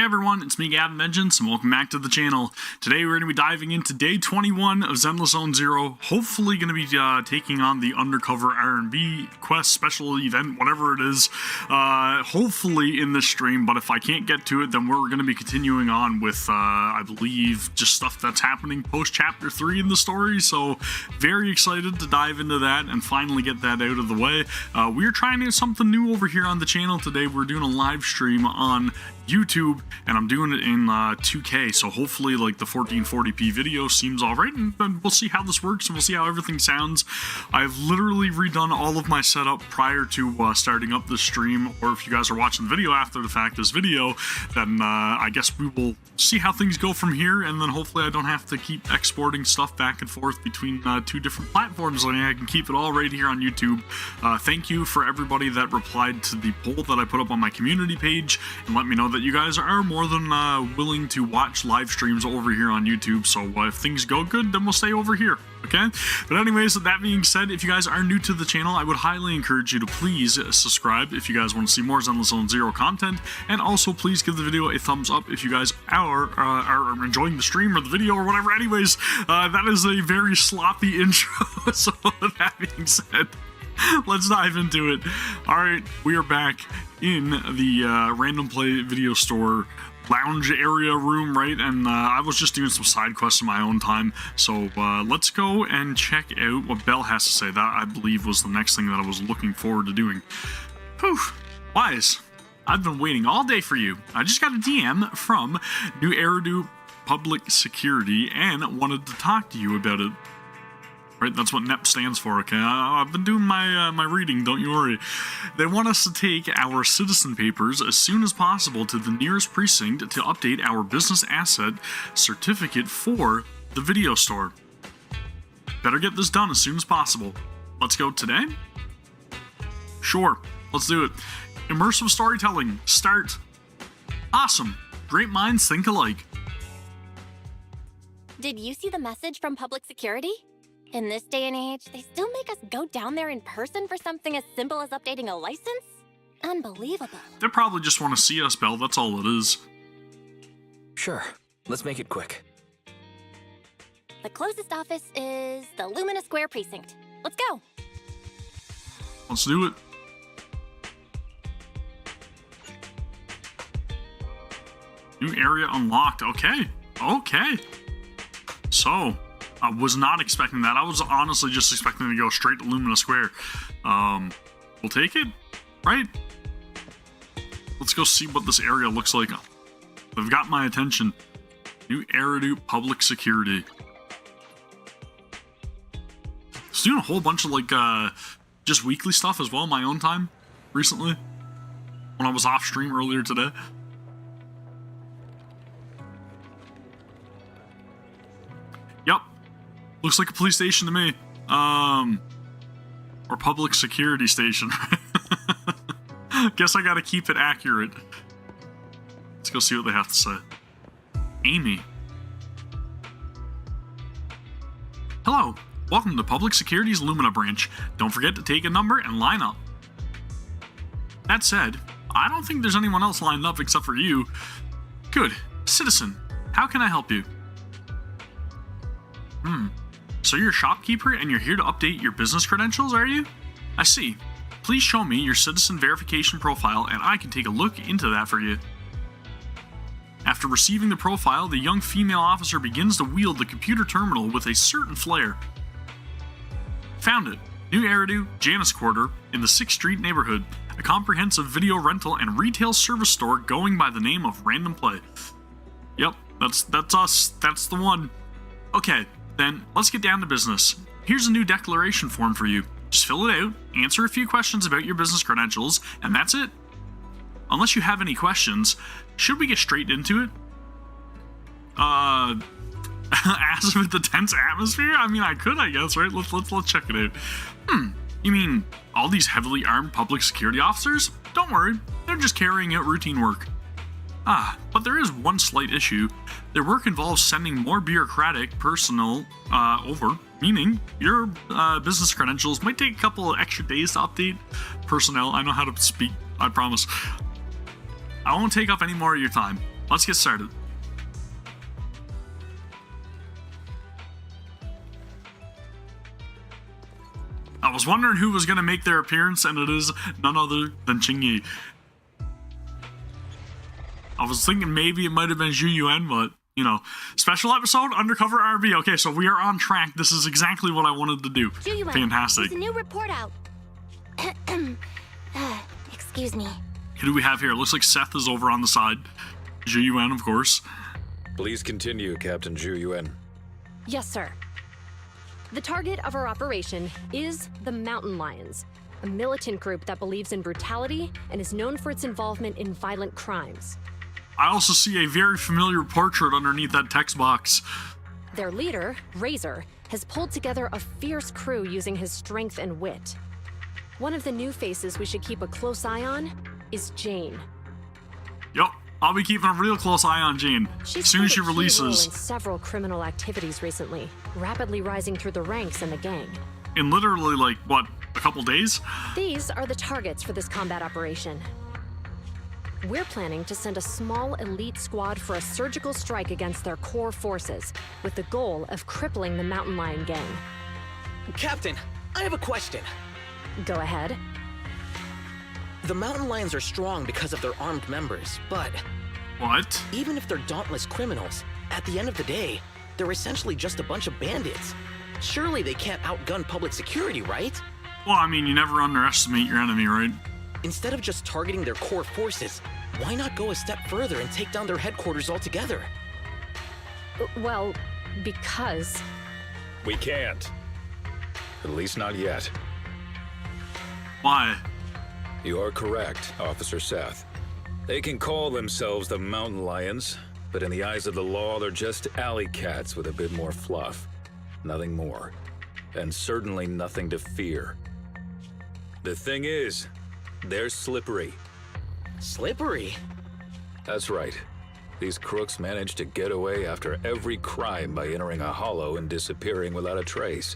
everyone, it's me Gavin and welcome back to the channel. Today we're going to be diving into day 21 of Zenless Zone Zero. Hopefully going to be taking on the Undercover R&B quest special event, whatever it is, hopefully in this stream. But if I can't get to it, then we're going to be continuing on with, I believe, just stuff that's happening post chapter 3 in the story. So very excited to dive into that and finally get that out of the way. We're trying something new over here on the channel today. We're doing a live stream on YouTube, and I'm doing it in 2K, so hopefully like the 1440p video seems alright, and we'll see how this works and we'll see how everything sounds. I've literally redone all of my setup prior to starting up this stream, or if you guys are watching the video after the fact, this video, then I guess we will see how things go from here, and then hopefully I don't have to keep exporting stuff back and forth between two different platforms. I can keep it all right here on YouTube. Thank you for everybody that replied to the poll that I put up on my community page and let me know that you guys are more than willing to watch live streams over here on YouTube. So if things go good, then we'll stay over here. Okay? But anyways, that being said, if you guys are new to the channel, I would highly encourage you to please subscribe if you guys want to see more Zenless Zone Zero content, and also please give the video a thumbs up if you guys are enjoying the stream or the video or whatever. Anyways, that is a very sloppy intro. So with that being said, let's dive into it. Alright, we are back in the random play video store lounge area room, right? And I was just doing some side quests in my own time, so let's go and check out what Belle has to say. That, I believe, was the next thing that I was looking forward to doing. Whew, Wise, I've been waiting all day for you. I just got a DM from New Eridu Public Security and wanted to talk to you about it. Right, that's what NEP stands for, okay? I've been doing my reading, don't you worry. They want us to take our citizen papers as soon as possible to the nearest precinct to update our business asset certificate for the video store. Better get this done as soon as possible. Let's go today? Sure, let's do it. Immersive storytelling, start. Awesome, great minds think alike. Did you see the message from public security? In this day and age, they still make us go down there in person for something as simple as updating a license? Unbelievable. They probably just want to see us, Belle, that's all it is. Sure, let's make it quick. The closest office is the Lumina Square precinct. Let's go. Let's do it. New area unlocked. Okay. Okay. So, I was not expecting that. I was honestly just expecting to go straight to Lumina Square. We'll take it, right? Let's go see what this area looks like. They've got my attention. New Eridu Public Security. I was doing a whole bunch of like just weekly stuff as well in my own time recently when I was off stream earlier today. Yep. Looks like a police station to me. Or public security station. Guess I gotta keep it accurate. Let's go see what they have to say. Amy. Hello. Welcome to Public Security's Lumina branch. Don't forget to take a number and line up. That said, I don't think there's anyone else lined up except for you. Good. Citizen, how can I help you? So you're a shopkeeper and you're here to update your business credentials, are you? I see. Please show me your citizen verification profile and I can take a look into that for you. After receiving the profile, the young female officer begins to wield the computer terminal with a certain flair. Found it. New Eridu, Janus Quarter, in the 6th Street neighborhood. A comprehensive video rental and retail service store going by the name of Random Play. Yep, that's us. That's the one. Okay. Then, let's get down to business. Here's a new declaration form for you. Just fill it out, answer a few questions about your business credentials, and that's it. Unless you have any questions, should we get straight into it? As with the tense atmosphere? I mean, I could, I guess, right? Let's check it out. You mean all these heavily armed public security officers? Don't worry, they're just carrying out routine work. But there is one slight issue. Their work involves sending more bureaucratic personnel over, meaning your business credentials might take a couple of extra days to update. Personnel, I know how to speak, I promise. I won't take up any more of your time. let's get started. I was wondering who was going to make their appearance, and it is none other than Qingyi. I was thinking maybe it might have been Zhu Yuan, but, you know. Special episode, Undercover RB. Okay, so we are on track. This is exactly what I wanted to do. Zhu Yuan, Fantastic. there's a new report out. Excuse me. Who do we have here? Looks like Seth is over on the side. Zhu Yuan, of course. Please continue, Captain Zhu Yuan. Yes, sir. The target of our operation is the Mountain Lions, a militant group that believes in brutality and is known for its involvement in violent crimes. I also see a very familiar portrait underneath that text box. Their leader, Razor, has pulled together a fierce crew using his strength and wit. One of the new faces we should keep a close eye on is Jane. Yup, I'll be keeping a real close eye on Jane as soon as she She's played a key role releases. in several criminal activities recently, rapidly rising through the ranks in the gang. In literally, like, what, a couple days? These are the targets for this combat operation. We're planning to send a small elite squad for a surgical strike against their core forces, with the goal of crippling the Mountain Lion gang. Captain, I have a question. Go ahead. The Mountain Lions are strong because of their armed members, but What? even if they're dauntless criminals, at the end of the day, they're essentially just a bunch of bandits. Surely they can't outgun public security, right? Well, I mean, you never underestimate your enemy, right? Instead of just targeting their core forces, why not go a step further and take down their headquarters altogether? Well, because... We can't. At least not yet. Why? You are correct, Officer Seth. They can call themselves the Mountain Lions, but in the eyes of the law, they're just alley cats with a bit more fluff. Nothing more. And certainly nothing to fear. The thing is, they're slippery. Slippery? That's right. These crooks manage to get away after every crime by entering a hollow and disappearing without a trace.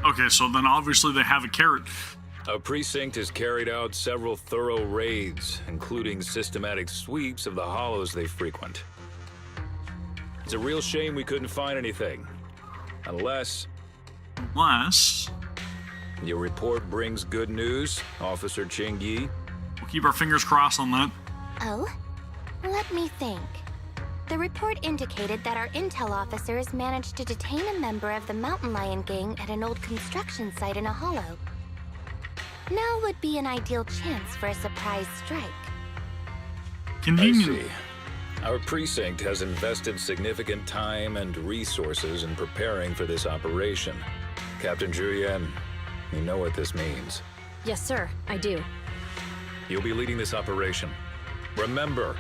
Okay, so then obviously they have a carrot. Our precinct has carried out several thorough raids, including systematic sweeps of the hollows they frequent. It's a real shame we couldn't find anything. Unless Unless your report brings good news, Officer Qingyi. we'll keep our fingers crossed on that. Oh? Let me think. The report indicated that our intel officers managed to detain a member of the Mountain Lion gang at an old construction site in a hollow. Now would be an ideal chance for a surprise strike. I Convenient. see. Our precinct has invested significant time and resources in preparing for this operation. Captain Zhu Yuan, you know what this means. Yes, sir, I do. You'll be leading this operation. Remember,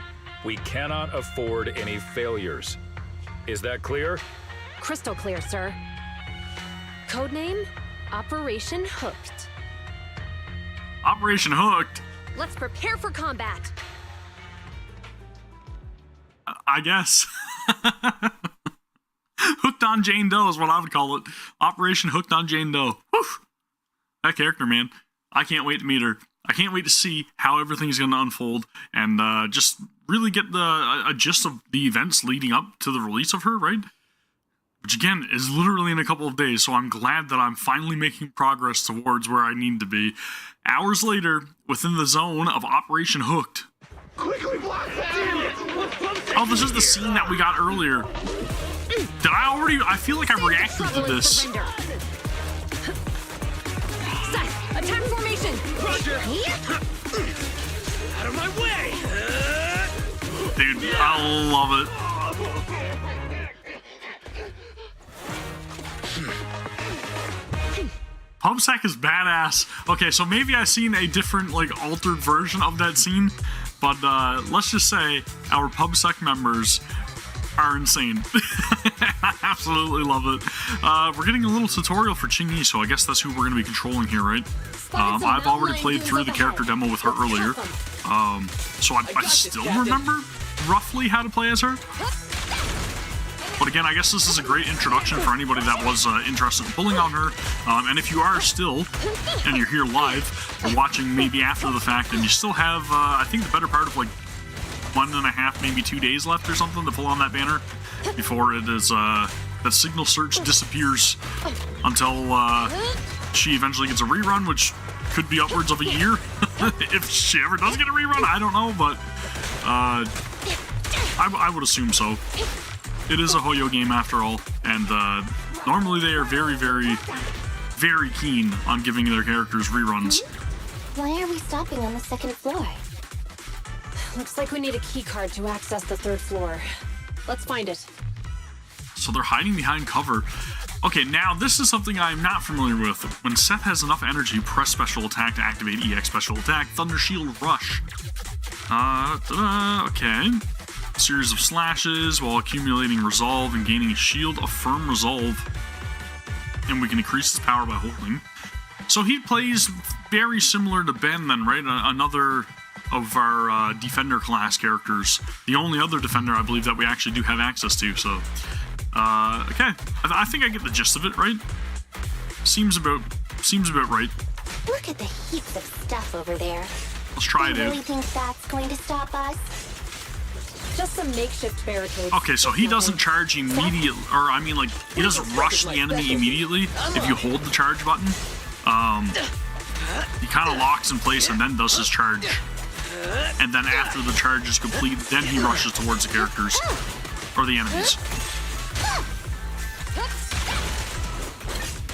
we cannot afford any failures. Is that clear? Crystal clear, sir. Codename, Operation Hooked. Operation Hooked, Let's prepare for combat. I guess. Hooked on Jane Doe is what I would call it. Operation Hooked on Jane Doe. Whew. That character, man. I can't wait to meet her. I can't wait to see how everything's going to unfold and just really get a gist of the events leading up to the release of her, right? Which, again, is literally in a couple of days, so I'm glad that I'm finally making progress towards where I need to be. Hours later, within the zone of Operation Hooked. Quickly block that! Damn it! Oh, this is the scene that we got earlier. Did I already... I feel like I reacted to this. Surrender. Seth, attack formation. Roger! Out of my way! Dude, I love it. PubSec is badass. Okay, so maybe I've seen a different, like, altered version of that scene, but let's just say our PubSec members are insane. I absolutely love it. We're getting a little tutorial for Qingyi, so I guess that's who we're going to be controlling here, right? I've already played through the character demo with her earlier, so I still remember roughly how to play as her. But again, I guess this is a great introduction for anybody that was interested in pulling on her. And if you are still, and you're here live, or watching maybe after the fact, and you still have, I think, the better part of like 1.5, maybe 2 days left or something to pull on that banner before it is that signal search disappears until she eventually gets a rerun, which could be upwards of a year if she ever does get a rerun. I don't know, but I would assume so. It is a Hoyo game after all, and normally they are very, very, very keen on giving their characters reruns. Why are we stopping on the second floor? Looks like we need a key card to access the 3rd floor. Let's find it. So they're hiding behind cover. Okay, now this is something I'm not familiar with. When Seth has enough energy, press special attack to activate EX special attack, Thunder Shield Rush. Okay. A series of slashes while accumulating resolve and gaining a shield of firm resolve. And we can increase his power by holding. So he plays very similar to Ben then, right? Another of our Defender class characters. The only other Defender I believe that we actually do have access to, so... okay. I think I get the gist of it, right? Seems about right. Look at the heaps of stuff over there. Let's try it You out. really think that's going to stop us? Just some makeshift barricades. Okay, so he doesn't charge immediately, or I mean, like, he doesn't rush the enemy immediately if you hold the charge button. He kind of locks in place and then does his charge. And then after the charge is complete, then he rushes towards the characters, or the enemies.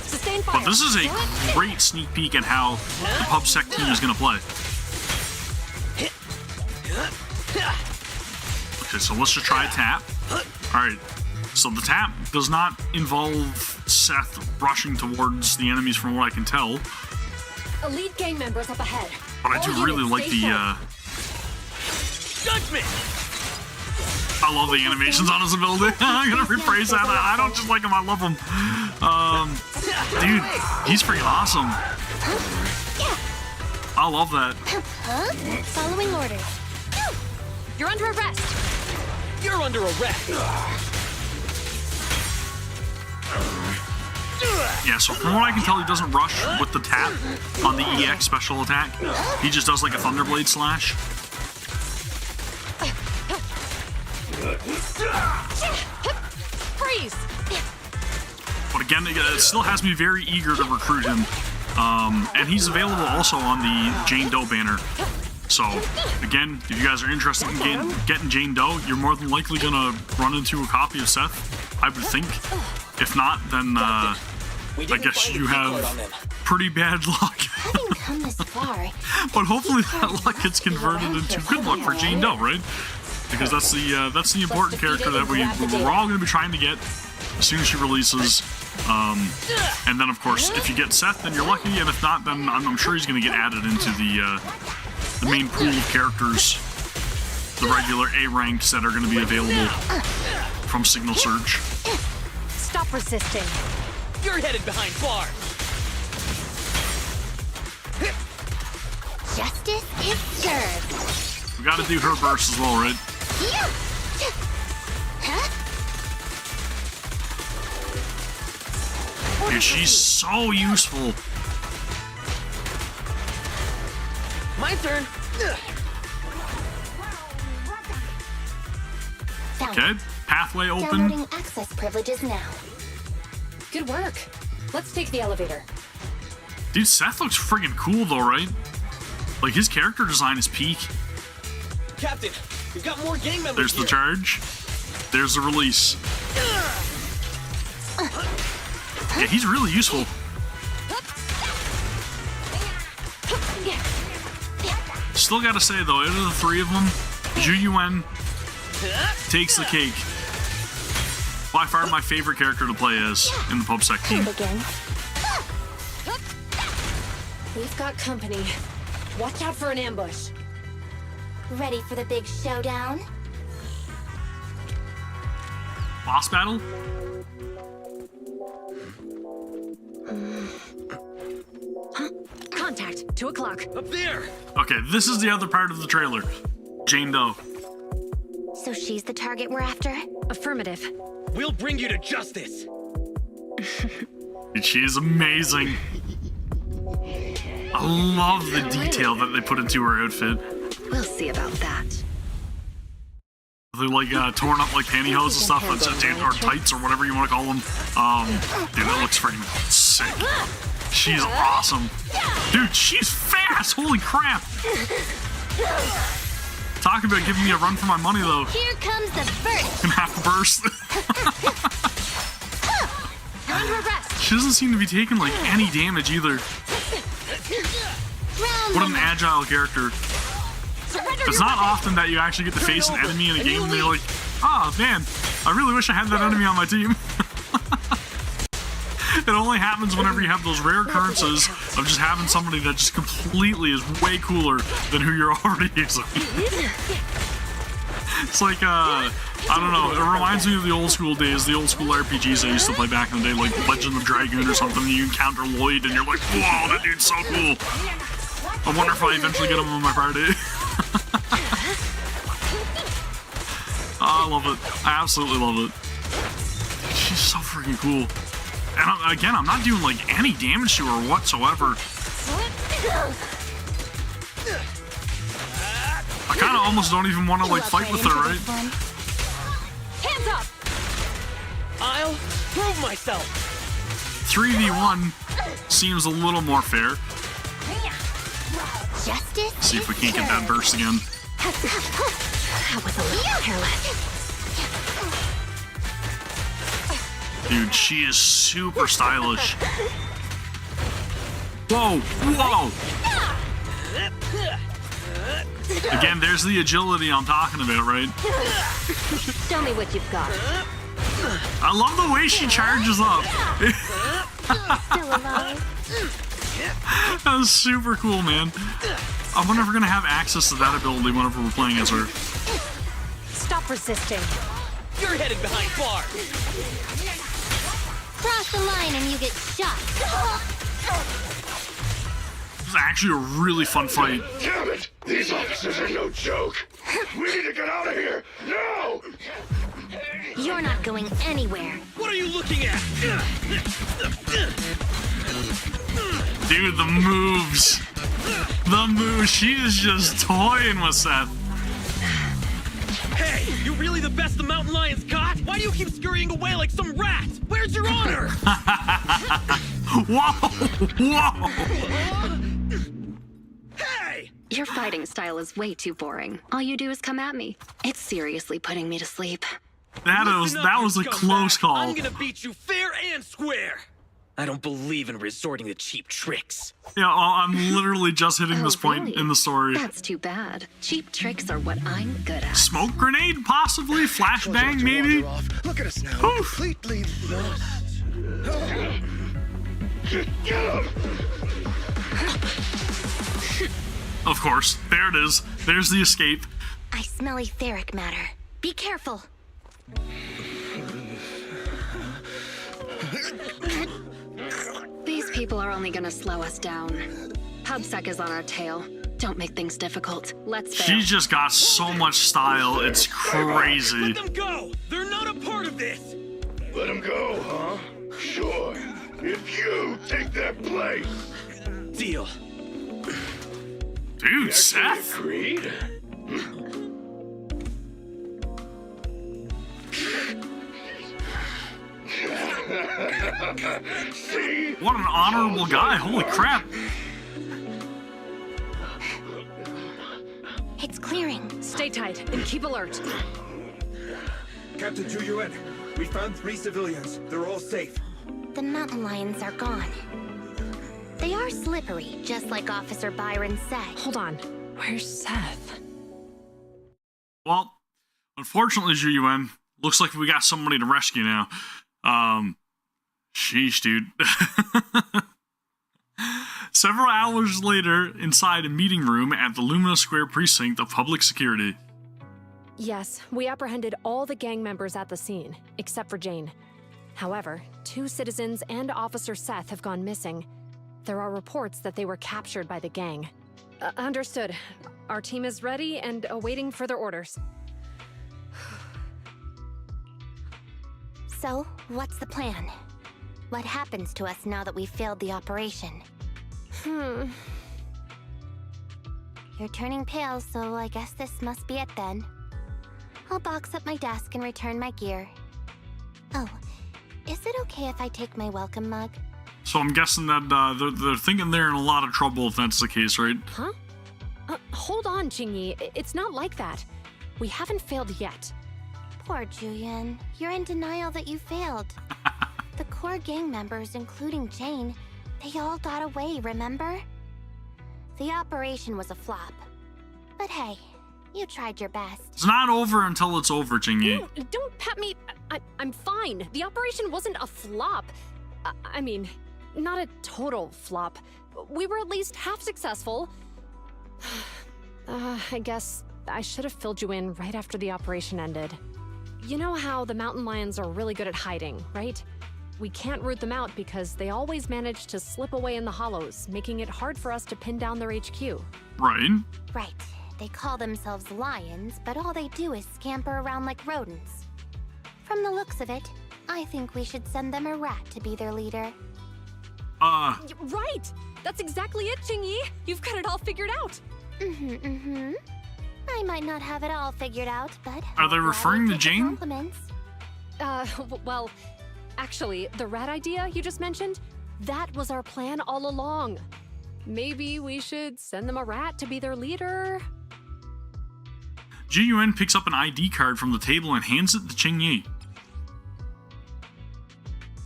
Sustain fire. But this is a great sneak peek at how the PubSec team is going to play. Okay, so let's just try a tap. Alright, so the tap does not involve Seth rushing towards the enemies from what I can tell. Elite gang members up ahead. But I do really like the, Judgment! I love the animations on his ability. I'm gonna rephrase that. I don't just like him, I love him. Dude, he's freaking awesome. I love that. Following orders. You're under arrest. You're under arrest! Yeah, so from what I can tell, he doesn't rush with the tap on the EX special attack. He just does like a Thunderblade slash. Freeze. But again, it still has me very eager to recruit him. And he's available also on the Jane Doe banner. So, again, if you guys are interested in getting Jane Doe, you're more than likely going to run into a copy of Seth, I would think. If not, then I guess you have pretty bad luck. Having come this far, But hopefully that luck gets converted into good luck for Jane Doe, right? Because that's the important character that we're all going to be trying to get as soon as she releases. And then, of course, if you get Seth, then you're lucky, and if not, then I'm sure he's going to get added into the main pool of characters, the regular A ranks that are going to be available from Signal Surge. Stop resisting. You're headed behind bars! justice is served. We got to do her burst as well, right? Yeah, she's so useful. My turn! Found Okay, it. pathway open. Downloading access privileges now. Good work. Let's take the elevator. Dude, Seth looks friggin' cool though, right? Like, his character design is peak. Captain, we've got more gang members There's the here. charge. There's the release. Yeah, he's really useful. Still gotta say though, out of the three of them, Zhu Yuan takes the cake. By far my favorite character to play as in the PubSec team. Begin. We've got company. Watch out for an ambush. Ready for the big showdown? Boss battle? Contact, 2 o'clock. Up there! Okay, this is the other part of the trailer. Jane Doe. So she's the target we're after? Affirmative. We'll bring you to justice! Dude, she is amazing. I love the detail that they put into her outfit. We'll see about that. They're like torn up like pantyhose and stuff, or tights or whatever you want to call them. Dude, that looks freaking sick. She's awesome. Dude, she's fast. Holy crap. Talk about giving me a run for my money, though. Here comes the burst. In half a burst. You're under arrest. She doesn't seem to be taking like any damage either. What an agile character. It's not often that you actually get to face an enemy in a game and they're like, oh man, I really wish I had that enemy on my team. It only happens whenever you have those rare occurrences of just having somebody that just completely is way cooler than who you're already using. It's like, I don't know, it reminds me of the old school days, the old school RPGs I used to play back in the day, like Legend of Dragoon or something, and you encounter Lloyd and you're like, whoa, that dude's so cool. I wonder if I eventually get him on my party. Oh, I love it. I absolutely love it. She's so freaking cool. And again, I'm not doing like any damage to her whatsoever. I kind of almost don't even want to like fight with her, right? Hands up! I'll prove myself. 3v1 seems a little more fair. Justice? See if we can't get that burst again. That was a little careless. Dude, she is super stylish. Whoa, whoa! Again, there's the agility I'm talking about, right? Show me what you've got. I love the way she charges up. Still alive. That was super cool, man. I wonder if we're gonna have access to that ability whenever we're playing as her. Stop resisting. You're headed behind bars. Cross the line and you get shot. This is actually a really fun fight. Damn it! These officers are no joke. We need to get out of here now. You're not going anywhere. What are you looking at? Dude, the moves. The moves. She is just toying with Seth. Hey, you really the best the mountain lions got? Why do you keep scurrying away like some rat? Where's your honor? Whoa! Whoa! Hey! Your fighting style is way too boring. All you do is come at me. It's seriously putting me to sleep. That Listen up, was a you close scumbag. call. I'm gonna beat you fair and square. I don't believe in resorting to cheap tricks. Yeah, I'm literally just hitting this point really? in the story. That's too bad. Cheap tricks are what I'm good at. Smoke grenade, possibly? Flashbang, maybe? Look at us now. Oof. Completely lost. Get him! Of course. There it is. There's the escape. I smell etheric matter. Be careful. These people are only gonna slow us down. PubSec is on our tail. Don't make things difficult. Let's fail. She's just got so much style. It's crazy. Let them go! They're not a part of this! Let him go, huh? Sure. If you take their place. Deal. Dude, Actually Seth? agreed. See? What an honorable guy. Holy crap. It's clearing. Stay tight and keep alert. Captain 2UN, we found 3 civilians. They're all safe. The mountain lions are gone. They are slippery, just like Officer Byron said. Hold on. Where's Seth? Well, unfortunately, Zhu looks like we got somebody to rescue now. Sheesh, dude. Several hours later, inside a meeting room at the Lumina Square precinct of public security. Yes, we apprehended all the gang members at the scene, except for Jane. However, 2 citizens and Officer Seth have gone missing. There are reports that they were captured by the gang. Understood. Our team is ready and awaiting further orders. So, what's the plan? What happens to us now that we failed the operation? You're turning pale, so I guess this must be it then. I'll box up my desk and return my gear. Oh, is it okay if I take my welcome mug? So I'm guessing that they're thinking they're in a lot of trouble if that's the case, right? Huh? Hold on, Jingyi. It's not like that. We haven't failed yet. Poor Julian. You're in denial that you failed. The core gang members, including Jane, they all got away, remember? The operation was a flop. But hey, you tried your best. It's not over until it's over, Jingyi. Don't pat me. I'm fine. The operation wasn't a flop. I mean, not a total flop. We were at least half successful. I guess I should have filled you in right after the operation ended. You know how the mountain lions are really good at hiding, right? We can't root them out because they always manage to slip away in the hollows, making it hard for us to pin down their HQ. Right. Right. They call themselves lions, but all they do is scamper around like rodents. From the looks of it, I think we should send them a rat to be their leader. Right! That's exactly it, Jingyi! You've got it all figured out! I might not have it all figured out, but... Are they referring to Jane? Compliments. Well, actually, the rat idea you just mentioned, that was our plan all along. Maybe we should send them a rat to be their leader? GUN picks up an ID card from the table and hands it to Jingyi.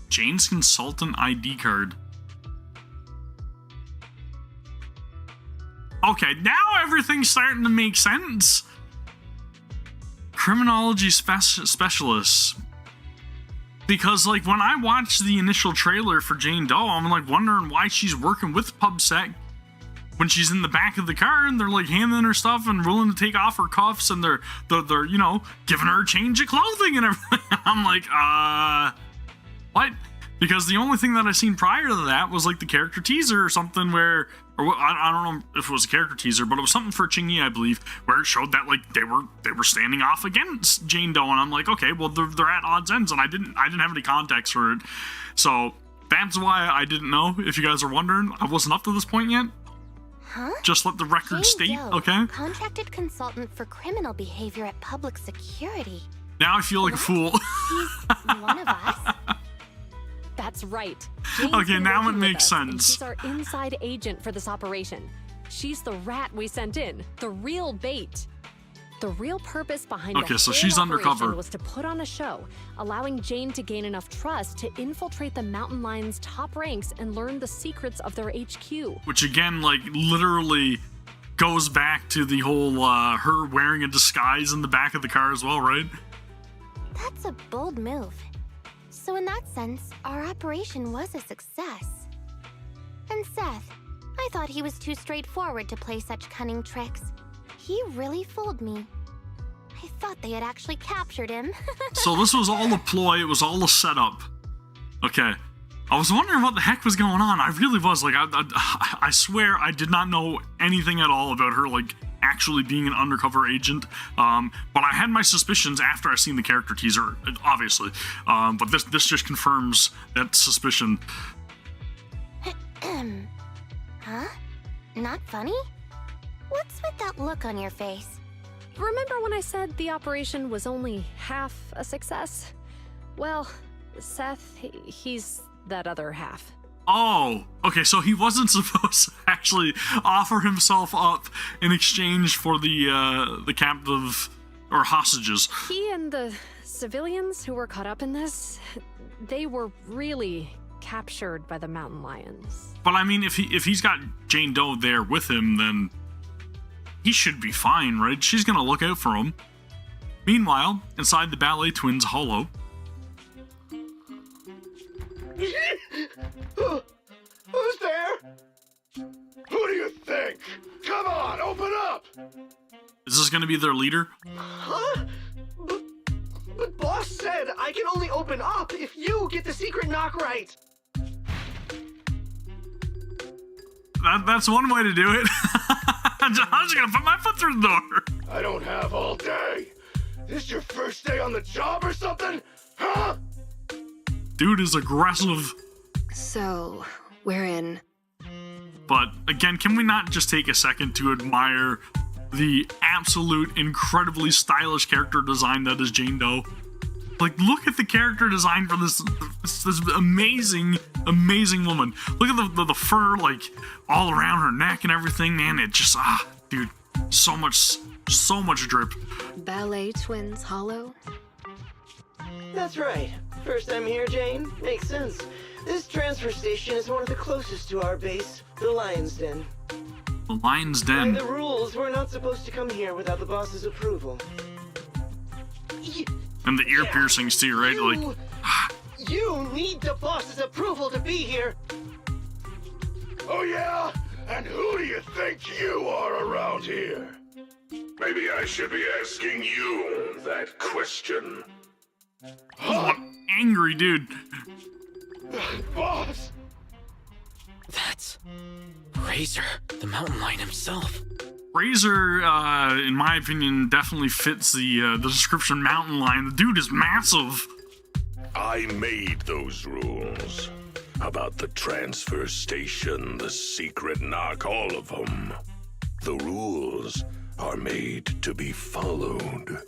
Jane's consultant ID card. Okay, now everything's starting to make sense. Criminology specialists. Because, like, when I watched the initial trailer for Jane Doe, I'm, like, wondering why she's working with PubSec when she's in the back of the car and they're, like, handing her stuff and willing to take off her cuffs and they're you know, giving her a change of clothing and everything. I'm like, what? Because the only thing that I seen prior to that was, like, the character teaser or something where... Or I don't know if it was a character teaser, but it was something for Jingyi, I believe, where it showed that like they were standing off against Jane Doe, and I'm like, okay, well they're at odds ends, and I didn't have any context for it, so that's why I didn't know. If you guys are wondering, I wasn't up to this point yet. Huh? Just let the record state, Doe, okay? Contracted consultant for criminal behavior at public security. Now I feel like a fool. She's one of us. That's right. Okay, now it makes sense. She's our inside agent for this operation. She's the rat we sent in, the real bait. The real purpose behind the so whole she's operation undercover. was to put on a show, allowing Jane to gain enough trust to infiltrate the mountain lions' top ranks and learn the secrets of their HQ. Which again, like, literally goes back to the whole her wearing a disguise in the back of the car as well, right? That's a bold move. So in that sense, our operation was a success. And Seth, I thought he was too straightforward to play such cunning tricks. He really fooled me. I thought they had actually captured him. So this was all a ploy, it was all a setup. Okay. I was wondering what the heck was going on. I really was. Like, I swear I did not know anything at all about her, like, actually being an undercover agent. But I had my suspicions after I seen the character teaser, obviously. But this just confirms that suspicion. Huh? Not funny? What's with that look on your face? Remember when I said the operation was only half a success? Well, Seth, he's that other half. Oh, okay, so he wasn't supposed to actually offer himself up in exchange for the captive or hostages. He and the civilians who were caught up in this, they were really captured by the mountain lions. But I mean, if he's got Jane Doe there with him, then he should be fine, right? She's gonna look out for him. Meanwhile, inside the Ballet Twins holo. Who's there? Who do you think? Come on, open up! Is this gonna be their leader? Huh? But boss said I can only open up if you get the secret knock right. That's one way to do it. I'm just gonna put my foot through the door. I don't have all day. This your first day on the job or something? Huh? Dude is aggressive. So, we're in. But again, can we not just take a second to admire the absolute incredibly stylish character design that is Jane Doe. Like, look at the character design for this amazing, amazing woman. Look at the fur, like, all around her neck and everything, man. It just, dude, so much drip. Ballet twins hollow? That's right. First time here, Jane? Makes sense. This transfer station is one of the closest to our base, the Lion's Den. The Lion's By Den. the rules, we're not supposed to come here without the boss's approval. And the ear piercings too, right? Like, You need the boss's approval to be here. Oh yeah? And who do you think you are around here? Maybe I should be asking you that question. what angry dude. Boss! That's Razor, the mountain lion himself. Razor, in my opinion, definitely fits the description mountain lion. The dude is massive. I made those rules. About the transfer station, the secret knock, all of them. The rules are made to be followed.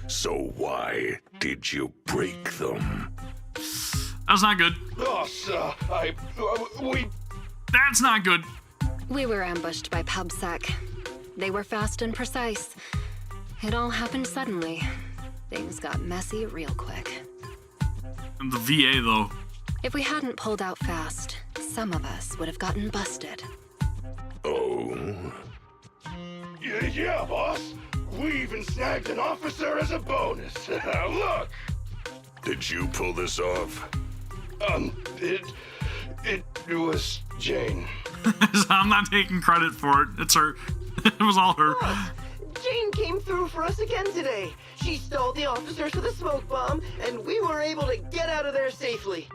So why did you break them? That's not good. Boss, we... That's not good. We were ambushed by PubSec. They were fast and precise. It all happened suddenly. Things got messy real quick. And the VA, though. If we hadn't pulled out fast, some of us would have gotten busted. Oh? Yeah, boss. We even snagged an officer as a bonus. Look! Did you pull this off? It was Jane. I'm not taking credit for it. It's her. It was all her. Jane came through for us again today. She stole the officers with a smoke bomb, and we were able to get out of there safely.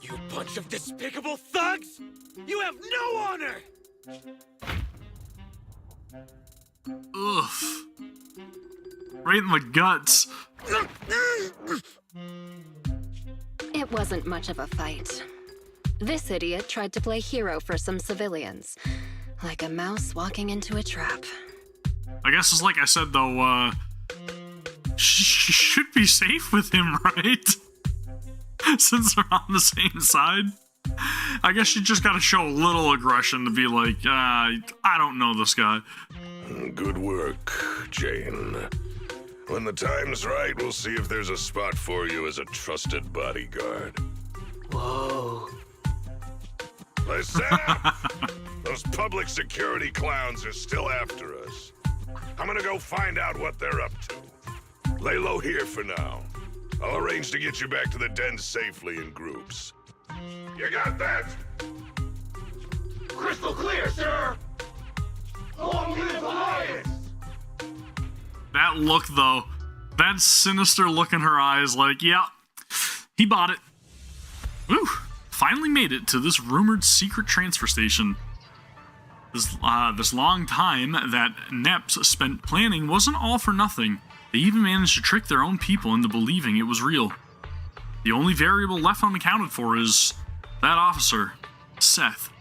You bunch of despicable thugs! You have no honor! Ugh. Right in the guts. It wasn't much of a fight. This idiot tried to play hero for some civilians, like a mouse walking into a trap. I guess it's like I said, though, she should be safe with him, right? Since they're on the same side. I guess you just gotta show a little aggression to be like, I don't know this guy. Good work, Jane. When the time's right, we'll see if there's a spot for you as a trusted bodyguard. Whoa. Listen up! Those public security clowns are still after us. I'm gonna go find out what they're up to. Lay low here for now. I'll arrange to get you back to the den safely in groups. You got that? Crystal clear, sir! Long live the Alliance! That look, though. That sinister look in her eyes, like, yeah, he bought it. Woo! Finally made it to this rumored secret transfer station. This long time that NEPs spent planning wasn't all for nothing. They even managed to trick their own people into believing it was real. The only variable left unaccounted for is that officer, Seth.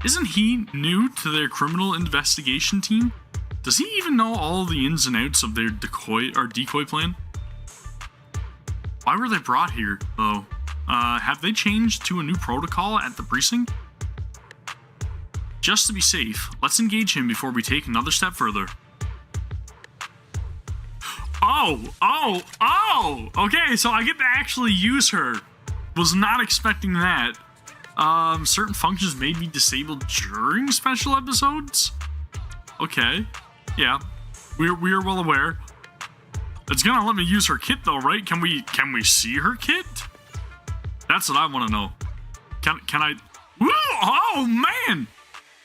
Isn't he new to their criminal investigation team? Does he even know all the ins and outs of their decoy plan? Why were they brought here, though? Have they changed to a new protocol at the precinct? Just to be safe, let's engage him before we take another step further. Okay, so I get to actually use her. Was not expecting that. Certain functions may be disabled during special episodes? Okay. Yeah. We are well aware. It's gonna let me use her kit though, right? Can we see her kit? That's what I want to know. Can I? Woo! Oh man!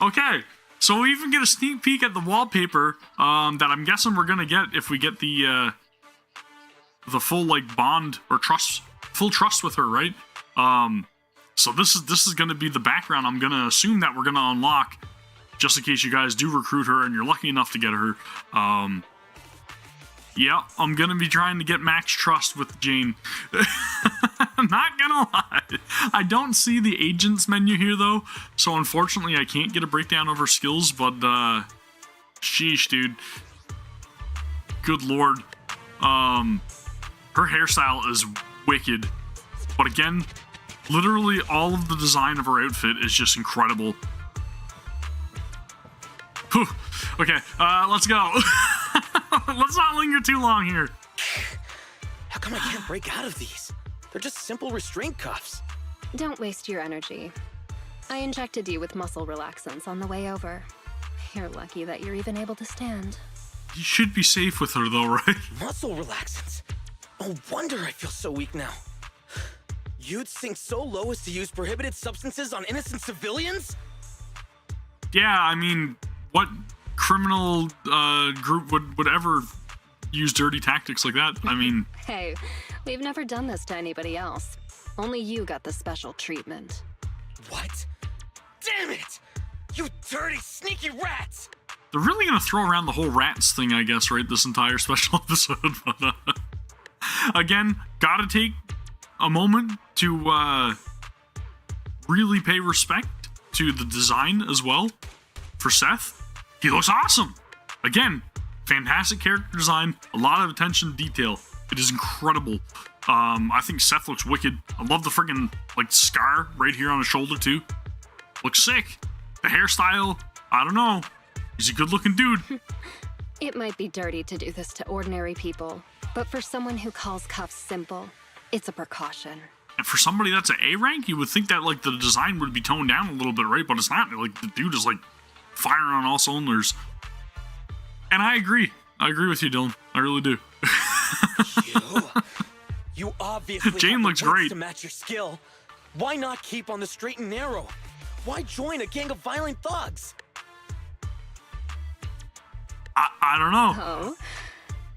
Okay. So we even get a sneak peek at the wallpaper that I'm guessing we're gonna get if we get the full like bond or full trust with her, right? So this is gonna be the background. I'm gonna assume that we're gonna unlock, just in case you guys do recruit her and you're lucky enough to get her. Yeah, I'm gonna be trying to get max trust with Jane. I'm not gonna lie. I don't see the agents menu here though, so unfortunately I can't get a breakdown of her skills, but sheesh, dude. Good lord. Her hairstyle is wicked. But again, literally all of the design of her outfit is just incredible. Whew. Okay, let's go. Let's not linger too long here. How come I can't break out of these? They're just simple restraint cuffs. Don't waste your energy. I injected you with muscle relaxants on the way over. You're lucky that you're even able to stand. You should be safe with her though, right? Muscle relaxants? No wonder I feel so weak now. You'd sink so low as to use prohibited substances on innocent civilians? Yeah, I mean, what criminal group would ever use dirty tactics like that? I mean... Hey, we've never done this to anybody else. Only you got the special treatment. What? Damn it! You dirty, sneaky rats! They're really gonna throw around the whole rats thing, I guess, right? This entire special episode. But, again, gotta take a moment to really pay respect to the design as well for Seth. He looks awesome. Again, fantastic character design, a lot of attention to detail. It is incredible. I think Seth looks wicked. I love the friggin' like scar right here on his shoulder too. Looks sick. The hairstyle, I don't know. He's a good looking dude. It might be dirty to do this to ordinary people, but for someone who calls cuffs simple, it's a precaution. And for somebody that's an A rank, you would think that like the design would be toned down a little bit, right? But it's not. Like the dude is like firing on all cylinders. And I agree. I agree with you, Dylan. I really do. You obviously Jane looks great to match your skill. Why not keep on the straight and narrow? Why join a gang of violent thugs? I don't know. Oh,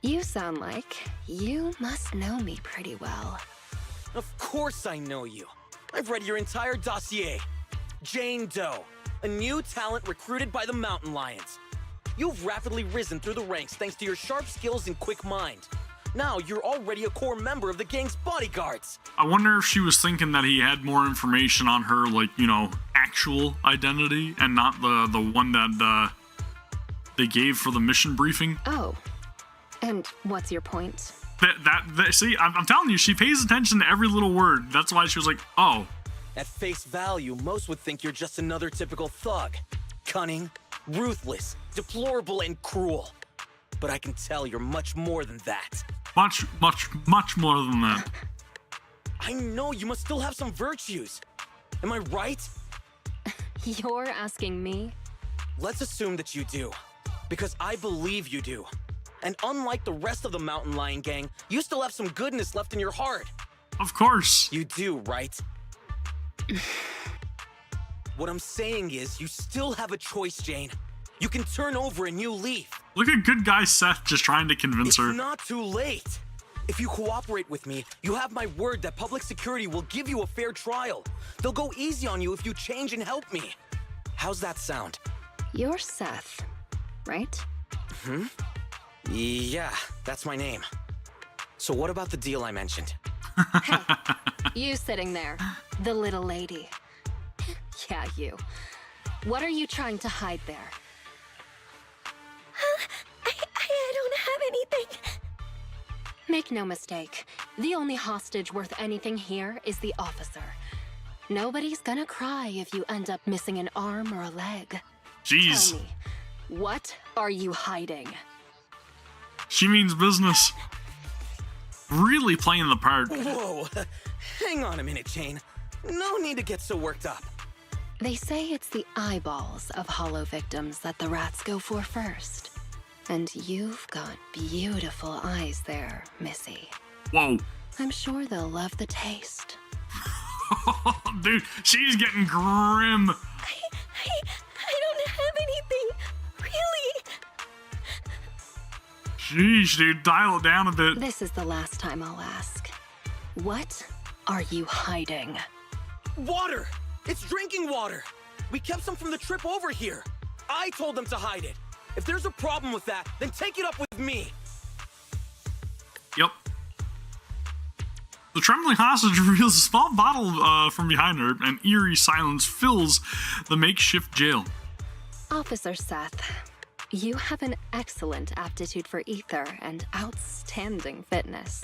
you sound like you must know me pretty well. Of course I know you. I've read your entire dossier. Jane Doe, a new talent recruited by the Mountain Lions. You've rapidly risen through the ranks thanks to your sharp skills and quick mind. Now you're already a core member of the gang's bodyguards. I wonder if she was thinking that he had more information on her, like, you know, actual identity and not the one that they gave for the mission briefing. Oh, and what's your point? See, I'm telling you, she pays attention to every little word. That's why she was like, oh. At face value, most would think you're just another typical thug. Cunning, ruthless, deplorable, and cruel. But I can tell you're much more than that. Much more than that. I know you must still have some virtues. Am I right? You're asking me? Let's assume that you do. Because I believe you do. And unlike the rest of the Mountain Lion gang, you still have some goodness left in your heart. Of course. You do, right? What I'm saying is, you still have a choice, Jane. You can turn over a new leaf. Look at good guy Seth just trying to convince her. It's not too late. If you cooperate with me, you have my word that public security will give you a fair trial. They'll go easy on you if you change and help me. How's that sound? You're Seth, right? Yeah, that's my name. So what about the deal I mentioned? Hey, you sitting there, the little lady. Yeah, you. What are you trying to hide there? I don't have anything. Make no mistake, the only hostage worth anything here is the officer. Nobody's gonna cry if you end up missing an arm or a leg. Jeez. Tell me, what are you hiding? She means business. Really playing the part. Whoa, hang on a minute, Jane. No need to get so worked up. They say it's the eyeballs of hollow victims that the rats go for first. And you've got beautiful eyes there, Missy. Whoa. I'm sure they'll love the taste. Dude, she's getting grim. I don't have anything. Really? Sheesh, dude, dial it down a bit. This is the last time I'll ask. What are you hiding? Water! It's drinking water! We kept some from the trip over here. I told them to hide it. If there's a problem with that, then take it up with me. Yep. The trembling hostage reveals a small bottle from behind her, and eerie silence fills the makeshift jail. Officer Seth, You have an excellent aptitude for ether and outstanding fitness.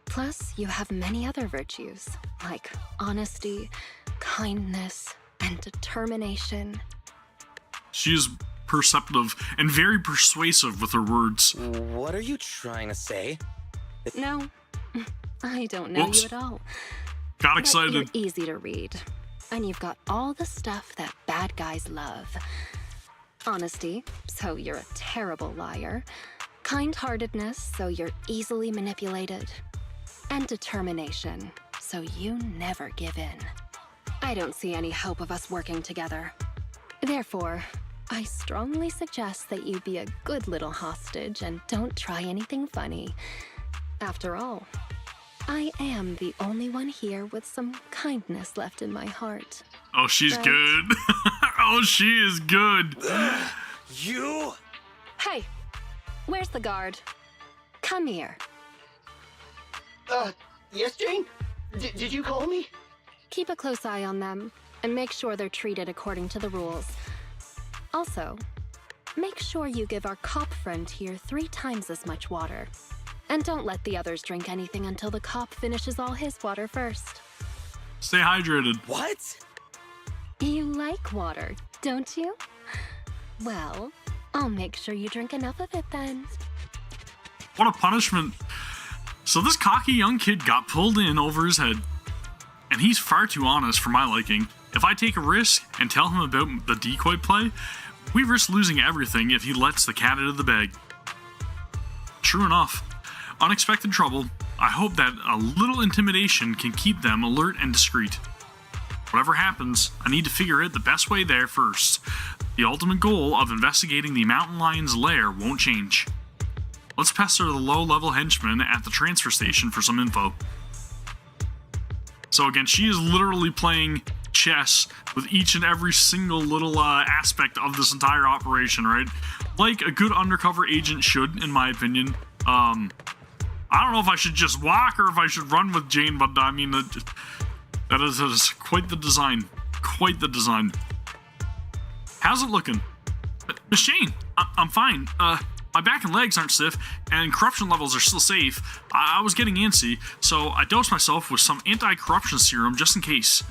Plus, you have many other virtues, like honesty, kindness, and determination. She is perceptive and very persuasive with her words. What are you trying to say? No, I don't know Whoops. you at all. Got But excited. you're easy to read, and you've got all the stuff that bad guys love. Honesty, so you're a terrible liar. Kind-heartedness, so you're easily manipulated. And determination, so you never give in. I don't see any hope of us working together. Therefore, I strongly suggest that you be a good little hostage and don't try anything funny. After all, I am the only one here with some kindness left in my heart. Oh, she's Right. good. Oh, she is good. You? Hey, where's the guard? Come here. Yes, Jane? Did you call me? Keep a close eye on them and make sure they're treated according to the rules. Also, make sure you give our cop friend here 3 times as much water. And don't let the others drink anything until the cop finishes all his water first. Stay hydrated. What? You like water, don't you? Well, I'll make sure you drink enough of it then. What a punishment. So this cocky young kid got pulled in over his head. And he's far too honest for my liking. If I take a risk and tell him about the decoy play, we risk losing everything if he lets the cat out of the bag. True enough. Unexpected trouble. I hope that a little intimidation can keep them alert and discreet. Whatever happens, I need to figure out the best way there first. The ultimate goal of investigating the mountain lion's lair won't change. Let's pester the low-level henchman at the transfer station for some info. So again, she is literally playing chess with each and every single little aspect of this entire operation, right? Like a good undercover agent should, in my opinion. I don't know if I should just walk or if I should run with Jane, but I mean, that is quite the design. Quite the design. How's it looking? Miss Jane, I'm fine. My back and legs aren't stiff, and corruption levels are still safe. I was getting antsy, so I dosed myself with some anti-corruption serum just in case.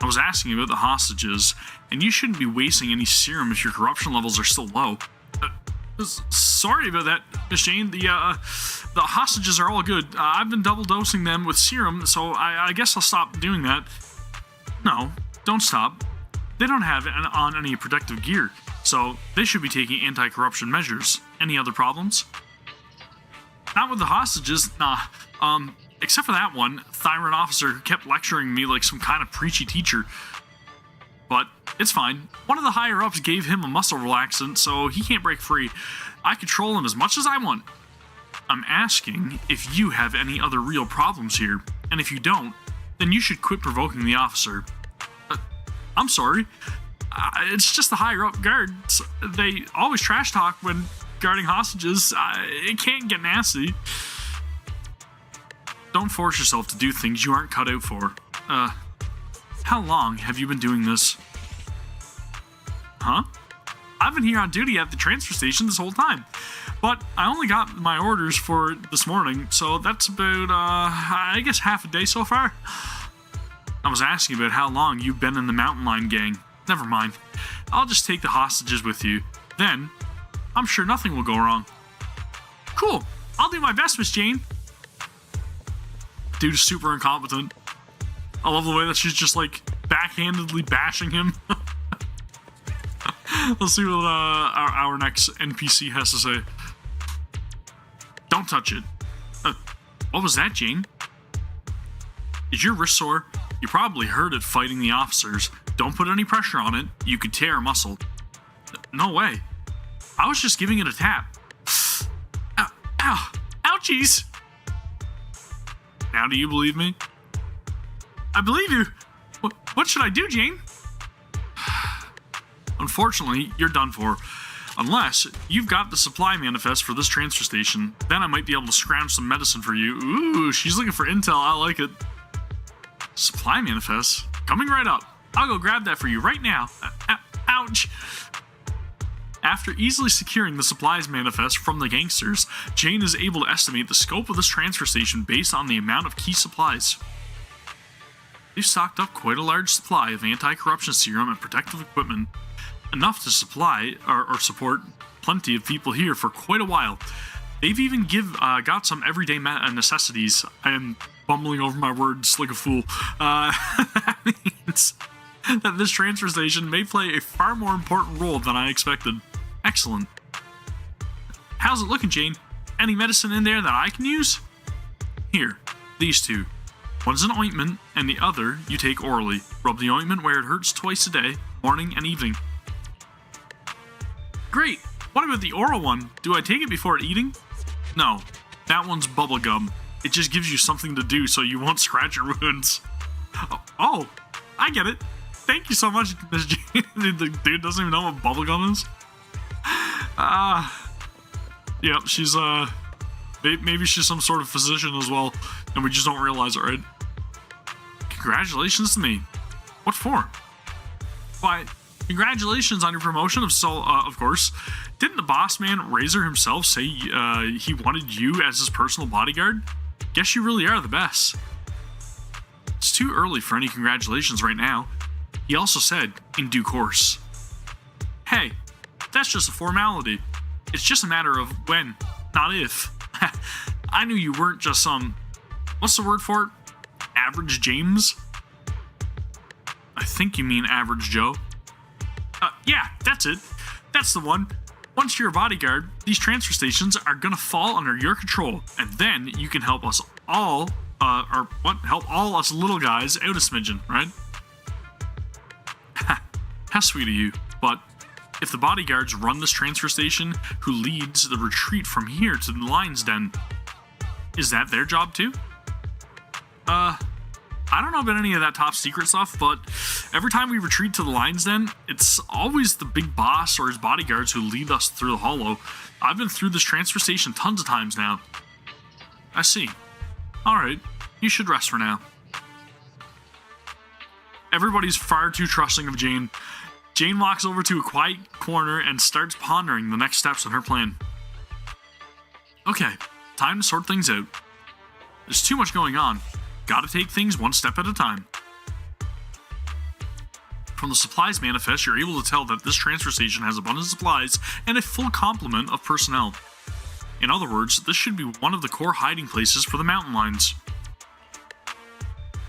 I was asking about the hostages, and you shouldn't be wasting any serum if your corruption levels are still low. Sorry about that, Miss Jane. The hostages are all good. I've been double dosing them with serum, so I guess I'll stop doing that. No, don't stop. They don't have on any protective gear, so they should be taking anti-corruption measures. Any other problems? Not with the hostages, nah. Except for that one, Thyron officer who kept lecturing me like some kind of preachy teacher. But it's fine. One of the higher-ups gave him a muscle relaxant, so he can't break free. I control him as much as I want. I'm asking if you have any other real problems here, and if you don't, then you should quit provoking the officer. I'm sorry. It's just the higher-up guards. They always trash talk when guarding hostages. It can't get nasty. Don't force yourself to do things you aren't cut out for. How long have you been doing this? Huh? I've been here on duty at the transfer station this whole time. But I only got my orders for this morning, so that's about, I guess half a day so far. I was asking about how long you've been in the mountain lion gang. Never mind. I'll just take the hostages with you. Then, I'm sure nothing will go wrong. Cool. I'll do my best, Miss Jane. Dude is super incompetent. I love the way that she's just like backhandedly bashing him. Let's see what our next NPC has to say. Don't touch it. What was that, Jane? Is your wrist sore? You probably hurt it fighting the officers. Don't put any pressure on it. You could tear a muscle. No way. I was just giving it a tap. Ow, ow, ouchies. Now do you believe me? I believe you. What should I do, Jane? Unfortunately, you're done for. Unless you've got the supply manifest for this transfer station, then I might be able to scrounge some medicine for you. Ooh, she's looking for intel. I like it. Supply manifest? Coming right up. I'll go grab that for you right now. Ouch. After easily securing the supplies manifest from the gangsters, Jane is able to estimate the scope of this transfer station based on the amount of key supplies. They've stocked up quite a large supply of anti-corruption serum and protective equipment, enough to supply or support plenty of people here for quite a while. They've even got some everyday necessities. I am bumbling over my words like a fool. That means that this transfer station may play a far more important role than I expected. Excellent. How's it looking, Jane? Any medicine in there that I can use? Here, these two. One's an ointment, and the other you take orally. Rub the ointment where it hurts twice a day, morning and evening. Great! What about the oral one? Do I take it before eating? No, that one's bubblegum. It just gives you something to do so you won't scratch your wounds. Oh, I get it. Thank you so much, Miss Jane. The dude doesn't even know what bubblegum is. Yeah, she's, maybe she's some sort of physician as well, and we just don't realize it, right? Congratulations to me. What for? Why, congratulations on your promotion of course. Didn't the boss man, Razor himself, say he wanted you as his personal bodyguard? Guess you really are the best. It's too early for any congratulations right now. He also said, in due course. Hey, that's just a formality. It's just a matter of when, not if. I knew you weren't just some, what's the word for it? Average James? I think you mean Average Joe. Yeah, that's it. That's the one. Once you're a bodyguard, these transfer stations are gonna fall under your control, and then you can help us all, help all us little guys out a smidgen, right? How sweet of you. But if the bodyguards run this transfer station, who leads the retreat from here to the Lion's Den, is that their job too? I don't know about any of that top secret stuff, but every time we retreat to the Lion's Den, it's always the big boss or his bodyguards who lead us through the hollow. I've been through this transfer station tons of times now. I see. Alright, you should rest for now. Everybody's far too trusting of Jane. Jane walks over to a quiet corner and starts pondering the next steps in her plan. Okay, time to sort things out. There's too much going on. Gotta take things one step at a time. From the supplies manifest, you're able to tell that this transfer station has abundant supplies and a full complement of personnel. In other words, this should be one of the core hiding places for the mountain lions.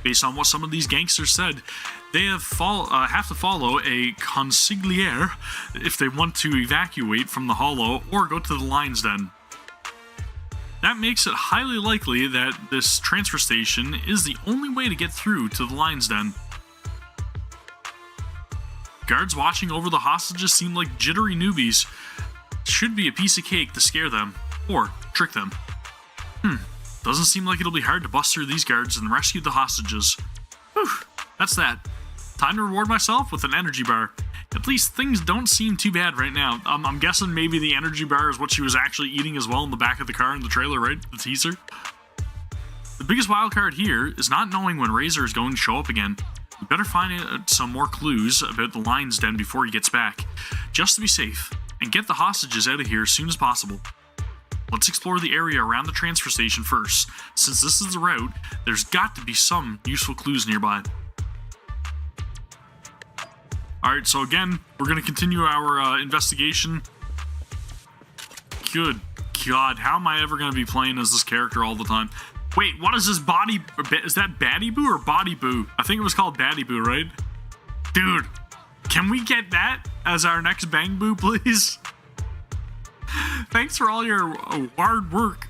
Based on what some of these gangsters said, they have to follow a consigliere if they want to evacuate from the hollow or go to the Lion's Den. That makes it highly likely that this transfer station is the only way to get through to the Lion's Den. Guards watching over the hostages seem like jittery newbies. Should be a piece of cake to scare them, or trick them. Doesn't seem like it'll be hard to bust through these guards and rescue the hostages. Whew, that's that. Time to reward myself with an energy bar. At least things don't seem too bad right now. I'm guessing maybe the energy bar is what she was actually eating as well in the back of the car in the trailer, right? The teaser. The biggest wild card here is not knowing when Razor is going to show up again. We better find some more clues about the Lion's Den before he gets back, just to be safe, and get the hostages out of here as soon as possible. Let's explore the area around the transfer station first. Since this is the route, there's got to be some useful clues nearby. Alright, so again, we're going to continue our investigation. Good God, how am I ever going to be playing as this character all the time? Wait, what is this body? Is that Baddie Boo or Body Boo? I think it was called Baddie Boo, right? Dude, can we get that as our next Bang Boo, please? Thanks for all your hard work.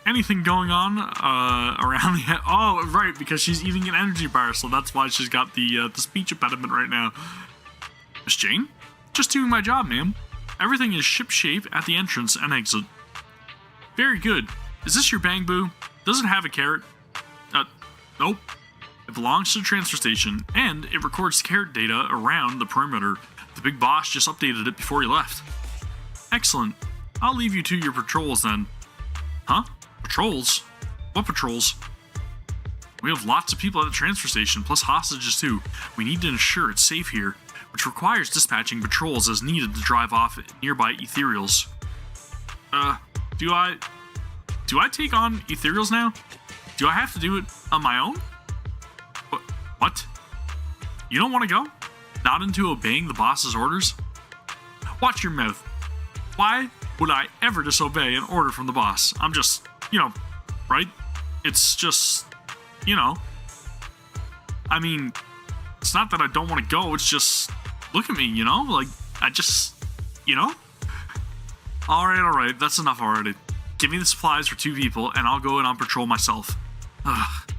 Anything going on around the head? Oh, right, because she's eating an energy bar, so that's why she's got the speech impediment right now. Miss Jane? Just doing my job, ma'am. Everything is shipshape at the entrance and exit. Very good. Is this your Bang Boo? Does it have a carrot? Nope. It belongs to the transfer station, and it records carrot data around the perimeter. The big boss just updated it before he left. Excellent. I'll leave you to your patrols then. Huh? Patrols? What patrols? We have lots of people at the transfer station, plus hostages too. We need to ensure it's safe here. which requires dispatching patrols as needed to drive off nearby ethereals. Do I take on ethereals now? Do I have to do it on my own? What? You don't want to go? Not into obeying the boss's orders? Watch your mouth. Why would I ever disobey an order from the boss? I'm just, right? It's just, I mean, it's not that I don't want to go, it's just, look at me, like, I just, Alright, that's enough already. Give me the supplies for 2 people, and I'll go in on patrol myself. Ugh.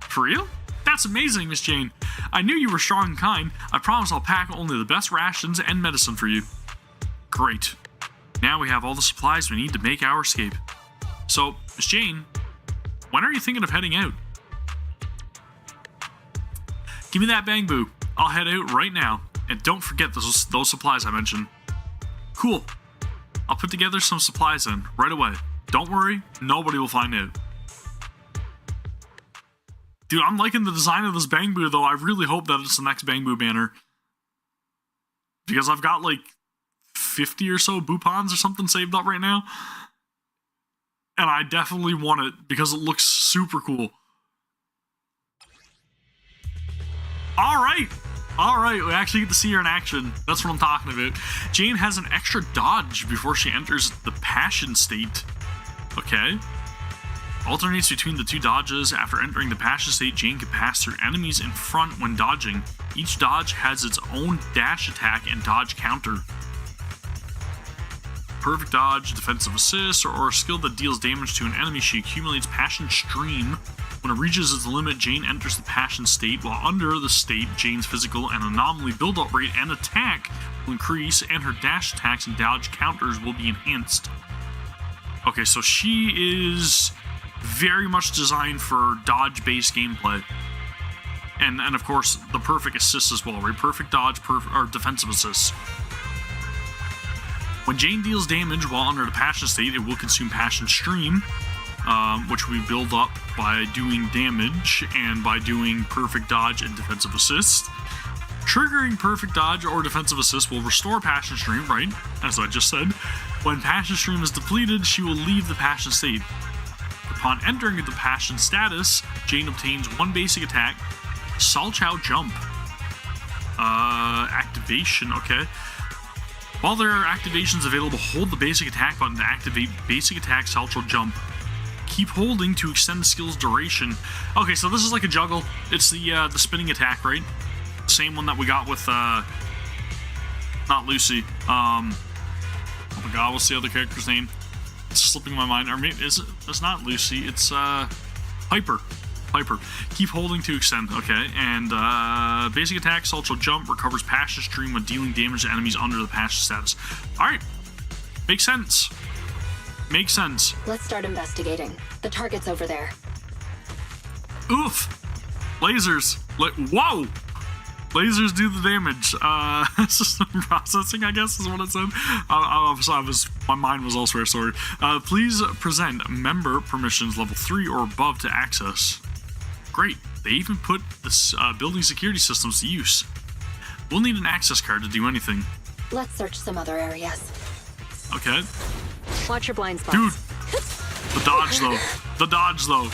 For real? That's amazing, Miss Jane. I knew you were strong and kind. I promise I'll pack only the best rations and medicine for you. Great. Now we have all the supplies we need to make our escape. So, Miss Jane, when are you thinking of heading out? Give me that bang boo. I'll head out right now. And don't forget those supplies I mentioned. Cool. I'll put together some supplies then, right away. Don't worry, nobody will find out. Dude, I'm liking the design of this bang boo, though. I really hope that it's the next bang boo banner. Because I've got like 50 or so boopons or something saved up right now. And I definitely want it because it looks super cool. Alright, we actually get to see her in action. That's what I'm talking about. Jane has an extra dodge before she enters the passion state. Okay. Alternates between the 2 dodges. After entering the passion state, Jane can pass through enemies in front when dodging. Each dodge has its own dash attack and dodge counter. Perfect dodge, defensive assist, or a skill that deals damage to an enemy. She accumulates passion stream. When it reaches its limit, Jane enters the passion state. While under the state, Jane's physical and anomaly build-up rate and attack will increase, and her dash attacks and dodge counters will be enhanced. Okay, so she is very much designed for dodge-based gameplay. And of course, the perfect assist as well, right? Perfect dodge, or defensive assist. When Jane deals damage while under the passion state, it will consume passion stream, which we build up by doing damage and by doing perfect dodge and defensive assist. Triggering perfect dodge or defensive assist will restore passion stream, right? As I just said. When passion stream is depleted, she will leave the passion state. Upon entering the passion status, Jane obtains 1 basic attack, Salchow Jump. Activation, okay. While there are activations available, hold the basic attack button to activate basic attack Salchow Jump. Keep holding to extend the skill's duration. Okay, so this is like a juggle. It's the spinning attack, right? Same one that we got with, not Lucy. Oh my god, what's the other character's name? It's slipping my mind. Or maybe, it's not Lucy, it's, Piper. Keep holding to extend, okay. And, basic attack, Salchow Jump, recovers passion stream when dealing damage to enemies under the passion status. Alright. Makes sense. Let's start investigating. The target's over there. Oof! Lasers. Whoa! Lasers do the damage. System processing, I guess, is what it said. My mind was elsewhere, sorry. Please present member permissions level 3 or above to access. Great. They even put this building security systems to use. We'll need an access card to do anything. Let's search some other areas. Okay. Watch your blind spots. Dude! The dodge, though.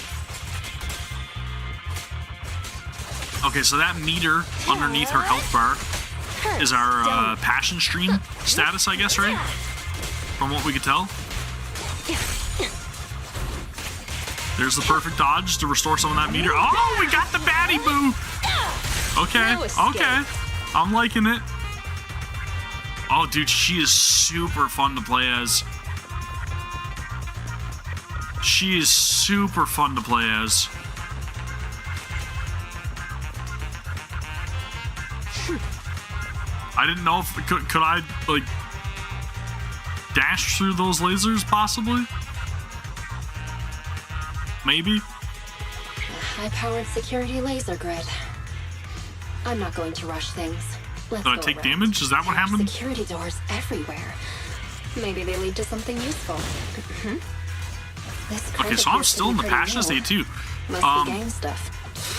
Okay, so that meter underneath her health bar is our passion stream status, I guess, right? From what we could tell. There's the perfect dodge to restore some of that meter. Oh, we got the baddie boo! Okay. I'm liking it. Oh, dude, she is super fun to play as. I didn't know if could I like dash through those lasers possibly? Maybe. High-powered security laser grid. I'm not going to rush things. Let's Did I go take around. damage? Is that what happened? Security doors everywhere. Maybe they lead to something useful. This kind Okay, of so I'm appears to still be in the pretty passion new. state too. Must be gang stuff.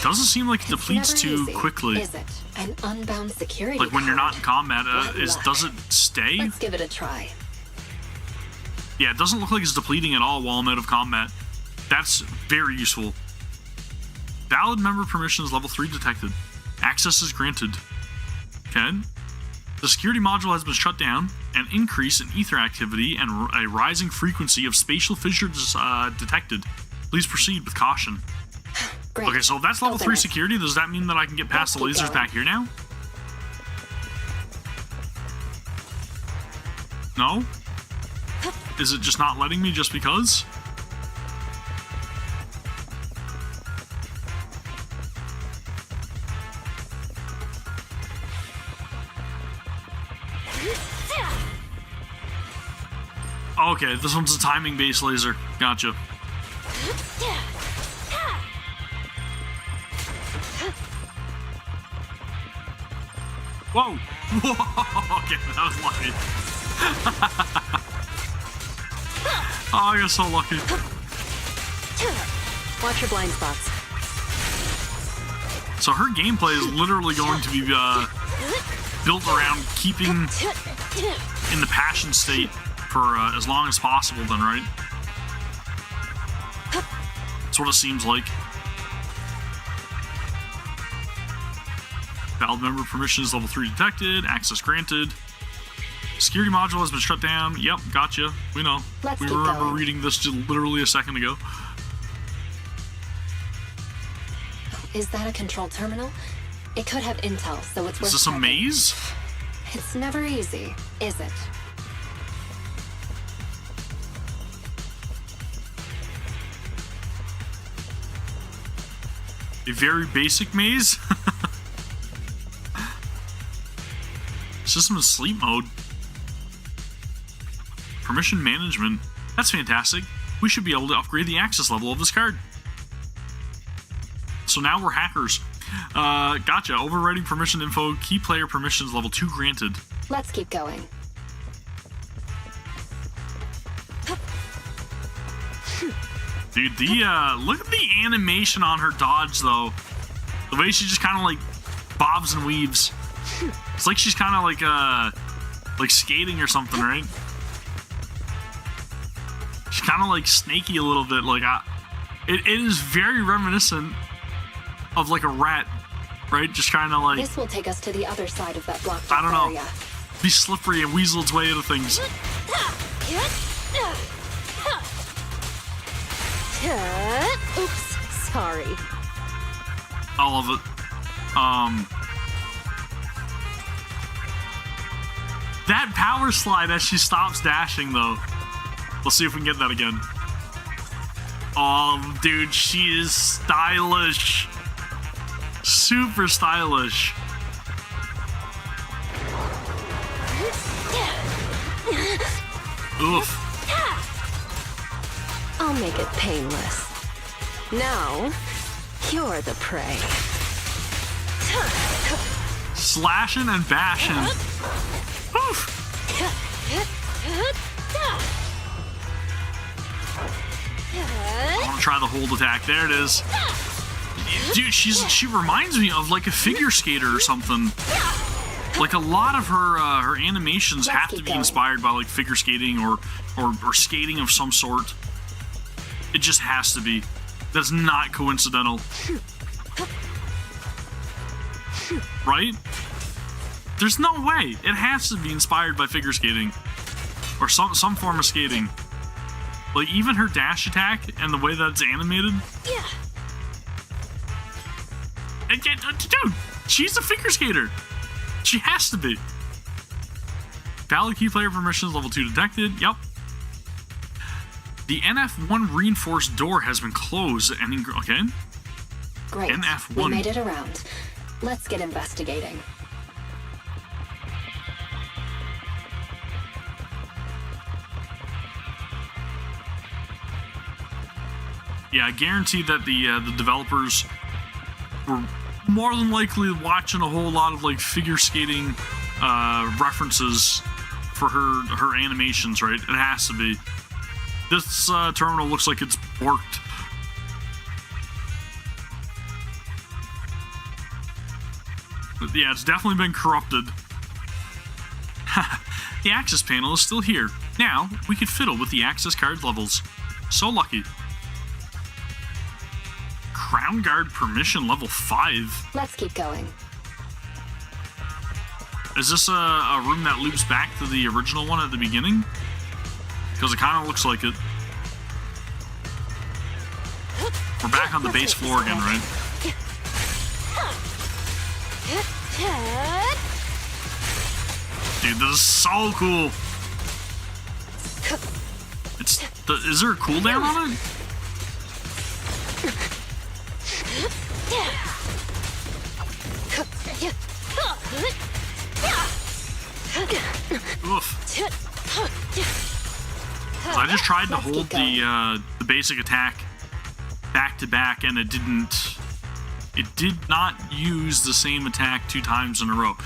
doesn't seem like it depletes It's too never easy, quickly. Is it? An unbound security Like when you're card. not in combat, What does luck. it stay? Let's give it a try. Yeah, it doesn't look like it's depleting at all while I'm out of combat. That's very useful. Valid member permissions level 3 detected. Access is granted. Okay. The security module has been shut down. An increase in ether activity and a rising frequency of spatial fissures detected. Please proceed with caution. Great. Okay, so if that's level Open 3 it. security, does that mean that I can get past the Let's keep lasers going. back here now? No? Is it just not letting me just because? Okay, this one's a timing-based laser. Gotcha. Whoa! Whoa! Okay, that was lucky. Oh, I got so lucky. Watch your blind spots. So her gameplay is literally going to be built around keeping in the passion state for as long as possible then, right? That's what it seems like. Valid member permissions level 3 detected. Access granted. Security module has been shut down. Yep, gotcha. We know. Let's We keep remember going. reading this just literally a second ago. Is that a control terminal? It could have intel, so it's worth Is this a checking. maze? It's never easy, is it? A very basic maze? System is sleep mode. Permission management. That's fantastic. We should be able to upgrade the access level of this card. So now we're hackers. Gotcha. Overriding permission info. Key player permissions level 2 granted. Let's keep going. Dude, look at the animation on her dodge, though. The way she just kind of like bobs and weaves. It's like she's kind of like skating or something, right? She's kind of like snaky a little bit. Like, it is very reminiscent of like a rat, right? Just kind of like This will take us to the other side of that blocked I don't off know. area. Be slippery and weasel its way into things. Oops, sorry. I love it. That power slide as she stops dashing, though. Let's see if we can get that again. Oh, dude, she is stylish. Super stylish. Oof. I'll make it painless. Now, you're the prey. Slashing and bashing. Oof. I want to try the hold attack. There it is. Dude, she reminds me of like a figure skater or something. Like a lot of her animations have to keep be going. inspired by like figure skating or skating of some sort. It just has to be. That's not coincidental. Right? There's no way. It has to be inspired by figure skating. Or some form of skating. Like even her dash attack and the way that it's animated. Dude, she's a figure skater. She has to be. Valid key player permissions level 2 detected. Yep. The NF1 reinforced door has been closed and okay. Great. NF1. We made it around. Let's get investigating. Yeah, I guarantee that the developers were more than likely watching a whole lot of like figure skating references for her animations, right? It has to be. This terminal looks like it's worked. Yeah, it's definitely been corrupted. The access panel is still here. Now, we could fiddle with the access card levels. So lucky. Crown Guard permission level 5. Let's keep going. Is this a room that loops back to the original one at the beginning? Because it kind of looks like it. We're back on the base floor again, right? Dude, this is so cool. Is there a cooldown on it? Oof. So I just tried to hold the basic attack back to back, and it did not use the same attack 2 times in a row.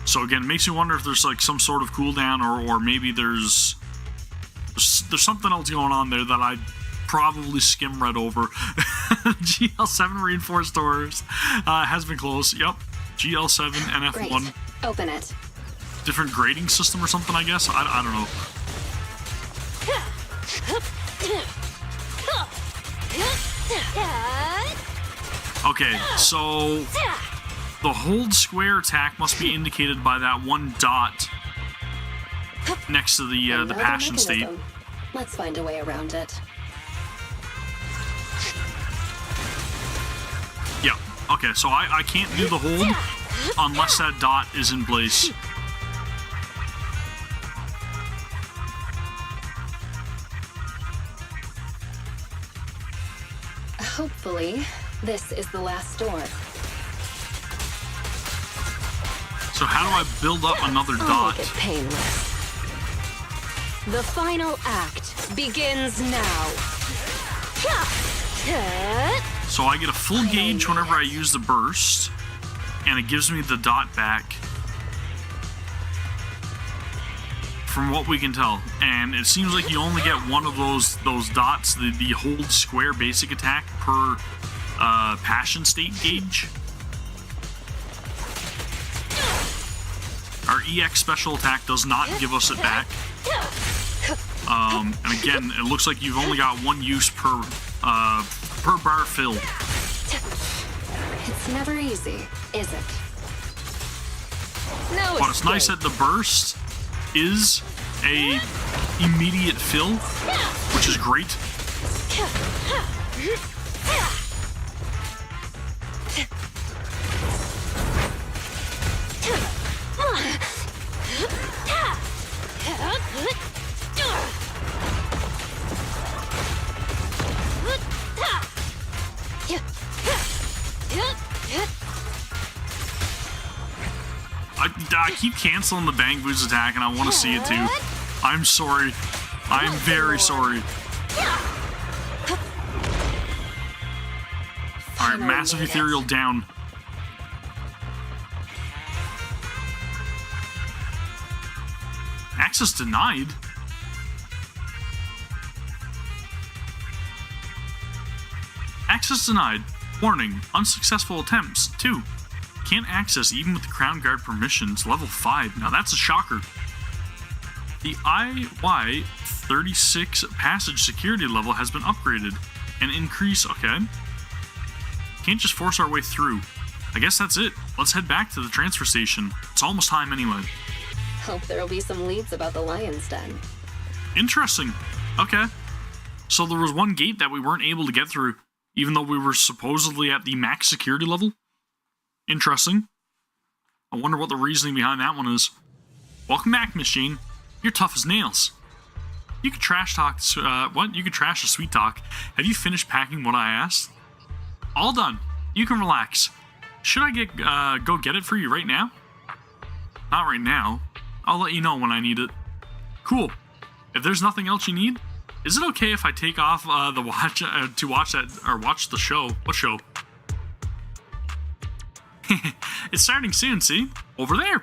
So again, it makes me wonder if there's like some sort of cooldown, or maybe there's something else going on there that I probably skim read over. GL7 reinforced doors has been closed. Yep, GL7 and F1. Great. Open it. Different grading system or something, I guess. I don't know. Okay, so the hold square attack must be indicated by that 1 dot next to the passion state. Let's find a way around it. Yeah. Okay, so I can't do the hold unless that dot is in place. Hopefully, this is the last door. So how do I build up another I'll dot? make it painless. The final act begins now. So I get a full gauge whenever I use the burst, and it gives me the dot back. From what we can tell, and it seems like you only get one of those dots, the hold square basic attack per passion state gauge. Our EX special attack does not give us it back. And again, it looks like you've only got 1 use per bar fill. It's never easy, is it? No, But it's nice that the burst is a immediate fill, which is great. I keep canceling the Bang Boots attack, and I want to see it too. I'm sorry. I'm very sorry. Alright, massive ethereal down. Access denied? Access denied. Warning, unsuccessful attempts. 2. Can't access even with the Crown Guard permissions. Level 5. Now that's a shocker. The IY36 passage security level has been upgraded. An increase, okay. Can't just force our way through. I guess that's it. Let's head back to the transfer station. It's almost time anyway. Hope there'll be some leads about the Lion's Den. Interesting. Okay. So there was one gate that we weren't able to get through, even though we were supposedly at the max security level. Interesting. I wonder what the reasoning behind that one is. Welcome back, Miss Jane. You're tough as nails. You could trash talk. What? You could trash a sweet talk. Have you finished packing what I asked? All done. You can relax. Should I go get it for you right now? Not right now. I'll let you know when I need it. Cool. If there's nothing else you need, is it okay if I take off the watch to watch the show? What show? It's starting soon, see? Over there.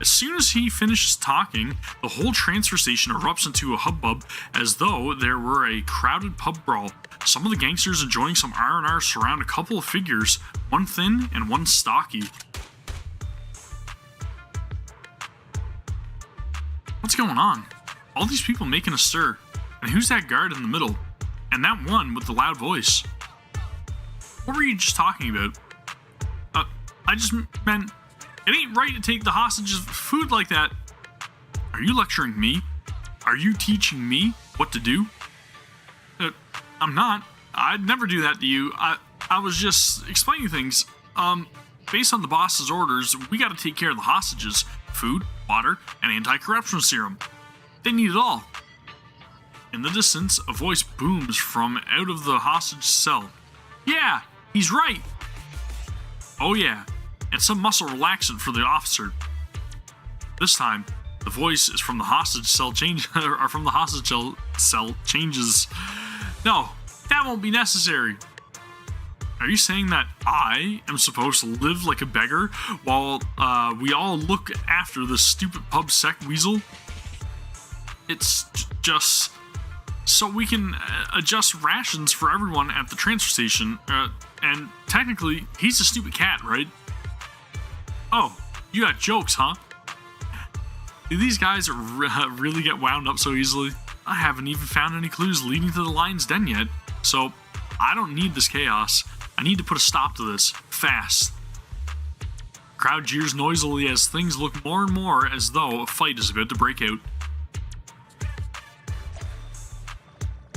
As soon as he finishes talking, the whole transfer station erupts into a hubbub as though there were a crowded pub brawl. Some of the gangsters enjoying some R&R surround a couple of figures, one thin and one stocky. What's going on? All these people making a stir. And who's that guard in the middle? And that one with the loud voice? What were you just talking about? I just meant, it ain't right to take the hostages' food like that. Are you lecturing me? Are you teaching me what to do? I'm not. I'd never do that to you. I was just explaining things. Based on the boss's orders, we gotta take care of the hostages. Food, water, and anti-corruption serum. They need it all. In the distance, a voice booms from out of the hostage cell. Yeah, he's right. Oh yeah, and some muscle relaxant for the officer. This time, the voice is from the hostage cell cell changes. No, that won't be necessary. Are you saying that I am supposed to live like a beggar while we all look after this stupid PubSec weasel? It's just so we can adjust rations for everyone at the transfer station. And technically, he's a stupid cat, right? Oh, you got jokes, huh? Do these guys really get wound up so easily? I haven't even found any clues leading to the lion's den yet, so I don't need this chaos. I need to put a stop to this, fast. Crowd jeers noisily as things look more and more as though a fight is about to break out.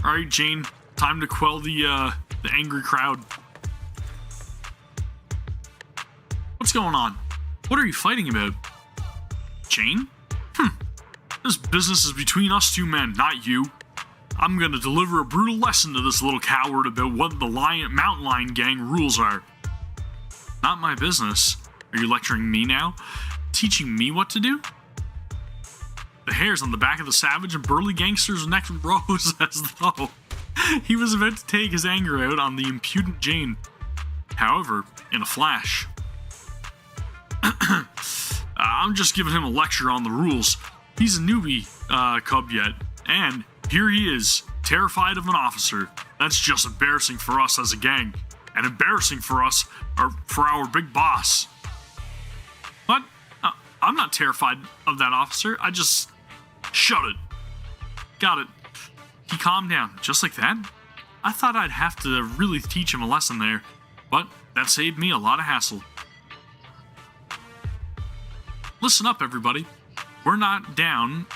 Alright, Jane, time to quell the angry crowd. What's going on? What are you fighting about? Jane? This business is between us two men, not you. I'm gonna deliver a brutal lesson to this little coward about what the mountain lion gang rules are. Not my business. Are you lecturing me now? Teaching me what to do? The hairs on the back of the savage and burly gangster's neck rose as though he was about to take his anger out on the impudent Jane. However, in a flash. I'm just giving him a lecture on the rules. He's a newbie cub yet, and here he is, terrified of an officer. That's just embarrassing for us as a gang, and embarrassing for us, or for our big boss. What? I'm not terrified of that officer. I just... Shut it. Got it. He calmed down, just like that? I thought I'd have to really teach him a lesson there, but that saved me a lot of hassle. Listen up, everybody. We're not down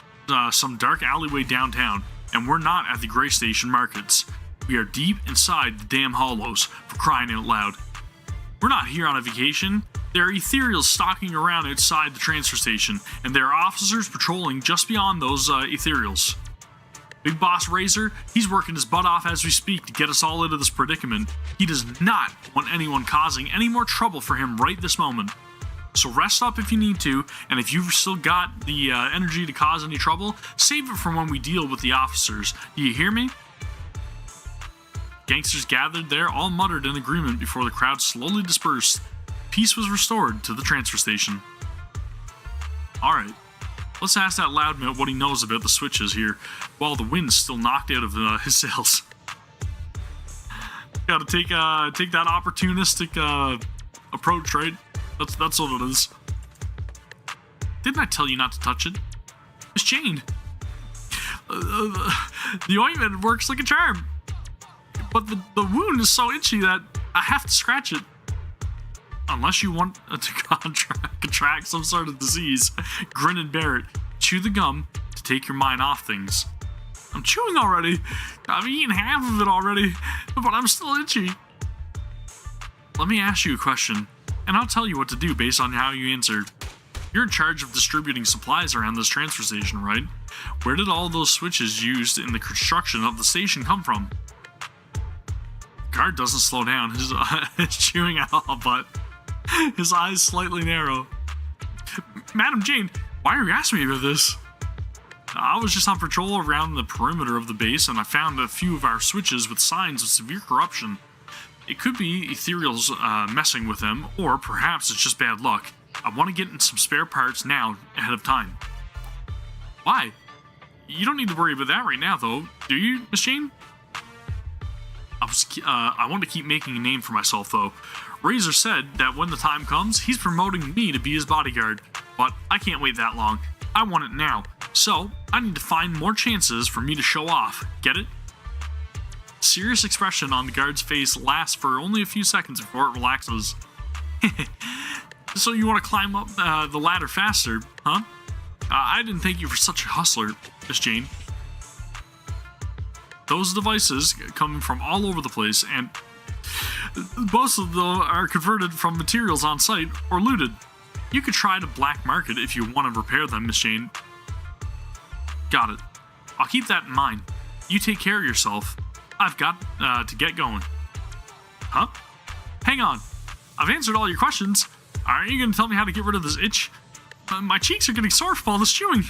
some dark alleyway downtown, and we're not at the Gray Station markets. We are deep inside the damn hollows, for crying out loud. We're not here on a vacation. There are ethereals stalking around outside the transfer station, and there are officers patrolling just beyond those ethereals. Big Boss Razor, he's working his butt off as we speak to get us all out of this predicament. He does not want anyone causing any more trouble for him right this moment. So rest up if you need to, and if you've still got the energy to cause any trouble, save it for when we deal with the officers. Do you hear me? Gangsters gathered there all muttered in agreement before the crowd slowly dispersed. Peace was restored to the transfer station. Alright, let's ask that loudmouth what he knows about the switches here, while the wind's still knocked out of his sails. Gotta take that opportunistic approach, right? That's what it is. Didn't I tell you not to touch it? It's chained. The ointment works like a charm. But the wound is so itchy that I have to scratch it. Unless you want to contract some sort of disease, grin and bear it. Chew the gum to take your mind off things. I'm chewing already. I've eaten half of it already, but I'm still itchy. Let me ask you a question, and I'll tell you what to do based on how you answer. You're in charge of distributing supplies around this transfer station, right? Where did all those switches used in the construction of the station come from? The guard doesn't slow down. His chewing at all, but his eyes slightly narrow. Madam Jane, why are you asking me about this? I was just on patrol around the perimeter of the base, and I found a few of our switches with signs of severe corruption. It could be ethereals messing with them, or perhaps it's just bad luck. I want to get in some spare parts now, ahead of time. Why? You don't need to worry about that right now, though, do you, Miss Jane? I want to keep making a name for myself, though. Razor said that when the time comes, he's promoting me to be his bodyguard. But I can't wait that long. I want it now. So, I need to find more chances for me to show off. Get it? Serious expression on the guard's face lasts for only a few seconds before it relaxes. So you want to climb up the ladder faster, huh? I didn't think you were such a hustler, Miss Jane. Those devices come from all over the place, and most of them are converted from materials on site or looted. You could try to black market if you want to repair them, Miss Jane. Got it. I'll keep that in mind. You take care of yourself. I've got to get going. Huh? Hang on. I've answered all your questions. Aren't you going to tell me how to get rid of this itch? My cheeks are getting sore from all this chewing.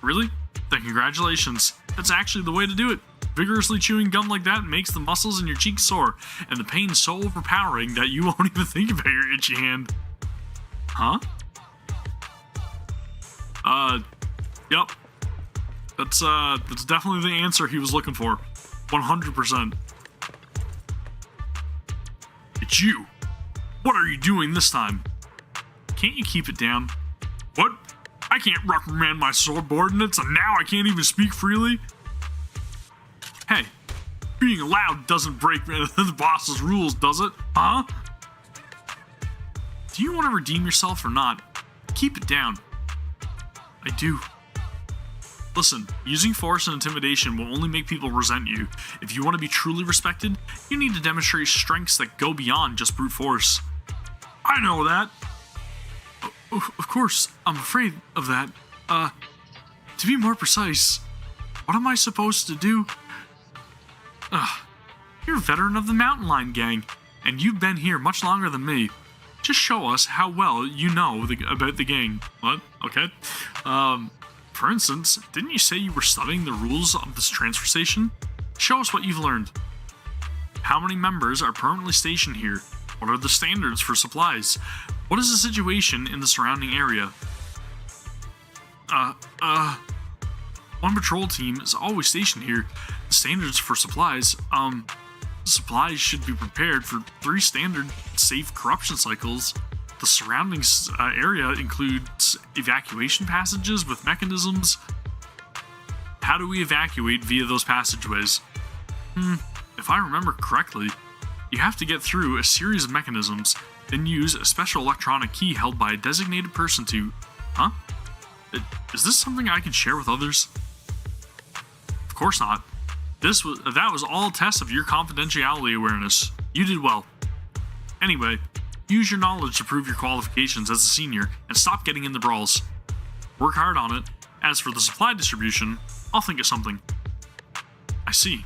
Really? Then congratulations. That's actually the way to do it. Vigorously chewing gum like that makes the muscles in your cheeks sore, and the pain so overpowering that you won't even think about your itchy hand. Huh? Yep. That's definitely the answer he was looking for. 100%. It's you. What are you doing this time? Can't you keep it down? What? I can't reprimand my subordinates, and now I can't even speak freely? Hey, being loud doesn't break the boss's rules, does it? Huh? Do you want to redeem yourself or not? Keep it down. I do. Listen, using force and intimidation will only make people resent you. If you want to be truly respected, you need to demonstrate strengths that go beyond just brute force. I know that. Of course, I'm afraid of that. To be more precise, what am I supposed to do? You're a veteran of the Mountain Lion Gang, and you've been here much longer than me. Just show us how well you know about the gang. What? Okay. For instance, didn't you say you were studying the rules of this transfer station? Show us what you've learned. How many members are permanently stationed here? What are the standards for supplies? What is the situation in the surrounding area? One patrol team is always stationed here. The standards for supplies, supplies should be prepared for 3 standard safe corruption cycles. The surrounding area includes evacuation passages with mechanisms. How do we evacuate via those passageways? If I remember correctly, you have to get through a series of mechanisms, then use a special electronic key held by a designated person to... Huh? Is this something I can share with others? Of course not. That was all a test of your confidentiality awareness. You did well. Anyway, use your knowledge to prove your qualifications as a senior and stop getting in the brawls. Work hard on it. As for the supply distribution, I'll think of something. I see.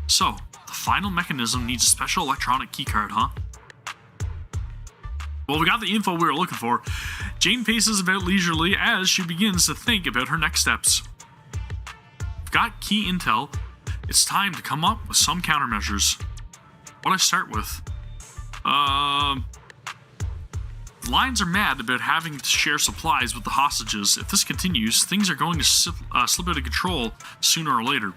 So, the final mechanism needs a special electronic keycard, huh? Well, we got the info we were looking for. Jane paces about leisurely as she begins to think about her next steps. We've got key intel. It's time to come up with some countermeasures. What do I start with? The Lions are mad about having to share supplies with the hostages. If this continues, things are going to slip out of control sooner or later.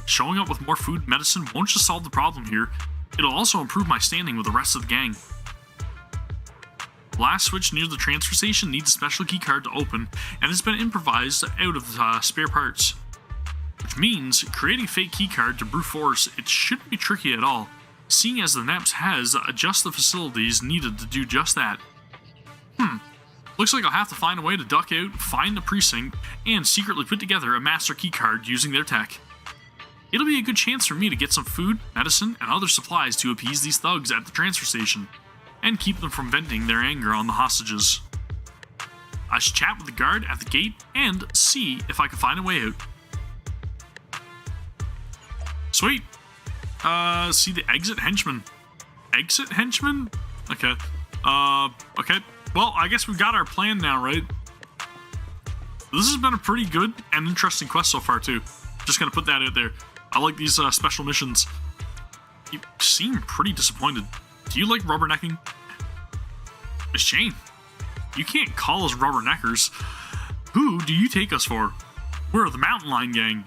Showing up with more food and medicine won't just solve the problem here, it'll also improve my standing with the rest of the gang. The last switch near the transfer station needs a special keycard to open, and has been improvised out of spare parts. Which means, creating a fake keycard to brute force, it shouldn't be tricky at all, seeing as the NEPS has just the facilities needed to do just that. Looks like I'll have to find a way to duck out, find the precinct, and secretly put together a master keycard using their tech. It'll be a good chance for me to get some food, medicine, and other supplies to appease these thugs at the transfer station, and keep them from venting their anger on the hostages. I should chat with the guard at the gate and see if I can find a way out. Sweet. See the exit henchman. Exit henchman? Okay. Okay. Well, I guess we've got our plan now, right? This has been a pretty good and interesting quest so far, too. Just gonna put that out there. I like these special missions. You seem pretty disappointed. Do you like rubbernecking? Miss Jane, you can't call us rubberneckers. Who do you take us for? We're the Mountain Lion Gang.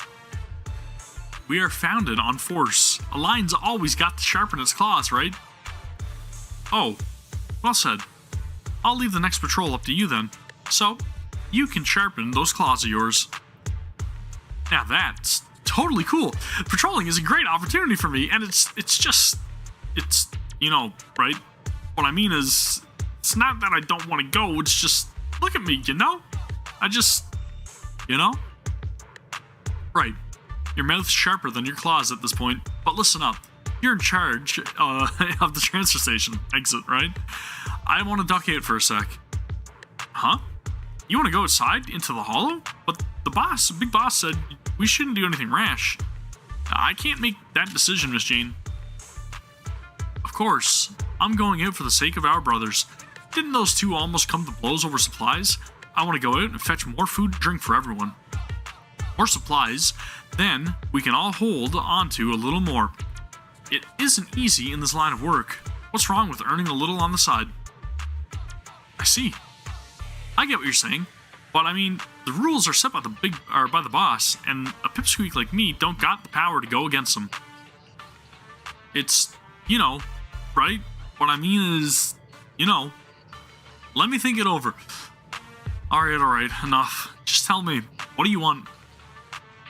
We are founded on force. A lion's always got to sharpen its claws, right? Oh, well said. I'll leave the next patrol up to you then. So, you can sharpen those claws of yours. Now that's totally cool. Patrolling is a great opportunity for me, and it's you know, right? What I mean is, it's not that I don't want to go, it's just, look at me, you know? You know? Right. Your mouth's sharper than your claws at this point, but listen up. You're in charge of the transfer station exit, right? I want to duck out for a sec. Huh? You want to go outside into the hollow? But the big boss said we shouldn't do anything rash. I can't make that decision, Miss Jane. Of course, I'm going out for the sake of our brothers. Didn't those two almost come to blows over supplies? I want to go out and fetch more food and drink for everyone. More supplies, then we can all hold onto a little more. It isn't easy in this line of work. What's wrong with earning a little on the side? I see. I get what you're saying, but I mean, the rules are set by the boss, and a pipsqueak like me don't got the power to go against them. It's, you know, right? What I mean is, you know, let me think it over. Alright, enough. Just tell me, what do you want?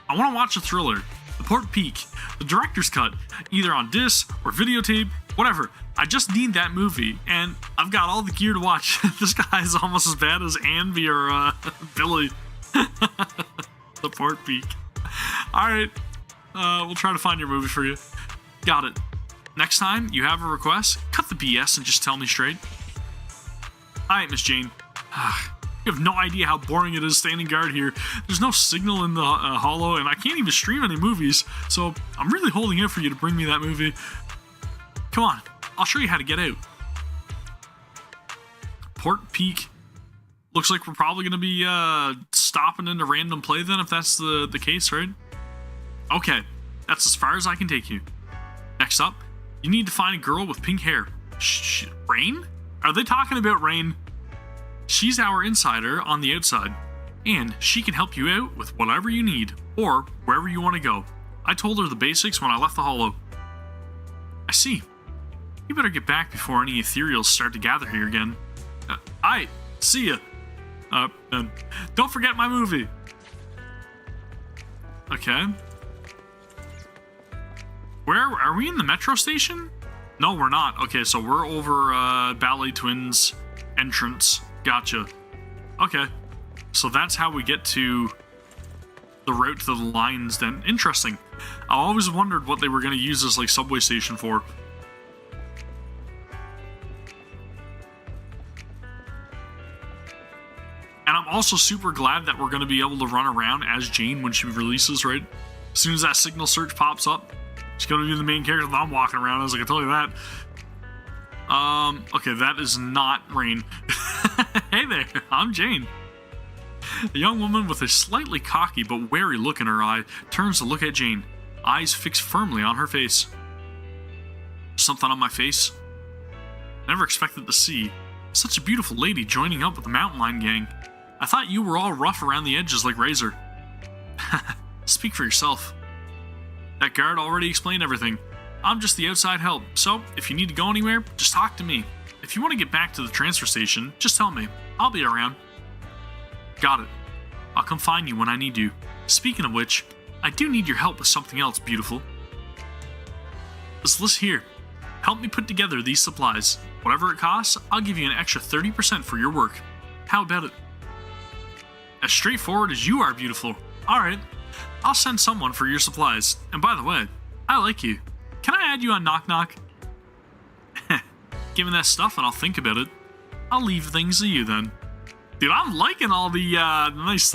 I want to watch a thriller, The Port Peak, the director's cut, either on disc or videotape, whatever. I just need that movie, and I've got all the gear to watch. This guy is almost as bad as Anby or Billy. The Port Peak. Alright, we'll try to find your movie for you. Got it. Next time you have a request, cut the BS and just tell me straight. Alright, Miss Jane. You have no idea how boring it is standing guard here. There's no signal in the hollow, and I can't even stream any movies, so I'm really holding out for you to bring me that movie. Come on, I'll show you how to get out. Port Peak. Looks like we're probably going to be stopping into random play then, if that's the case, right? Okay, that's as far as I can take you. Next up, you need to find a girl with pink hair. Rain? Are they talking about Rain? She's our insider on the outside, and she can help you out with whatever you need, or wherever you want to go. I told her the basics when I left the hollow. I see. You better get back before any ethereals start to gather here again. Aight, see ya. And don't forget my movie. Okay. Where are we in the metro station? No, we're not. Okay, so we're over Ballet Twins entrance. Gotcha. Okay. So that's how we get to the route to the lines then. Interesting. I always wondered what they were going to use this like subway station for. And I'm also super glad that we're going to be able to run around as Jane when she releases, right? As soon as that signal search pops up, she's going to be the main character that I'm walking around as, I can tell you that. Okay, that is not Rain. Hey there, I'm Jane. A young woman with a slightly cocky but wary look in her eye turns to look at Jane, eyes fixed firmly on her face. Something on my face? Never expected to see such a beautiful lady joining up with the Mountain Lion gang. I thought you were all rough around the edges like Razor. Speak for yourself. That guard already explained everything. I'm just the outside help, so if you need to go anywhere, just talk to me. If you want to get back to the transfer station, just tell me. I'll be around. Got it. I'll come find you when I need you. Speaking of which, I do need your help with something else, beautiful. This list here. Help me put together these supplies. Whatever it costs, I'll give you an extra 30% for your work. How about it? As straightforward as you are, beautiful. Alright, I'll send someone for your supplies. And by the way, I like you. Can I add you on Knock Knock? Give me that stuff and I'll think about it. I'll leave things to you then. Dude, I'm liking all the nice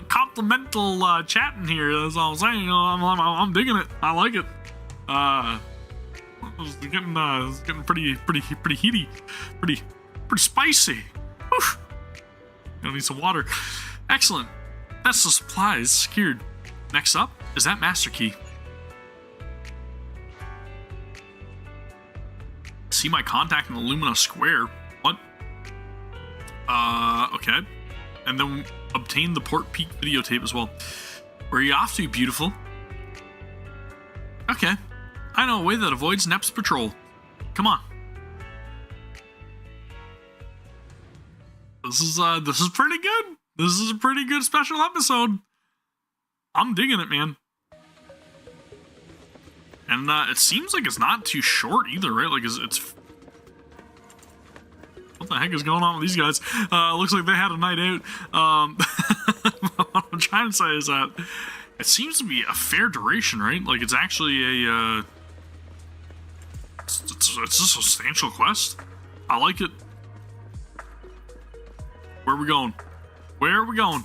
complimental chatting here. That's all I'm saying. I'm digging it. I like it. It's getting pretty heaty, pretty spicy. Oof. Gonna need some water. Excellent. That's the supplies secured. Next up is that master key. See my contact in the Lumina Square. What? Okay. And then obtain the Port Peak videotape as well. Where are you off to, beautiful? Okay. I know a way that avoids Nep's patrol. Come on. This is pretty good. This is a pretty good special episode. I'm digging it, man. And it seems like it's not too short either, right? Like, it's... What the heck is going on with these guys? Looks like they had a night out. What I'm trying to say is that it seems to be a fair duration, right? Like, it's actually a... It's a substantial quest. I like it. Where are we going? Where are we going?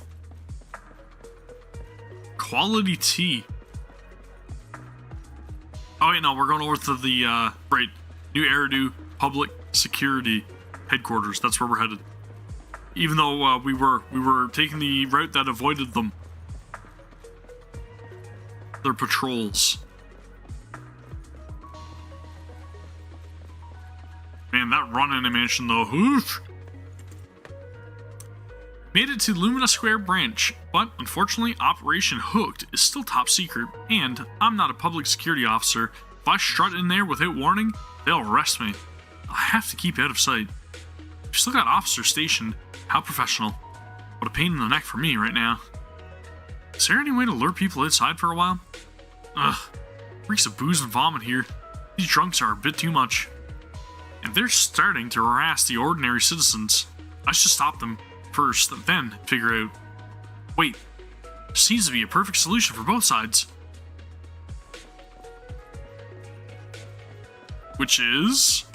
Quality tea. Oh wait, no, we're going over to the right, New Eridu Public Security Headquarters. That's where we're headed. Even though we were taking the route that avoided them. Their patrols. Man, that run animation though. Oof. Made it to Lumina Square branch, but unfortunately Operation Hooked is still top secret, and I'm not a public security officer. If I strut in there without warning, they'll arrest me. I have to keep out of sight. We've still got officers stationed. How professional. What a pain in the neck for me right now. Is there any way to lure people outside for a while? Ugh, reeks of booze and vomit here. These drunks are a bit too much. And they're starting to harass the ordinary citizens. I should stop them first, then figure out. Wait, there seems to be a perfect solution for both sides. Which is...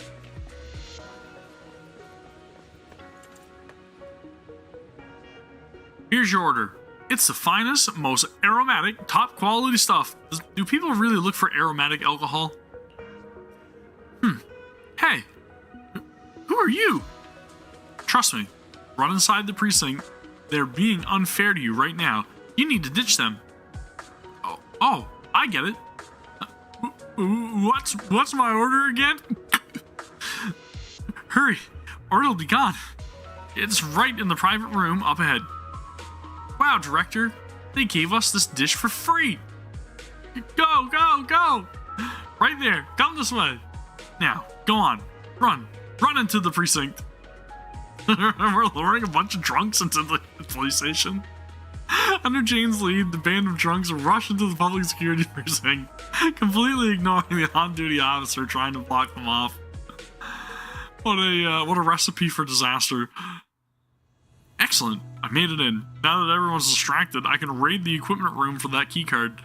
Here's your order. It's the finest, most aromatic, top quality stuff. Do people really look for aromatic alcohol? Hey, who are you? Trust me. Run inside the precinct. They're being unfair to you right now. You need to ditch them. Oh, I get it. What's my order again? Hurry, or it'll be gone. It's right in the private room up ahead. Wow, Director, they gave us this dish for free. Go, go, go. Right there, come this way. Now, go on, run into the precinct. We're luring a bunch of drunks into the police station. Under Jane's lead, the band of drunks rush into the public security precinct, completely ignoring the on-duty officer trying to block them off. What a recipe for disaster. Excellent, I made it in. Now that everyone's distracted, I can raid the equipment room for that keycard.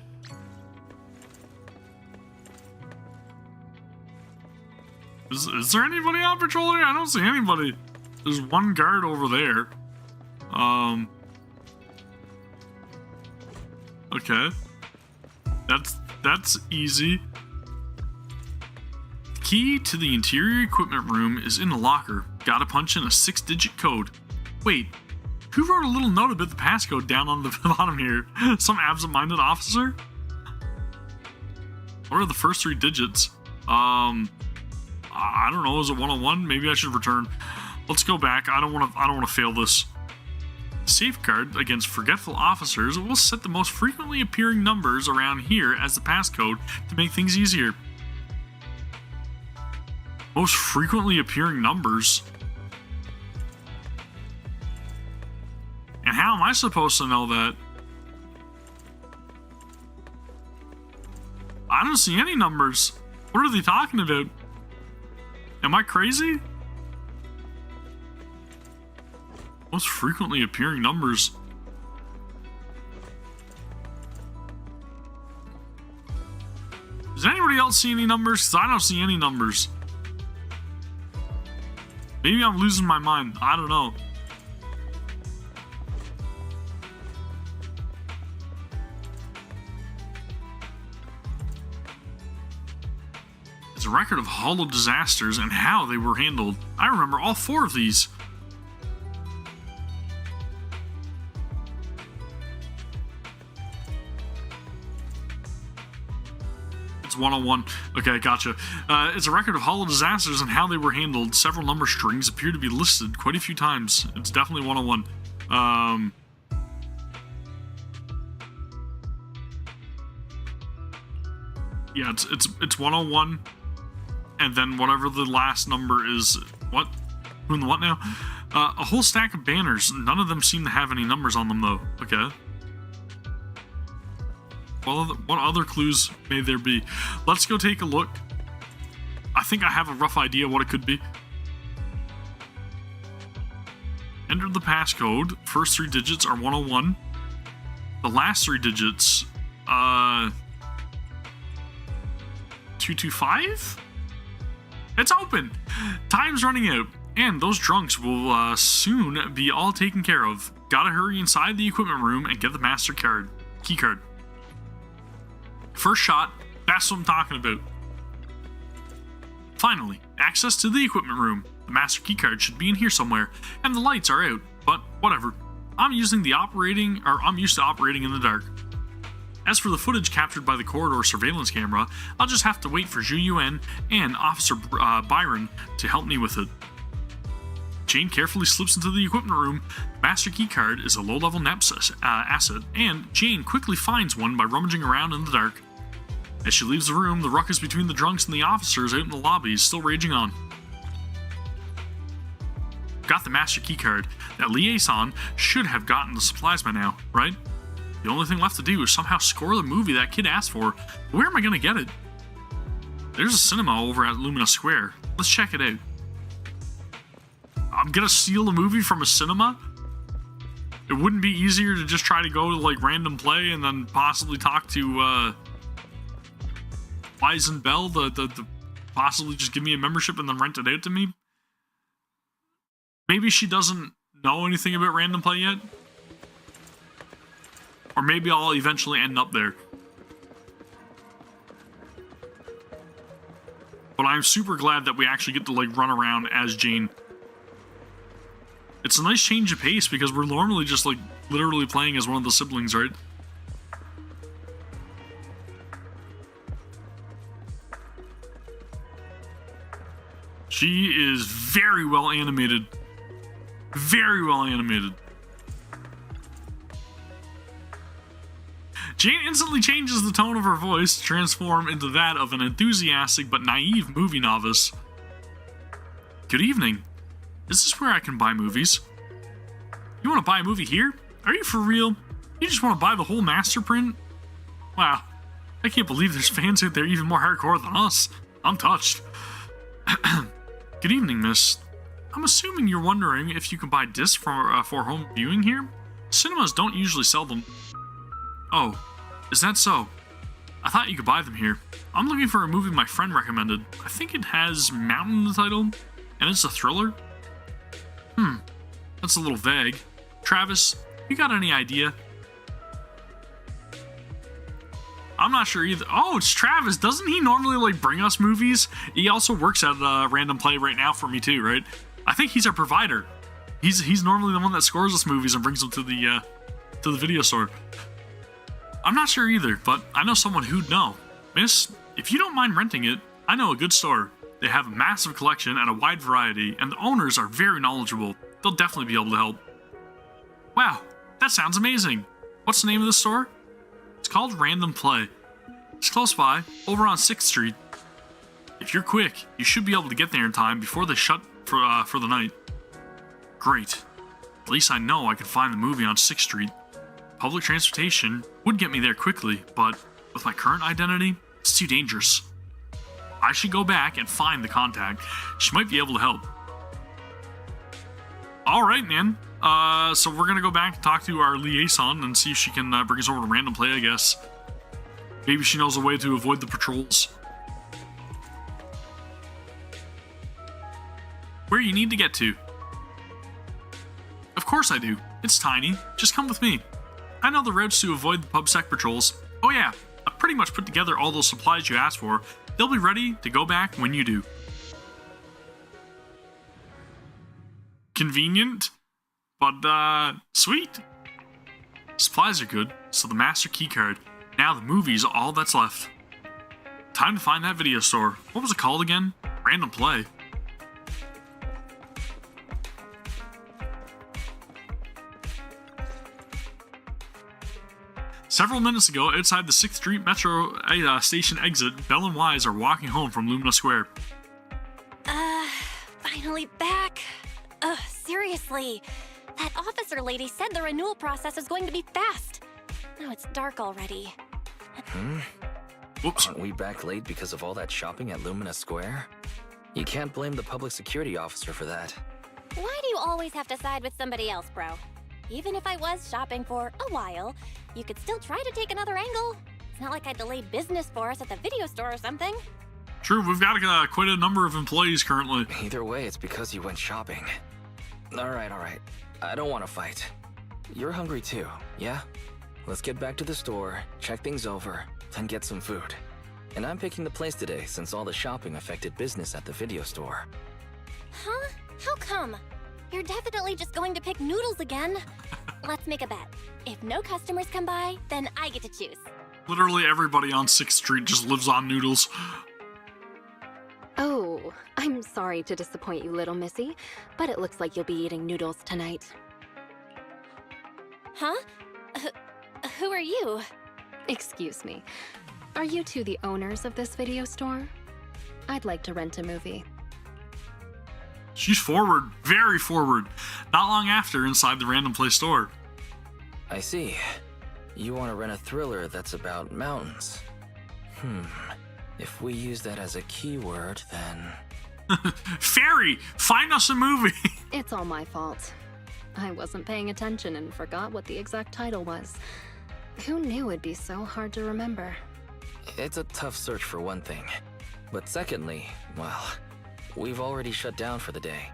Is there anybody on patrol here? I don't see anybody. There's one guard over there. Okay. That's easy. Key to the interior equipment room is in the locker. Gotta punch in a 6-digit code. Wait, who wrote a little note about the passcode down on the bottom here? Some absent-minded officer? What are the first 3 digits? I don't know, is it 101? Maybe I should return. Let's go back. I don't want to fail this. Safeguard against forgetful officers will set the most frequently appearing numbers around here as the passcode to make things easier. Most frequently appearing numbers? And how am I supposed to know that? I don't see any numbers. What are they talking about? Am I crazy? Most frequently appearing numbers. Does anybody else see any numbers? Because I don't see any numbers. Maybe I'm losing my mind. I don't know. It's a record of hollow disasters and how they were handled. I remember all 4 of these. It's 101. Okay, gotcha. It's a record of hollow disasters and how they were handled. Several number strings appear to be listed quite a few times. It's definitely 101. Yeah, it's 101, and then whatever the last number is. What? Who in the what now? A whole stack of banners. None of them seem to have any numbers on them, though. Okay. Well, what other clues may there be? Let's go take a look. I think I have a rough idea what it could be. Enter the passcode. First 3 digits are 101. The last 3 digits, 225? It's open! Time's running out, and those drunks will soon be all taken care of. Gotta hurry inside the equipment room and get the master key card. First shot, that's what I'm talking about. Finally, access to the equipment room. The master key card should be in here somewhere, and the lights are out, but whatever. I'm used to operating in the dark. As for the footage captured by the corridor surveillance camera, I'll just have to wait for Zhu Yuan and Officer Byron to help me with it. Jane carefully slips into the equipment room. The master key card is a low-level NEPS asset, and Jane quickly finds one by rummaging around in the dark. As she leaves the room, the ruckus between the drunks and the officers out in the lobby is still raging on. Got the master key card. That liaison should have gotten the supplies by now, right? The only thing left to do is somehow score the movie that kid asked for. Where am I gonna get it? There's a cinema over at Lumina Square. Let's check it out. I'm gonna steal a movie from a cinema? It wouldn't be easier to just try to go to like random play and then possibly talk to Wise and Bell to possibly just give me a membership and then rent it out to me? Maybe she doesn't know anything about random play yet. Or maybe I'll eventually end up there. But I'm super glad that we actually get to like run around as Jane. It's a nice change of pace because we're normally just like literally playing as one of the siblings, right? She is very well animated. Very well animated. Jane instantly changes the tone of her voice to transform into that of an enthusiastic but naive movie novice. Good evening. Is this where I can buy movies? You want to buy a movie here? Are you for real? You just want to buy the whole master print? Wow. I can't believe there's fans out there even more hardcore than us. I'm touched. Good evening, miss. I'm assuming you're wondering if you can buy discs for home viewing here? Cinemas don't usually sell them. Oh, is that so? I thought you could buy them here. I'm looking for a movie my friend recommended. I think it has Mountain in the title, and it's a thriller. That's a little vague. Travis, you got any idea? I'm not sure either. Oh, it's Travis. Doesn't he normally like bring us movies? He also works at Random Play right now for me too, right? I think he's our provider. He's normally the one that scores us movies and brings them to the video store. I'm not sure either, but I know someone who'd know. Miss, if you don't mind renting it, I know a good store. They have a massive collection and a wide variety, and the owners are very knowledgeable. They'll definitely be able to help. Wow, that sounds amazing. What's the name of the store? It's called Random Play. It's close by, over on 6th Street. If you're quick, you should be able to get there in time before they shut for the night. Great. At least I know I can find the movie on 6th Street. Public transportation would get me there quickly, but with my current identity, it's too dangerous. I should go back and find the contact. She might be able to help. Alright, man. So we're gonna go back and talk to our liaison and see if she can bring us over to Random Play, I guess. Maybe she knows a way to avoid the patrols. Where you need to get to? Of course I do. It's tiny. Just come with me. I know the routes to avoid the PubSec patrols. Oh yeah, I pretty much put together all those supplies you asked for. They'll be ready to go back when you do. Convenient, but sweet. Supplies are good, so the master key card. Now the movie's all that's left. Time to find that video store. What was it called again? Random Play. Several minutes ago, outside the 6th Street Metro station exit, Belle and Wise are walking home from Lumina Square. Finally back. Ugh, seriously. That officer lady said the renewal process is going to be fast. Now it's dark already. Whoops. Aren't we back late because of all that shopping at Lumina Square? You can't blame the public security officer for that. Why do you always have to side with somebody else, bro? Even if I was shopping for a while, you could still try to take another angle. It's not like I delayed business for us at the video store or something. True, we've got quite a number of employees currently. Either way, it's because you went shopping. All right. I don't want to fight. You're hungry too, yeah? Let's get back to the store, check things over, then get some food. And I'm picking the place today since all the shopping affected business at the video store. Huh? How come? You're definitely just going to pick noodles again. Let's make a bet. If no customers come by, then I get to choose. Literally everybody on 6th Street just lives on noodles. Oh, I'm sorry to disappoint you, little missy, but it looks like you'll be eating noodles tonight. Huh? Who are you? Excuse me. Are you two the owners of this video store? I'd like to rent a movie. She's forward, very forward. Not long after, inside the Random Play store. I see. You want to rent a thriller that's about mountains. If we use that as a keyword, then... Fairy, find us a movie. It's all my fault. I wasn't paying attention and forgot what the exact title was. Who knew it'd be so hard to remember? It's a tough search for one thing. But secondly, well, we've already shut down for the day.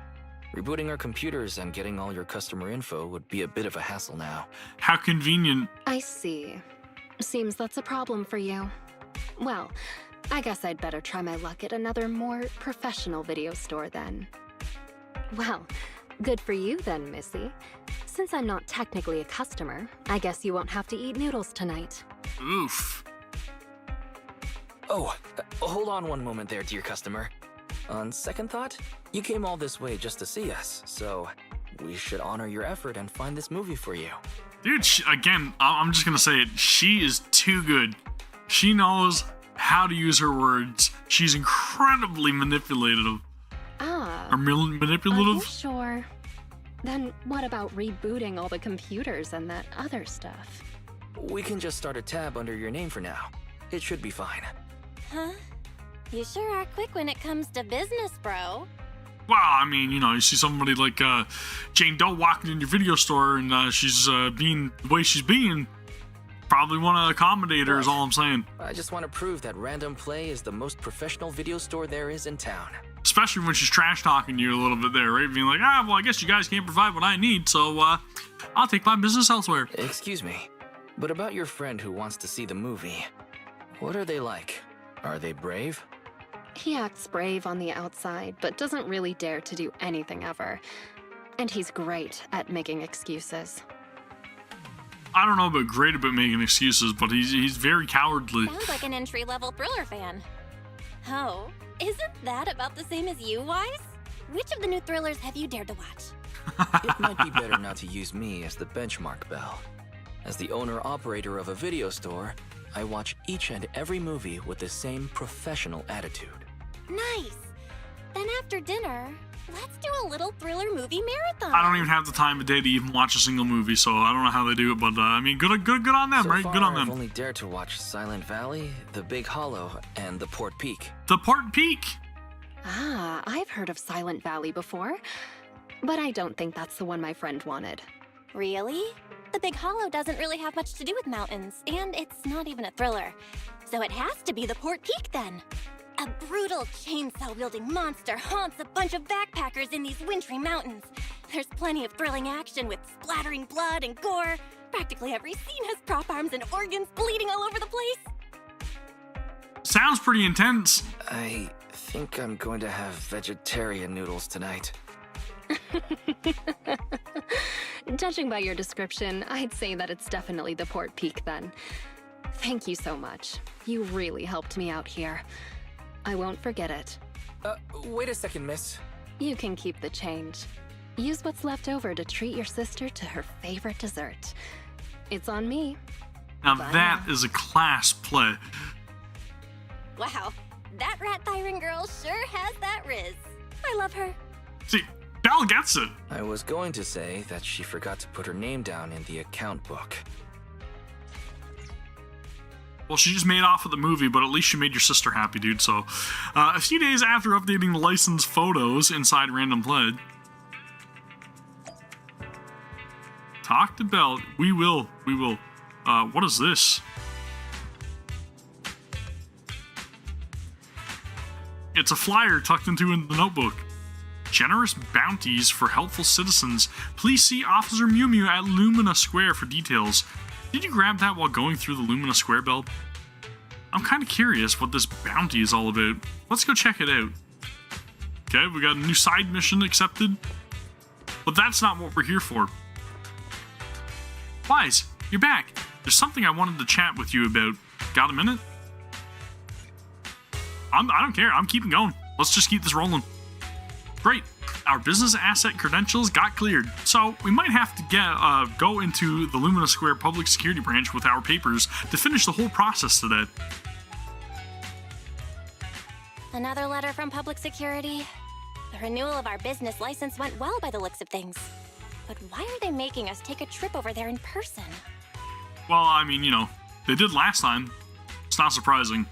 Rebooting our computers and getting all your customer info would be a bit of a hassle now. How convenient. I see. Seems that's a problem for you. Well, I guess I'd better try my luck at another more professional video store then. Well, good for you then, Missy. Since I'm not technically a customer, I guess you won't have to eat noodles tonight. Oof. Oh, hold on one moment there, dear customer. On second thought, you came all this way just to see us, so we should honor your effort and find this movie for you. Dude, again, I'm just gonna say it. She is too good. She knows how to use her words. She's incredibly manipulative. Ah. Or Are you manipulative? sure? Then what about rebooting all the computers and that other stuff? We can just start a tab under your name for now. It should be fine. Huh? You sure are quick when it comes to business, bro. Well, I mean, you know, you see somebody like Jane Doe walking in your video store and she's being the way she's being. Probably want to accommodate her is all I'm saying. I just want to prove that Random Play is the most professional video store there is in town. Especially when she's trash talking you a little bit there, right? Being like, well, I guess you guys can't provide what I need, so I'll take my business elsewhere. Excuse me, but about your friend who wants to see the movie, what are they like? Are they brave? He acts brave on the outside, but doesn't really dare to do anything ever. And he's great at making excuses. I don't know about great about making excuses, but he's very cowardly. Sounds like an entry-level thriller fan. Oh, isn't that about the same as you, Wise? Which of the new thrillers have you dared to watch? It might be better not to use me as the benchmark, Belle. As the owner-operator of a video store, I watch each and every movie with the same professional attitude. Nice. Then after dinner, let's do a little thriller movie marathon. I don't even have the time of day to even watch a single movie, so I don't know how they do it, but I mean, good on them, So right? far, Good on I've them. only dared to watch Silent Valley, The Big Hollow, and The Port Peak. The Port Peak. Ah, I've heard of Silent Valley before, but I don't think that's the one my friend wanted. Really? The Big Hollow doesn't really have much to do with mountains, and it's not even a thriller. So it has to be the Port Peak then. A brutal chainsaw-wielding monster haunts a bunch of backpackers in these wintry mountains. There's plenty of thrilling action with splattering blood and gore. Practically every scene has prop arms and organs bleeding all over the place. Sounds pretty intense. I think I'm going to have vegetarian noodles tonight. Judging by your description, I'd say that it's definitely the Port Peak then. Thank you so much. You really helped me out here. I won't forget it. Wait a second, miss. You can keep the change. Use what's left over to treat your sister to her favorite dessert. It's on me. Now Bye. that is a class play. Wow, that rat Thyron girl sure has that riz. I love her. See, Belle gets it. I was going to say that she forgot to put her name down in the account book. Well, she just made off with the movie, but at least she made your sister happy, dude. So, a few days after updating the licensed photos inside Random Pled, talk to Belle. We will. What is this? It's a flyer tucked into the notebook. Generous bounties for helpful citizens. Please see Officer Mew Mew at Lumina Square for details. Did you grab that while going through the Lumina Square belt? I'm kind of curious what this bounty is all about. Let's go check it out. Okay, we got a new side mission accepted. But that's not what we're here for. Wise, you're back. There's something I wanted to chat with you about. Got a minute? I don't care. I'm keeping going. Let's just keep this rolling. Great. Our business asset credentials got cleared, so we might have to go into the Lumina Square Public Security Branch with our papers to finish the whole process today. Another letter from Public Security? The renewal of our business license went well by the looks of things. But why are they making us take a trip over there in person? Well, I mean, you know, they did last time. It's not surprising.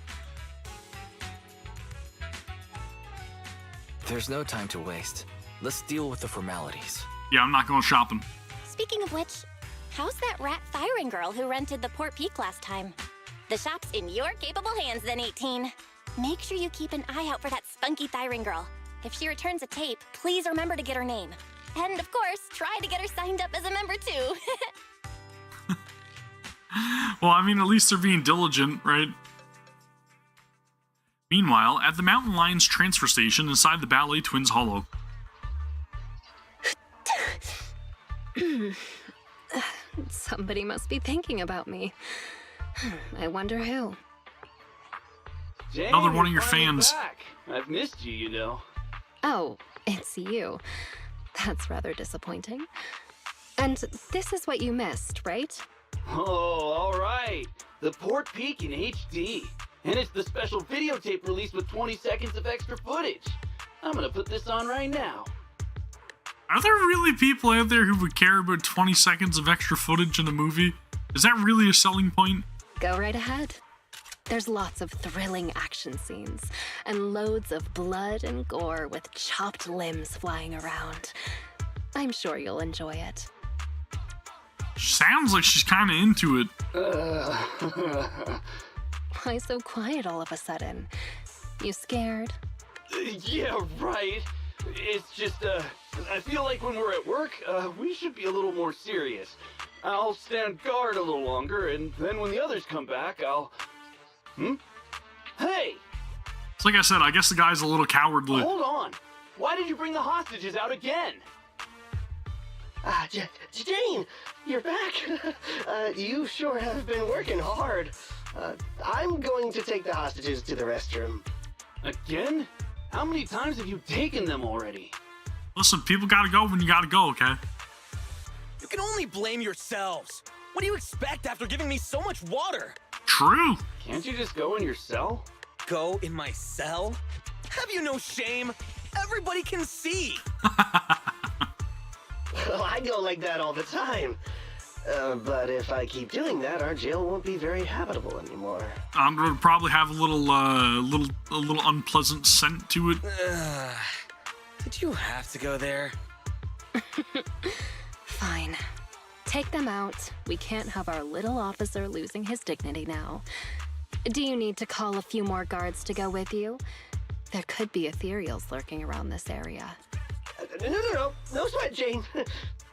There's no time to waste. Let's deal with the formalities. Yeah, I'm not going shopping. Speaking of which, how's that rat firing girl who rented the Port Peak last time? The shop's in your capable hands then, 18. Make sure you keep an eye out for that spunky Thyring girl. If she returns a tape, please remember to get her name. And of course, try to get her signed up as a member too. Well, I mean, at least they're being diligent, right? Meanwhile, at the Mountain Lions transfer station inside the Ballet Twins Hollow. Somebody must be thinking about me. I wonder who. Jane, Another one of your you're finally fans. back. I've missed you, you know. Oh, it's you. That's rather disappointing. And this is what you missed, right? Oh, all right. The Port Peak in HD. And it's the special videotape release with 20 seconds of extra footage. I'm gonna put this on right now. Are there really people out there who would care about 20 seconds of extra footage in a movie? Is that really a selling point? Go right ahead. There's lots of thrilling action scenes, and loads of blood and gore with chopped limbs flying around. I'm sure you'll enjoy it. Sounds like she's kind of into it. Why so quiet all of a sudden? You scared? Yeah, right. It's just, I feel like when we're at work, we should be a little more serious. I'll stand guard a little longer, and then when the others come back, I'll... Hey! It's like I said, I guess the guy's a little cowardly. Hold on! Why did you bring the hostages out again? Jane, you're back. You sure have been working hard. I'm going to take the hostages to the restroom. Again? How many times have you taken them already? Listen, people gotta go when you gotta go, okay? You can only blame yourselves. What do you expect after giving me so much water? True. Can't you just go in your cell? Go in my cell? Have you no shame? Everybody can see. Well, I go like that all the time. But if I keep doing that, our jail won't be very habitable anymore. I'm gonna probably have a little unpleasant scent to it. Did you have to go there? Fine. Take them out. We can't have our little officer losing his dignity now. Do you need to call a few more guards to go with you? There could be ethereals lurking around this area. No sweat, Jane.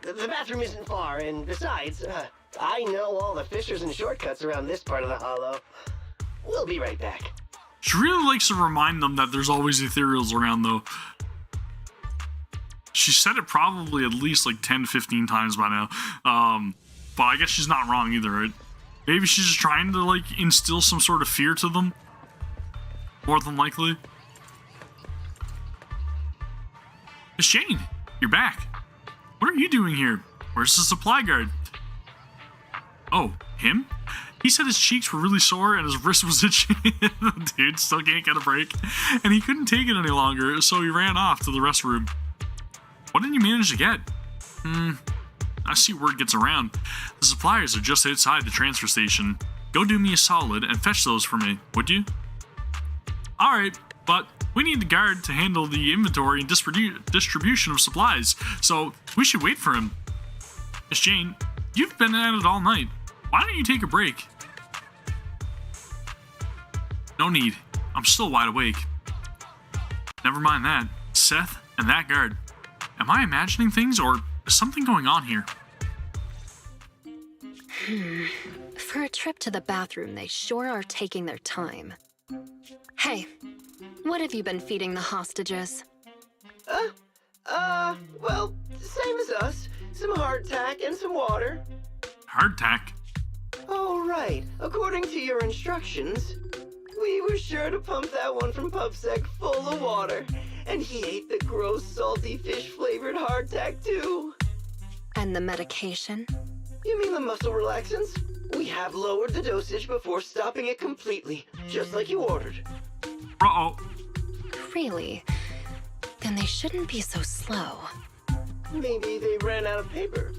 The bathroom isn't far, and besides, I know all the fissures and shortcuts around this part of the hollow. We'll be right back. She really likes to remind them that there's always ethereals around, though. She said it probably at least like 10, 15 times by now. But I guess she's not wrong either, right? Maybe she's just trying to, like, instill some sort of fear to them. More than likely. Miss Jane, you're back. What are you doing here? Where's the supply guard? Oh, him? He said his cheeks were really sore and his wrist was itchy. Dude still can't get a break. And he couldn't take it any longer, so he ran off to the restroom. What did you manage to get? I see word gets around. The supplies are just outside the transfer station. Go do me a solid and fetch those for me, would you? Alright, but we need a guard to handle the inventory and distribution of supplies, so we should wait for him. Miss Jane, you've been at it all night. Why don't you take a break? No need. I'm still wide awake. Never mind that. Seth and that guard. Am I imagining things, or is something going on here? For a trip to the bathroom, they sure are taking their time. Hey, what have you been feeding the hostages? Well, same as us. Some hardtack and some water. Hardtack? Oh, right. According to your instructions, we were sure to pump that one from PubSec full of water. And he ate the gross, salty, fish-flavored hardtack, too. And the medication? You mean the muscle relaxants? We have lowered the dosage before stopping it completely, just like you ordered. Uh-oh. Really? Then they shouldn't be so slow. Maybe they ran out of paper.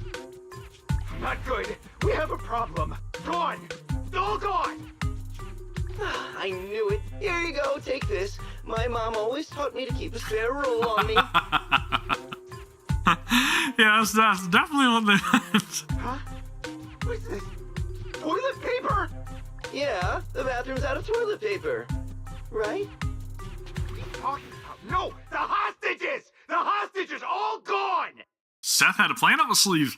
Not good. We have a problem. Gone. All gone. I knew it. Here you go, take this. My mom always taught me to keep a spare roll on me. Yeah, that's definitely what they... Huh? What's this? Toilet paper? Yeah, the bathroom's out of toilet paper. Right? What are you talking about? No! The hostages! The hostages all gone! Seth had a plan up his sleeve.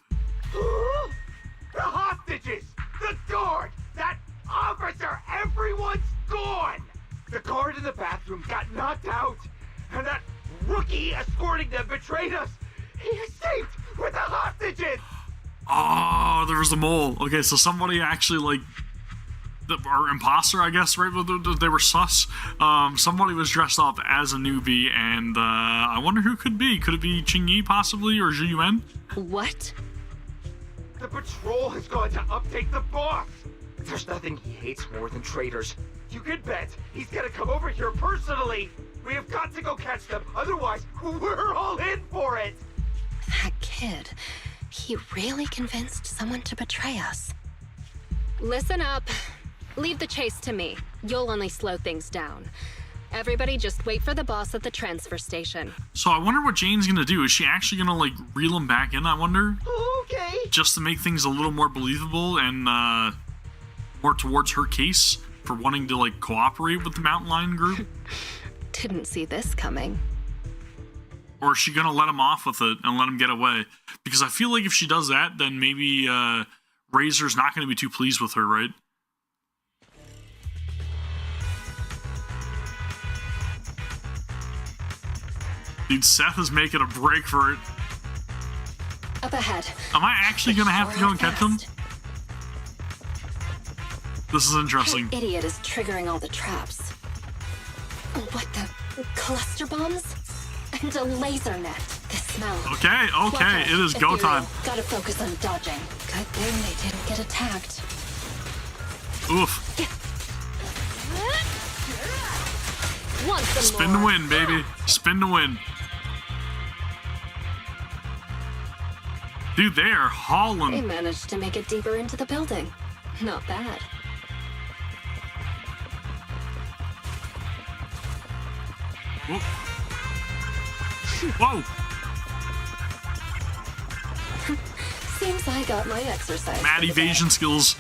The hostages! The guard! That officer! Everyone's gone! The guard in the bathroom got knocked out, and that rookie escorting them betrayed us! He escaped with the hostages! Oh, there was the mole. Okay, so somebody actually, like, or imposter, I guess, right? They were sus. Somebody was dressed up as a newbie, and I wonder who could be. Could it be Qingyi, possibly, or Zhi Yuan? What? The patrol has gone to update the boss! There's nothing he hates more than traitors. You can bet he's gonna come over here personally! We have got to go catch them, otherwise we're all in for it! That kid, he really convinced someone to betray us. Listen up. Leave the chase to me. You'll only slow things down. Everybody just wait for the boss at the transfer station. So I wonder what Jane's gonna do. Is she actually gonna, like, reel him back in, I wonder? Okay. Just to make things a little more believable and more towards her case for wanting to, like, cooperate with the Mountain Lion group? Didn't see this coming. Or is she gonna let him off with it and let him get away? Because I feel like if she does that, then maybe Razor's not gonna be too pleased with her, right? Dude, Seth is making a break for it. Up ahead. Am I actually gonna have to go and catch him? This is interesting. That idiot is triggering all the traps. What the? Cluster bombs? And a laser net. This smell. Okay, okay, it is go time. Gotta focus on dodging. Good thing they didn't get attacked. Oof. Once Spin to win, baby. Spin to win. Dude, they are They hauling. managed to make it deeper into the building. Not bad. Whoa. Whoa. Seems I got my exercise. Mad for the evasion skills.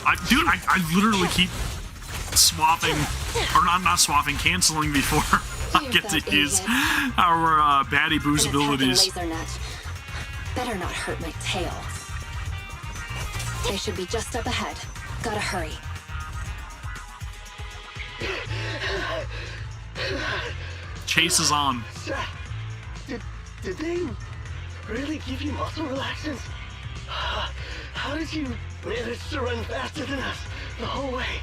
I literally keep swapping, or not swapping, canceling before I get to use our baddie boo's An attacking abilities. laser net. Better not hurt my tail. They should be just up ahead. Gotta hurry. Chase is on. Did they really give you muscle relaxants? How did you manage to run faster than us the whole way?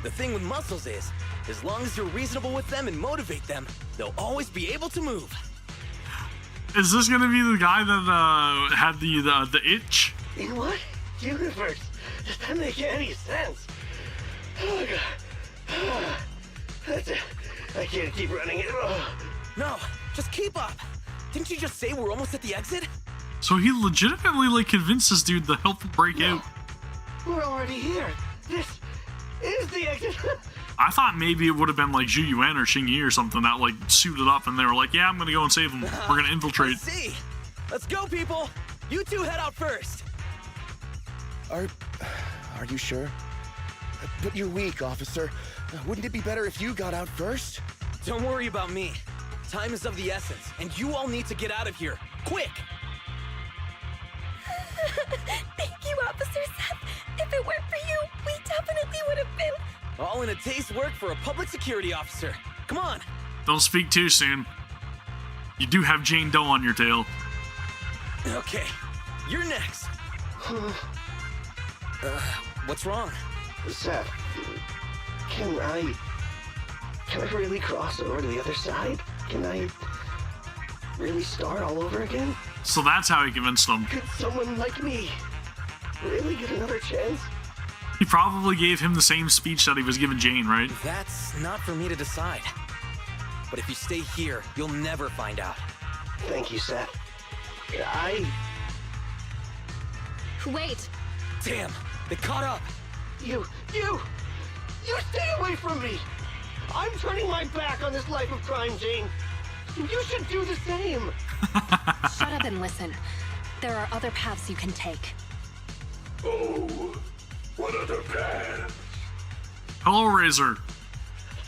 The thing with muscles is, as long as you're reasonable with them and motivate them, they'll always be able to move. Is this gonna be the guy that had the itch? In what universe does that make any sense? Oh, God. That's it. I can't keep running it. Ugh. No, just keep up. Didn't you just say we're almost at the exit? So he legitimately like convinced this dude to help him break out. We're already here. This is the exit. I thought maybe it would have been like Zhu Yuan or Xing Yi or something that like suited up and they were like, yeah, I'm gonna go and save him. We're gonna infiltrate. Let's see. Let's go, people. You two head out first. Are you sure? But you're weak, officer. Wouldn't it be better if you got out first? Don't worry about me. Time is of the essence, and you all need to get out of here. Quick! Thank you, Officer Seth. If it weren't for you, we definitely would have been... All in a day's work for a public security officer. Come on. Don't speak too soon. You do have Jane Doe on your tail. Okay, you're next. What's wrong? Seth, can I really cross over to the other side? Can I really start all over again? So that's how he convinced them. Could someone like me really get another chance? He probably gave him the same speech that he was giving Jane, right? That's not for me to decide. But if you stay here, you'll never find out. Thank you, Seth. Wait! Damn, they caught up. You stay away from me! I'm turning my back on this life of crime, Jane. You should do the same. Shut up and listen. There are other paths you can take. Oh, what other path? Hello, Razor.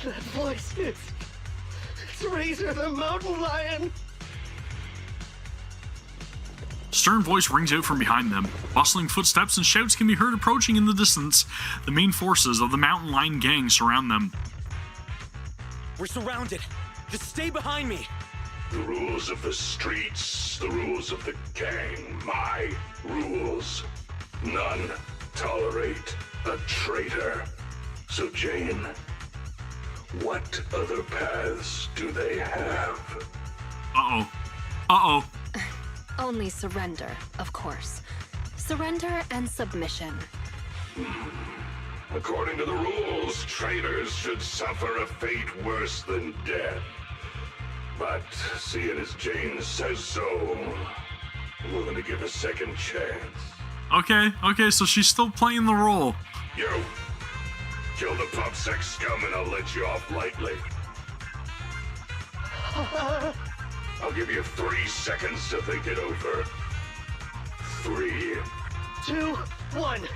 That voice, it's Razor the Mountain Lion. Stern voice rings out from behind them. Bustling footsteps and shouts can be heard approaching in the distance. The main forces of the Mountain Lion gang surround them. We're surrounded. Just stay behind me. The rules of the streets, the rules of the gang, my rules. None tolerate a traitor. So, Jane, what other paths do they have? Uh-oh. Only surrender, of course. Surrender and submission. According to the rules, traitors should suffer a fate worse than death. But seeing as Jane says so, I'm willing to give a second chance. Okay, so she's still playing the role. You! Kill the PubSec scum and I'll let you off lightly. I'll give you 3 seconds to think it over. 3, 2, 1.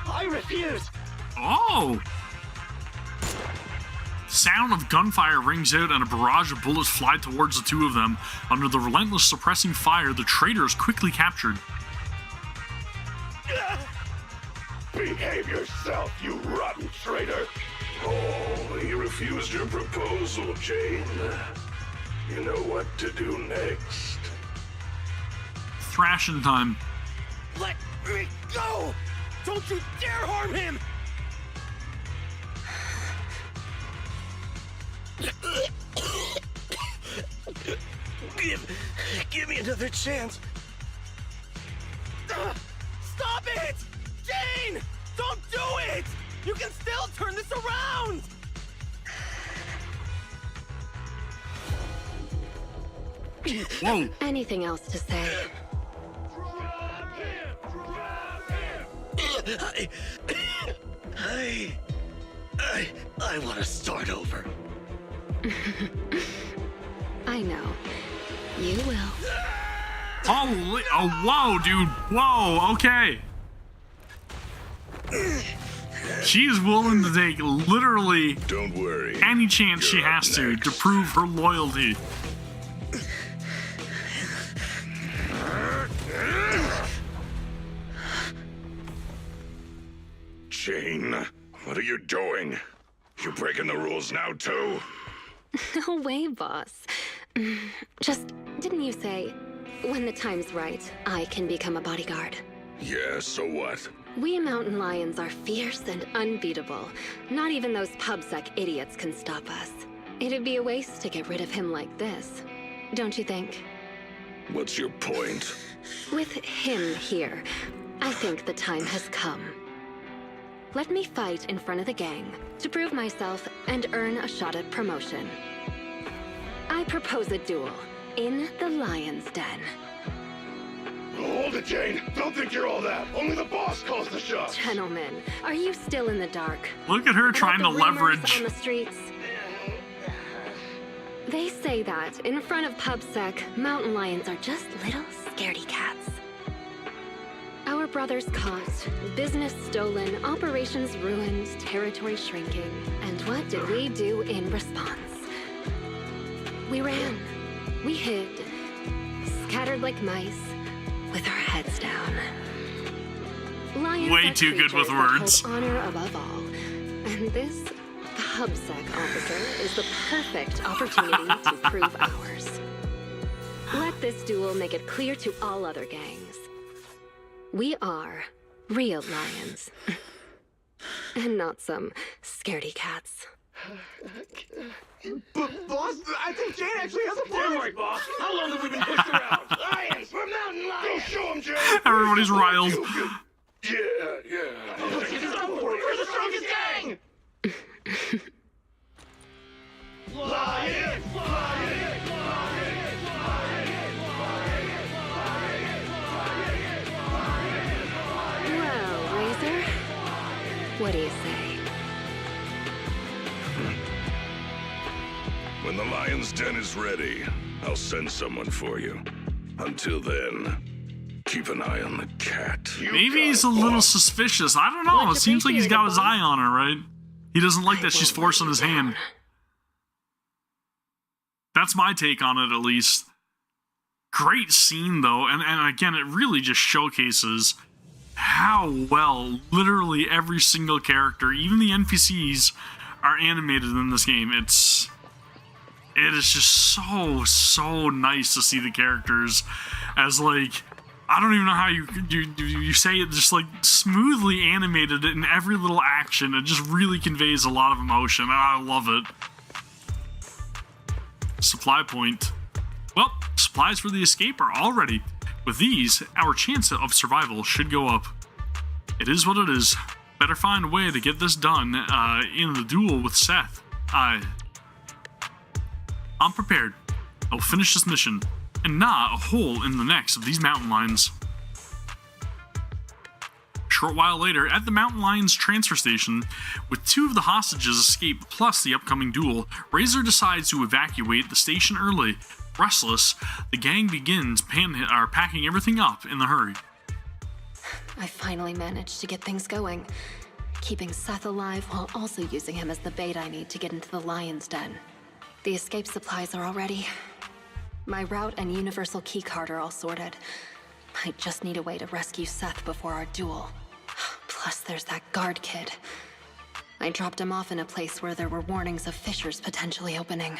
I refuse. Oh! Sound of gunfire rings out and a barrage of bullets fly towards the two of them. Under the relentless suppressing fire, the traitor is quickly captured. Behave yourself, you rotten traitor! Oh, he refused your proposal, Jane. You know what to do next. Thrashing time. Let me go! Don't you dare harm him! Give me another chance. Stop it! Jane! Don't do it! You can still turn this around! Whoa. Anything else to say? I want to start over. I know. You will. Holy, oh, whoa, dude. Whoa, okay. She is willing to take literally Don't worry. any chance she You're up has to next. prove her loyalty. Jane, what are you doing? You breaking the rules now, too? No way, boss. Just, didn't you say, when the time's right, I can become a bodyguard? Yeah, so what? We mountain lions are fierce and unbeatable. Not even those PubSec idiots can stop us. It'd be a waste to get rid of him like this, don't you think? What's your point? With him here, I think the time has come. Let me fight in front of the gang to prove myself and earn a shot at promotion. I propose a duel in the Lion's Den. Hold it, Jane. Don't think you're all that. Only the boss calls the shots. Gentlemen, are you still in the dark? Look at her trying to About the rumors leverage. on the streets? They say that in front of PubSec, mountain lions are just little scaredy cats. Our brothers caught, business stolen, operations ruined, territory shrinking. And what did we do in response? We ran. We hid. Scattered like mice, with our heads down. Lions Way are too good with creatures that words. hold honor above all. And this PubSec officer is the perfect opportunity to prove ours. Let this duel make it clear to all other gangs. We are real lions. And not some scaredy cats. But boss, I think Jane actually has a point. Don't worry, boss. How long have we been pushed around? Lions! We're mountain lions! Go show 'em, Jane! Everybody's riled. Yeah. We're the strongest gang! Lions! Well, Razor, what do you say? When the Lion's Den is ready, I'll send someone for you. Until then, keep an eye on the cat. Maybe he's a little suspicious. I don't know. It seems like he's got his eye on her, right? He doesn't like that she's forcing his hand. That's my take on it, at least. Great scene, though. And again, it really just showcases how well literally every single character, even the NPCs, are animated in this game. It is just so nice to see the characters as, like, I don't even know how you say it, just like smoothly animated in every little action. It just really conveys a lot of emotion, and I love it. Supply point. Well, supplies for the escape are all ready. With these, our chance of survival should go up. It is what it is. Better find a way to get this done in the duel with Seth. I'm prepared. I will finish this mission, and not a hole in the necks of these mountain lions. A short while later, at the mountain lions transfer station, with 2 of the hostages escaped plus the upcoming duel, Razor decides to evacuate the station early. Restless, the gang begins packing everything up in the hurry. I finally managed to get things going, keeping Seth alive while also using him as the bait I need to get into the Lion's Den. The escape supplies are all ready. My route and universal keycard are all sorted. I just need a way to rescue Seth before our duel. Plus, there's that guard kid. I dropped him off in a place where there were warnings of fissures potentially opening.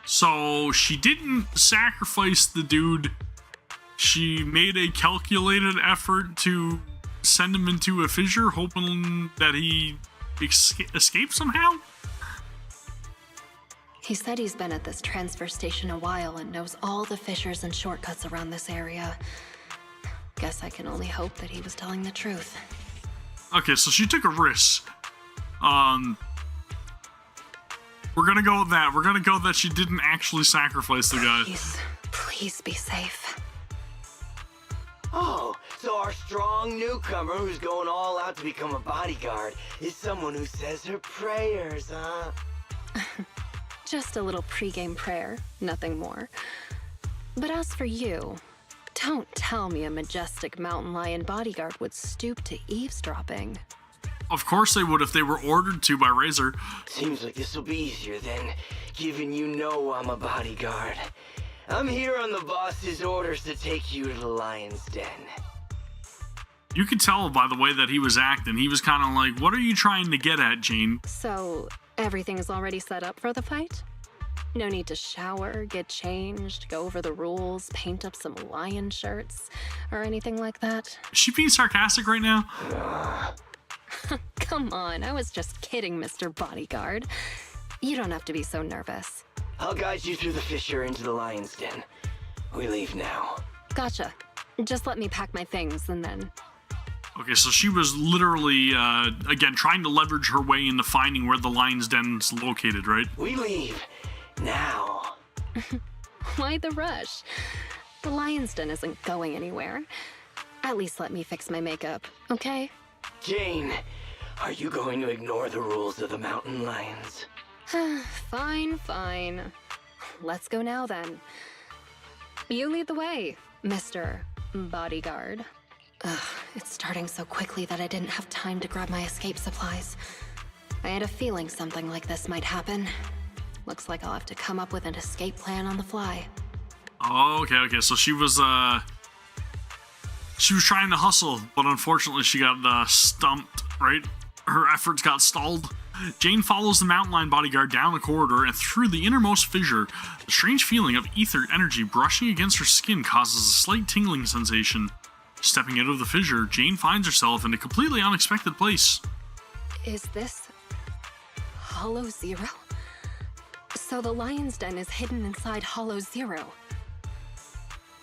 So she didn't sacrifice the dude. She made a calculated effort to send him into a fissure, hoping that he escapes somehow? He said he's been at this transfer station a while and knows all the fissures and shortcuts around this area. Guess I can only hope that he was telling the truth. Okay, so she took a risk. We're gonna go with that. We're gonna go that she didn't actually sacrifice the guy. Please be safe. Oh, so our strong newcomer who's going all out to become a bodyguard is someone who says her prayers, huh? Just a little pregame prayer, nothing more. But as for you, don't tell me a majestic mountain lion bodyguard would stoop to eavesdropping. Of course they would if they were ordered to by Razor. Seems like this will be easier then, given you know I'm a bodyguard. I'm here on the boss's orders to take you to the Lion's Den. You could tell by the way that he was acting. He was kind of like, what are you trying to get at, Jane? So, everything is already set up for the fight? No need to shower, get changed, go over the rules, paint up some lion shirts, or anything like that? Is she being sarcastic right now? Come on, I was just kidding, Mr. Bodyguard. You don't have to be so nervous. I'll guide you through the fissure into the Lion's Den. We leave now. Gotcha. Just let me pack my things and then... Okay, so she was literally, again, trying to leverage her way into finding where the lion's den's located, right? We leave now. Why the rush? The lion's den isn't going anywhere. At least let me fix my makeup, okay? Jane, are you going to ignore the rules of the mountain lions? Fine, fine. Let's go now then. You lead the way, Mr. Bodyguard. Ugh, it's starting so quickly that I didn't have time to grab my escape supplies. I had a feeling something like this might happen. Looks like I'll have to come up with an escape plan on the fly. Oh, okay. So she was trying to hustle, but unfortunately she got stumped, right? Her efforts got stalled. Jane follows the mountain lion bodyguard down the corridor and through the innermost fissure. The strange feeling of ether energy brushing against her skin causes a slight tingling sensation. Stepping out of the fissure, Jane finds herself in a completely unexpected place. Is this Hollow Zero? So the lion's den is hidden inside Hollow Zero.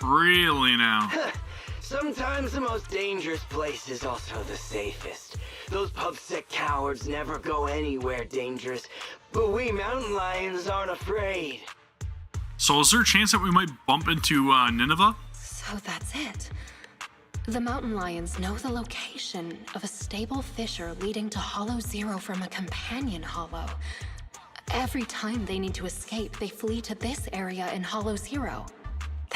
Really now? Sometimes the most dangerous place is also the safest. Those PubSec cowards never go anywhere dangerous, but we mountain lions aren't afraid. So is there a chance that we might bump into Nineveh? So that's it. The mountain lions know the location of a stable fissure leading to Hollow Zero from a companion hollow. Every time they need to escape, they flee to this area in Hollow Zero.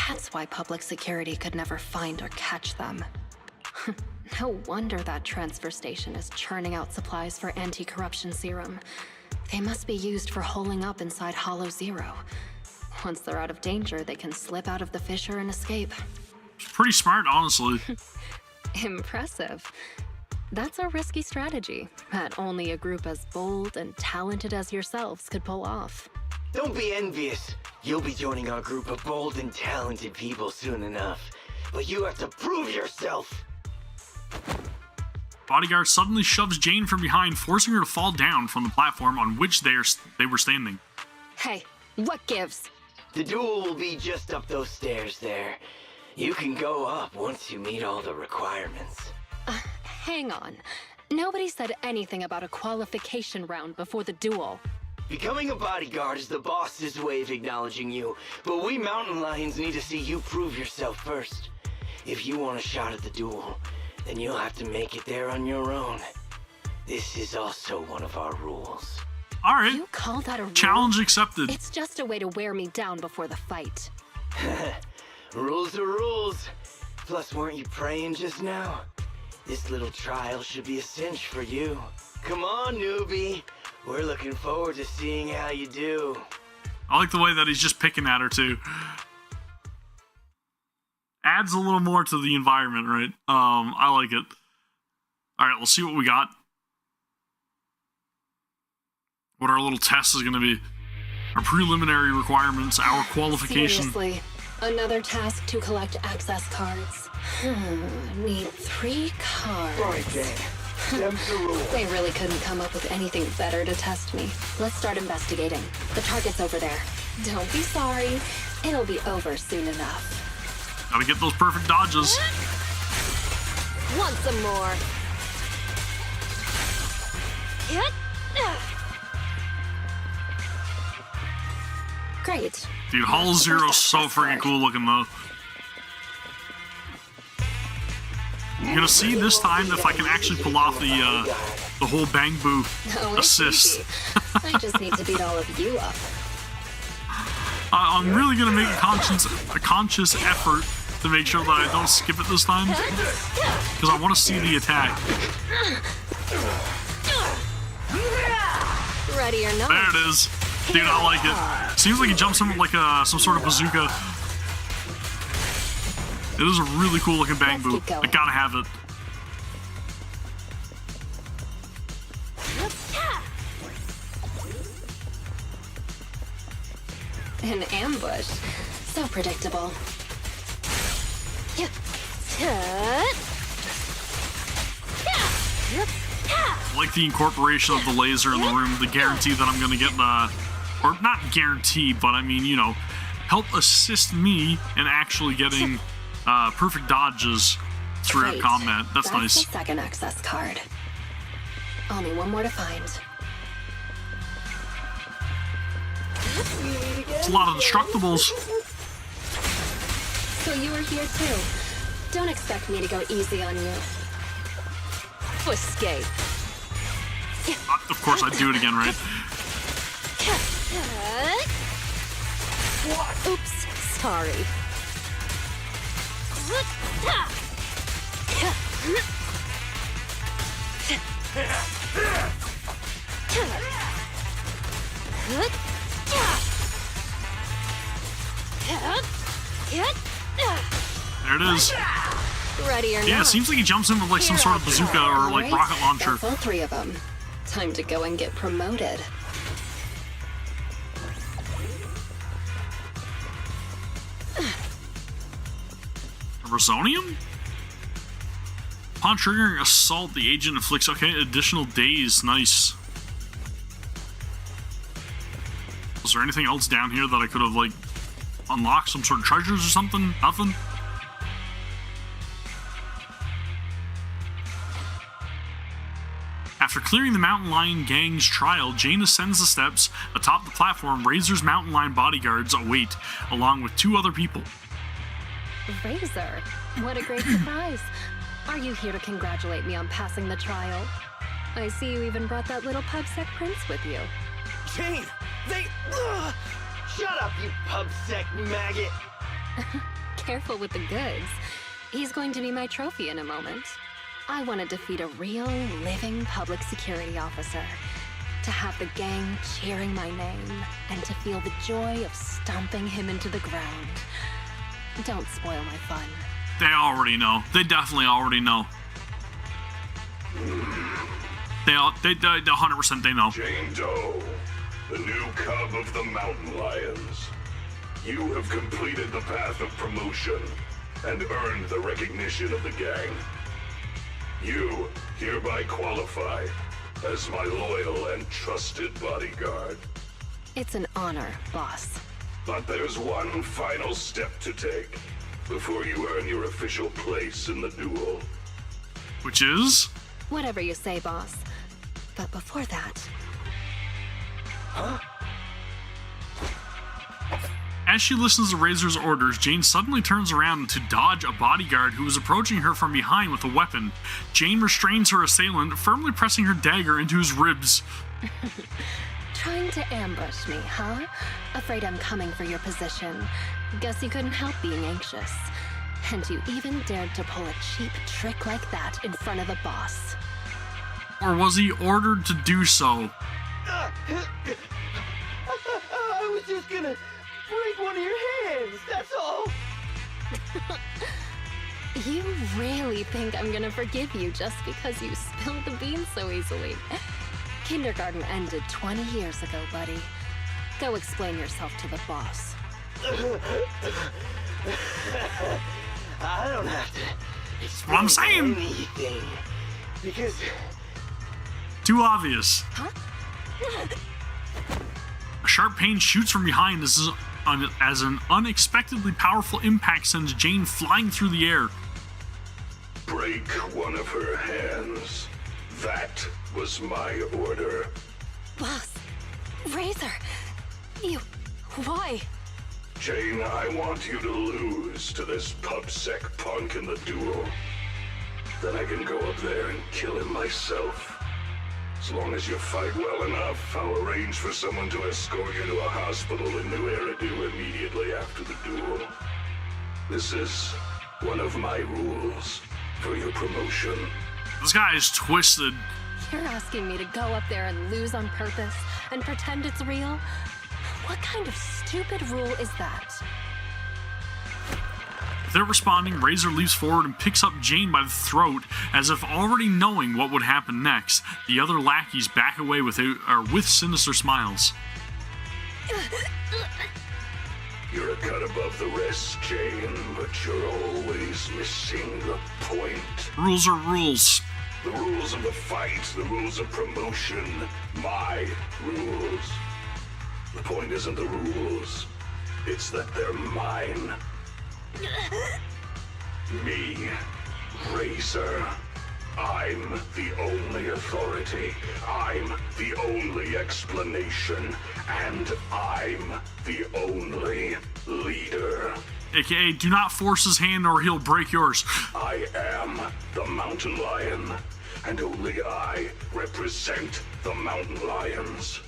That's why public security could never find or catch them. No wonder that transfer station is churning out supplies for anti-corruption serum. They must be used for holing up inside Hollow Zero. Once they're out of danger, they can slip out of the fissure and escape. Pretty smart, honestly. Impressive. That's a risky strategy that only a group as bold and talented as yourselves could pull off. Don't be envious. You'll be joining our group of bold and talented people soon enough. But you have to prove yourself. Bodyguard suddenly shoves Jane from behind, forcing her to fall down from the platform on which they were standing. Hey, what gives? The duel will be just up those stairs there. You can go up once you meet all the requirements. Hang on. Nobody said anything about a qualification round before the duel. Becoming a bodyguard is the boss's way of acknowledging you, but we mountain lions need to see you prove yourself first. If you want a shot at the duel, then you'll have to make it there on your own. This is also one of our rules. All right. You call that a rule? Challenge accepted. It's just a way to wear me down before the fight. Rules are rules. Plus, weren't you praying just now? This little trial should be a cinch for you. Come on, newbie. We're looking forward to seeing how you do. I like the way that he's just picking at her, too. Adds a little more to the environment, right? I like it. All right, let's see what we got. What our little test is going to be. Our preliminary requirements, our qualification. Seriously, another task to collect access cards. Need 3 cards. Right, Jane. Them's the rules. They really couldn't come up with anything better to test me. Let's start investigating. The target's over there. Don't be sorry. It'll be over soon enough. Gotta get those perfect dodges. Want some more? Great. Dude, Hollow Zero's so freaking cool looking, though. You're gonna see this time if I can actually pull off the whole bang boo assist. I just need to beat all of you up. I'm really gonna make a conscious effort to make sure that I don't skip it this time, because I want to see the attack. Ready or not? There it is, dude. I like it. Seems like he jumps in with like some sort of bazooka. It is a really cool looking bang boo. I gotta have it. An ambush. So predictable. I like the incorporation of the laser in the room, the guarantee that I'm gonna get or not guarantee, but I mean, you know, help assist me in actually getting perfect dodges straight up combat. That's nice. The second access card. Only one more to find. It's a lot of destructibles. So you were here too. Don't expect me to go easy on you. Escape. Of course, I'd do it again, right? Oops, sorry. There it is. Ready or not? Yeah, it seems like he jumps in with like some sort of bazooka or like rocket launcher. That's all 3 of them. Time to go and get promoted. Rosonium? Upon triggering assault, the agent inflicts, okay, additional days. Nice. Was there anything else down here that I could have, like, unlocked? Some sort of treasures or something? Nothing? After clearing the Mountain Lion gang's trial, Jane ascends the steps. Atop the platform, Razor's Mountain Lion bodyguards await, along with 2 other people. Razor, what a great surprise. Are you here to congratulate me on passing the trial? I see you even brought that little PubSec prince with you. Jane! They... Shut up, you PubSec maggot! Careful with the goods. He's going to be my trophy in a moment. I want to defeat a real, living public security officer. To have the gang cheering my name, and to feel the joy of stomping him into the ground. Don't spoil my fun. They already know. They definitely already know. They 100% they know. Jane Doe, the new cub of the Mountain Lions. You have completed the path of promotion and earned the recognition of the gang. You hereby qualify as my loyal and trusted bodyguard. It's an honor, boss. But there's one final step to take before you earn your official place in the duel. Which is? Whatever you say, boss. But before that... Huh? As she listens to Razor's orders, Jane suddenly turns around to dodge a bodyguard who is approaching her from behind with a weapon. Jane restrains her assailant, firmly pressing her dagger into his ribs. Trying to ambush me, huh? Afraid I'm coming for your position. Guess you couldn't help being anxious. And you even dared to pull a cheap trick like that in front of the boss. Or was he ordered to do so? I was just gonna break one of your hands, that's all. You really think I'm gonna forgive you just because you spilled the beans so easily? Kindergarten ended 20 years ago, buddy. Go explain yourself to the boss. I don't have to That's what I'm saying. anything, because... Too obvious. Huh? A sharp pain shoots from behind as an unexpectedly powerful impact sends Jane flying through the air. Break one of her hands. That was my order. Boss, Razor, you... why? Jane, I want you to lose to this PubSec punk in the duel. Then I can go up there and kill him myself. As long as you fight well enough, I'll arrange for someone to escort you to a hospital in New Eridu immediately after the duel. This is one of my rules for your promotion. This guy is twisted. You're asking me to go up there and lose on purpose and pretend it's real? What kind of stupid rule is that? Without responding, Razor leaps forward and picks up Jane by the throat, as if already knowing what would happen next. The other lackeys back away with sinister smiles. You're a cut above the rest, Jane, but you're always missing the point. Rules are rules. The rules of the fight, the rules of promotion, my rules. The point isn't the rules, it's that they're mine. Me, Razor. I'm the only authority. I'm the only explanation. And I'm the only leader. AKA, do not force his hand or he'll break yours. I am the Mountain Lion, and only I represent the Mountain Lions.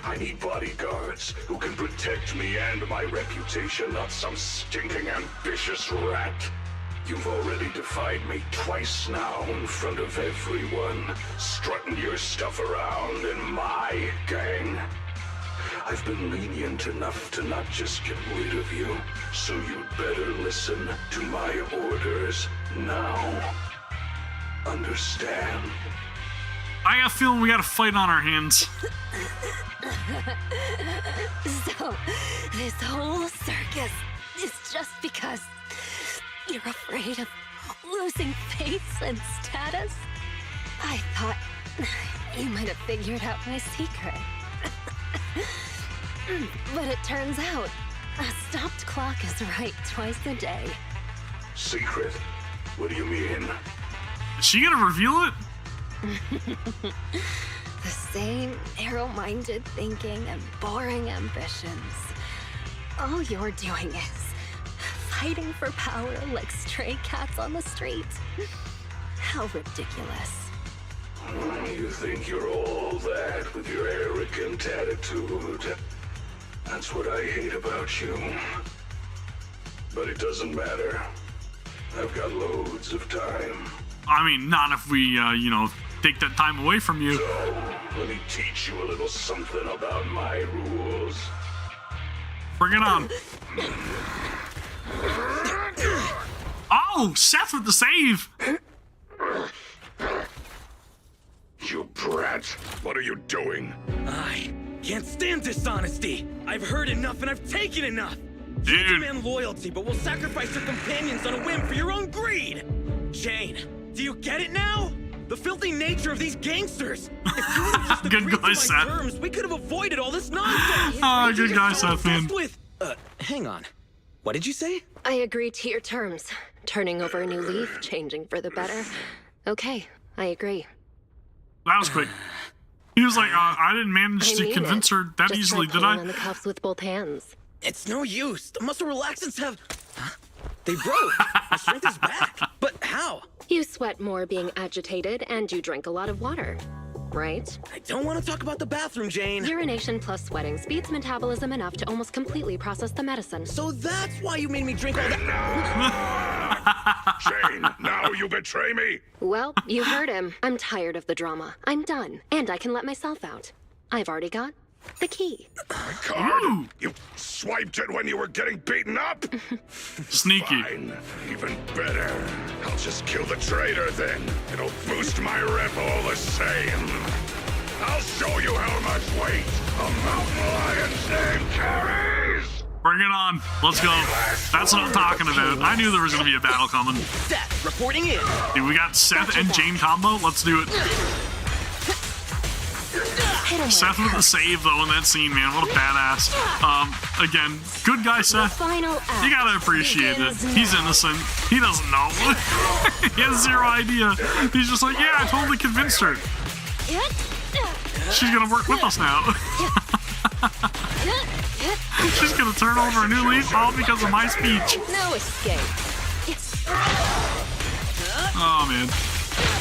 I need bodyguards who can protect me and my reputation, not some stinking ambitious rat. You've already defied me twice now in front of everyone, strutting your stuff around in my gang. I've been lenient enough to not just get rid of you, so you'd better listen to my orders now. Understand? I got a feeling we got a fight on our hands. So, this whole circus is just because you're afraid of losing face and status? I thought you might have figured out my secret. But it turns out, a stopped clock is right twice a day. Secret? What do you mean? Is she gonna reveal it? The same narrow-minded thinking and boring ambitions. All you're doing is fighting for power like stray cats on the street. How ridiculous. You think you're all that with your arrogant attitude. That's what I hate about you. But it doesn't matter. I've got loads of time. I mean, not if we, take that time away from you. So, let me teach you a little something about my rules. Bring it on. Oh, Seth with the save. You brat. What are you doing? I can't stand dishonesty. I've heard enough and I've taken enough. You Dude. demand loyalty, but will sacrifice your companions on a whim for your own greed. Jane, do you get it now? The filthy nature of these gangsters. If you would have just Good agreed to guy, my Seth. terms, we could have avoided all this nonsense. Ah, good You're guy, so Seth, man. obsessed with... hang on. What did you say? I agree to your terms. Turning over a new leaf, changing for the better. Okay, I agree. That was quick. He was like, I didn't manage I to mean convince it. her that Just easily, try did pulling I? on the cuffs with both hands. It's no use. The muscle relaxants have... Huh? They broke. My strength is back. But how? You sweat more being agitated, and you drink a lot of water, right? I don't want to talk about the bathroom, Jane. Urination plus sweating speeds metabolism enough to almost completely process the medicine. So that's why you made me drink all that... Jane, now you betray me? Well, you heard him. I'm tired of the drama. I'm done, and I can let myself out. I've already got the key. Card? You swiped it when you were getting beaten up? Sneaky. Fine. Even better. I'll just kill the traitor then. It'll boost my rep all the same. I'll show you how much weight a mountain lion's name carries. Bring it on. Let's go. That's what I'm talking about. I knew there was going to be a battle coming. Seth, reporting in. Dude, we got Seth and Jane combo. Let's do it. Seth with the save, though, in that scene, man. What a badass. Again, good guy, Seth. Final act. You gotta appreciate it. begins He's now. innocent. He doesn't know. He has zero idea. He's just like, yeah, I totally convinced her. She's gonna work with us now. She's gonna turn over a new leaf all because of my speech. No escape. Oh, man.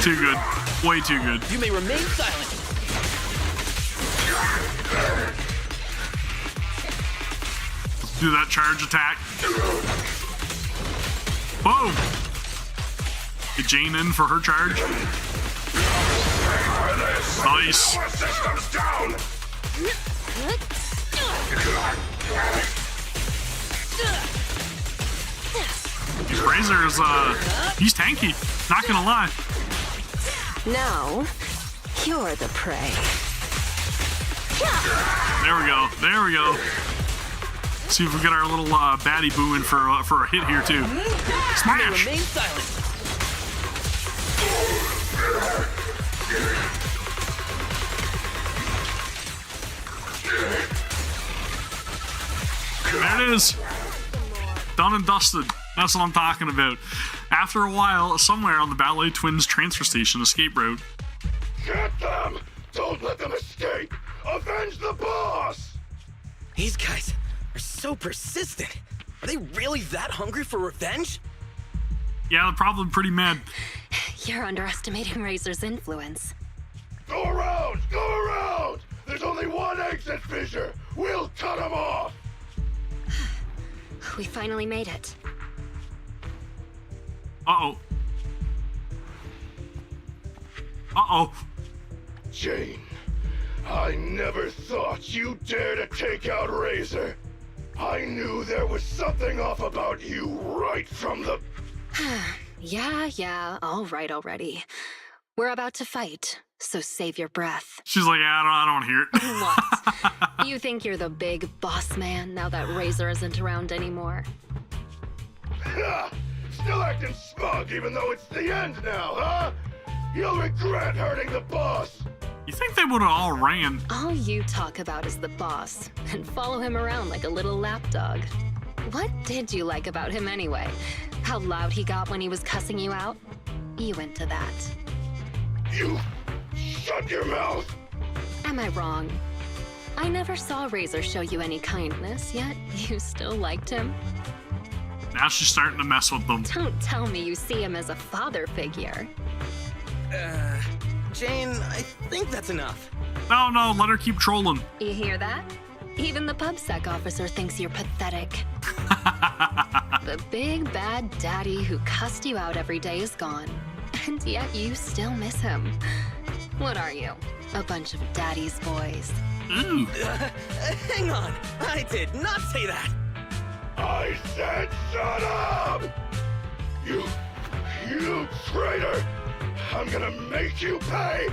Too good. Way too good. You may remain silent. Do that charge attack. Whoa! Get Jane in for her charge. Nice. Systems down. Razor is, he's tanky. Not gonna lie. Now, you're the prey. There we go. There we go. See if we get our little baddie boo in for a hit here too. Smash! Remain silent. There it is. Done and dusted. That's what I'm talking about. After a while, somewhere on the Ballet Twins transfer station escape route. Get them! Don't let them escape! Avenge the boss! These guys are so persistent. Are they really that hungry for revenge? Yeah, they're probably pretty mad. You're underestimating Razor's influence. Go around! Go around! There's only one exit fissure! We'll cut them off! We finally made it. Uh-oh. Uh-oh. Jane, I never thought you'd dare to take out Razor. I knew there was something off about you right from the... Yeah, all right already. We're about to fight, so save your breath. She's like, yeah, I don't hear it. What? You think you're the big boss man now that Razor isn't around anymore? Ha! Still acting smug even though it's the end now, huh? You'll regret hurting the boss. You think they would have all ran? All you talk about is the boss, and follow him around like a little lapdog. What did you like about him anyway? How loud he got when he was cussing you out? You into that. You shut your mouth. Am I wrong? I never saw Razor show you any kindness, yet you still liked him. Now she's starting to mess with them. Don't tell me you see him as a father figure. Jane, I think that's enough. No, let her keep trolling. You hear that? Even the PubSec officer thinks you're pathetic. The big bad daddy who cussed you out every day is gone, and yet you still miss him. What are you? A bunch of daddy's boys. Ooh. Hang on, I did not say that. I said shut up! You traitor! I'm gonna make you pay!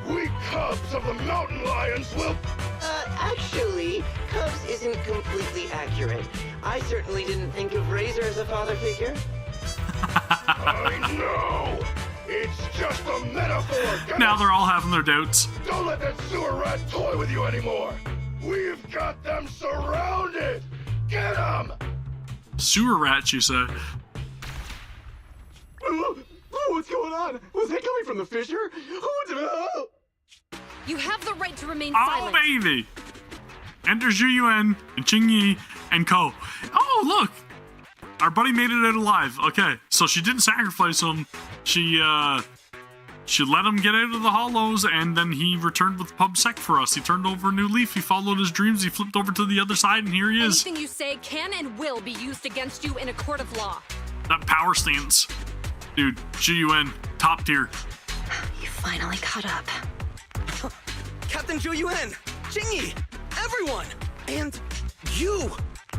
We cubs of the mountain lions will... Actually, Cubs isn't completely accurate. I certainly didn't think of Razor as a father figure. I know! It's just a metaphor! Now they're all having their doubts. Don't let that sewer rat toy with you anymore! We've got them surrounded! Get them! Sewer rat, you say? What's going on? Was that coming from the fissure? You have the right to remain Oh, silent. baby! Enter Zhu Yuan and Qing Yi and Co. Oh, look! Our buddy made it out alive. Okay, so she didn't sacrifice him. She let him get out of the hollows, and then he returned with PubSec for us. He turned over a new leaf. He followed his dreams. He flipped over to the other side, and here he is. Anything you say can and will be used against you in a court of law. That power stance. Dude, Zhu Yuan, top tier. You finally caught up. Captain Zhou Yuan, Jingyi, everyone, and you.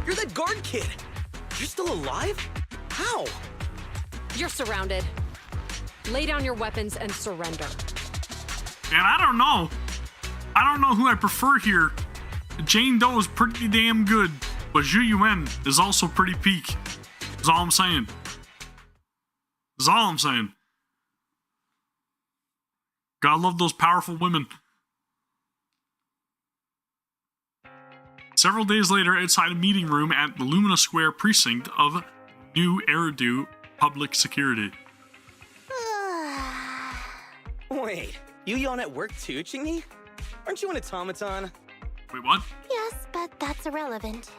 You're that guard kid. You're still alive? How? You're surrounded. Lay down your weapons and surrender. And I don't know. I don't know who I prefer here. Jane Doe is pretty damn good, but Zhu Yuan is also pretty peak. That's all I'm saying. That's all I'm saying. Gotta love those powerful women. Several days later, outside a meeting room at the Lumina Square precinct of New Eridu Public Security. Wait, you yawn at work too, Jingyi? Aren't you an automaton? Wait, what? Yes, but that's irrelevant.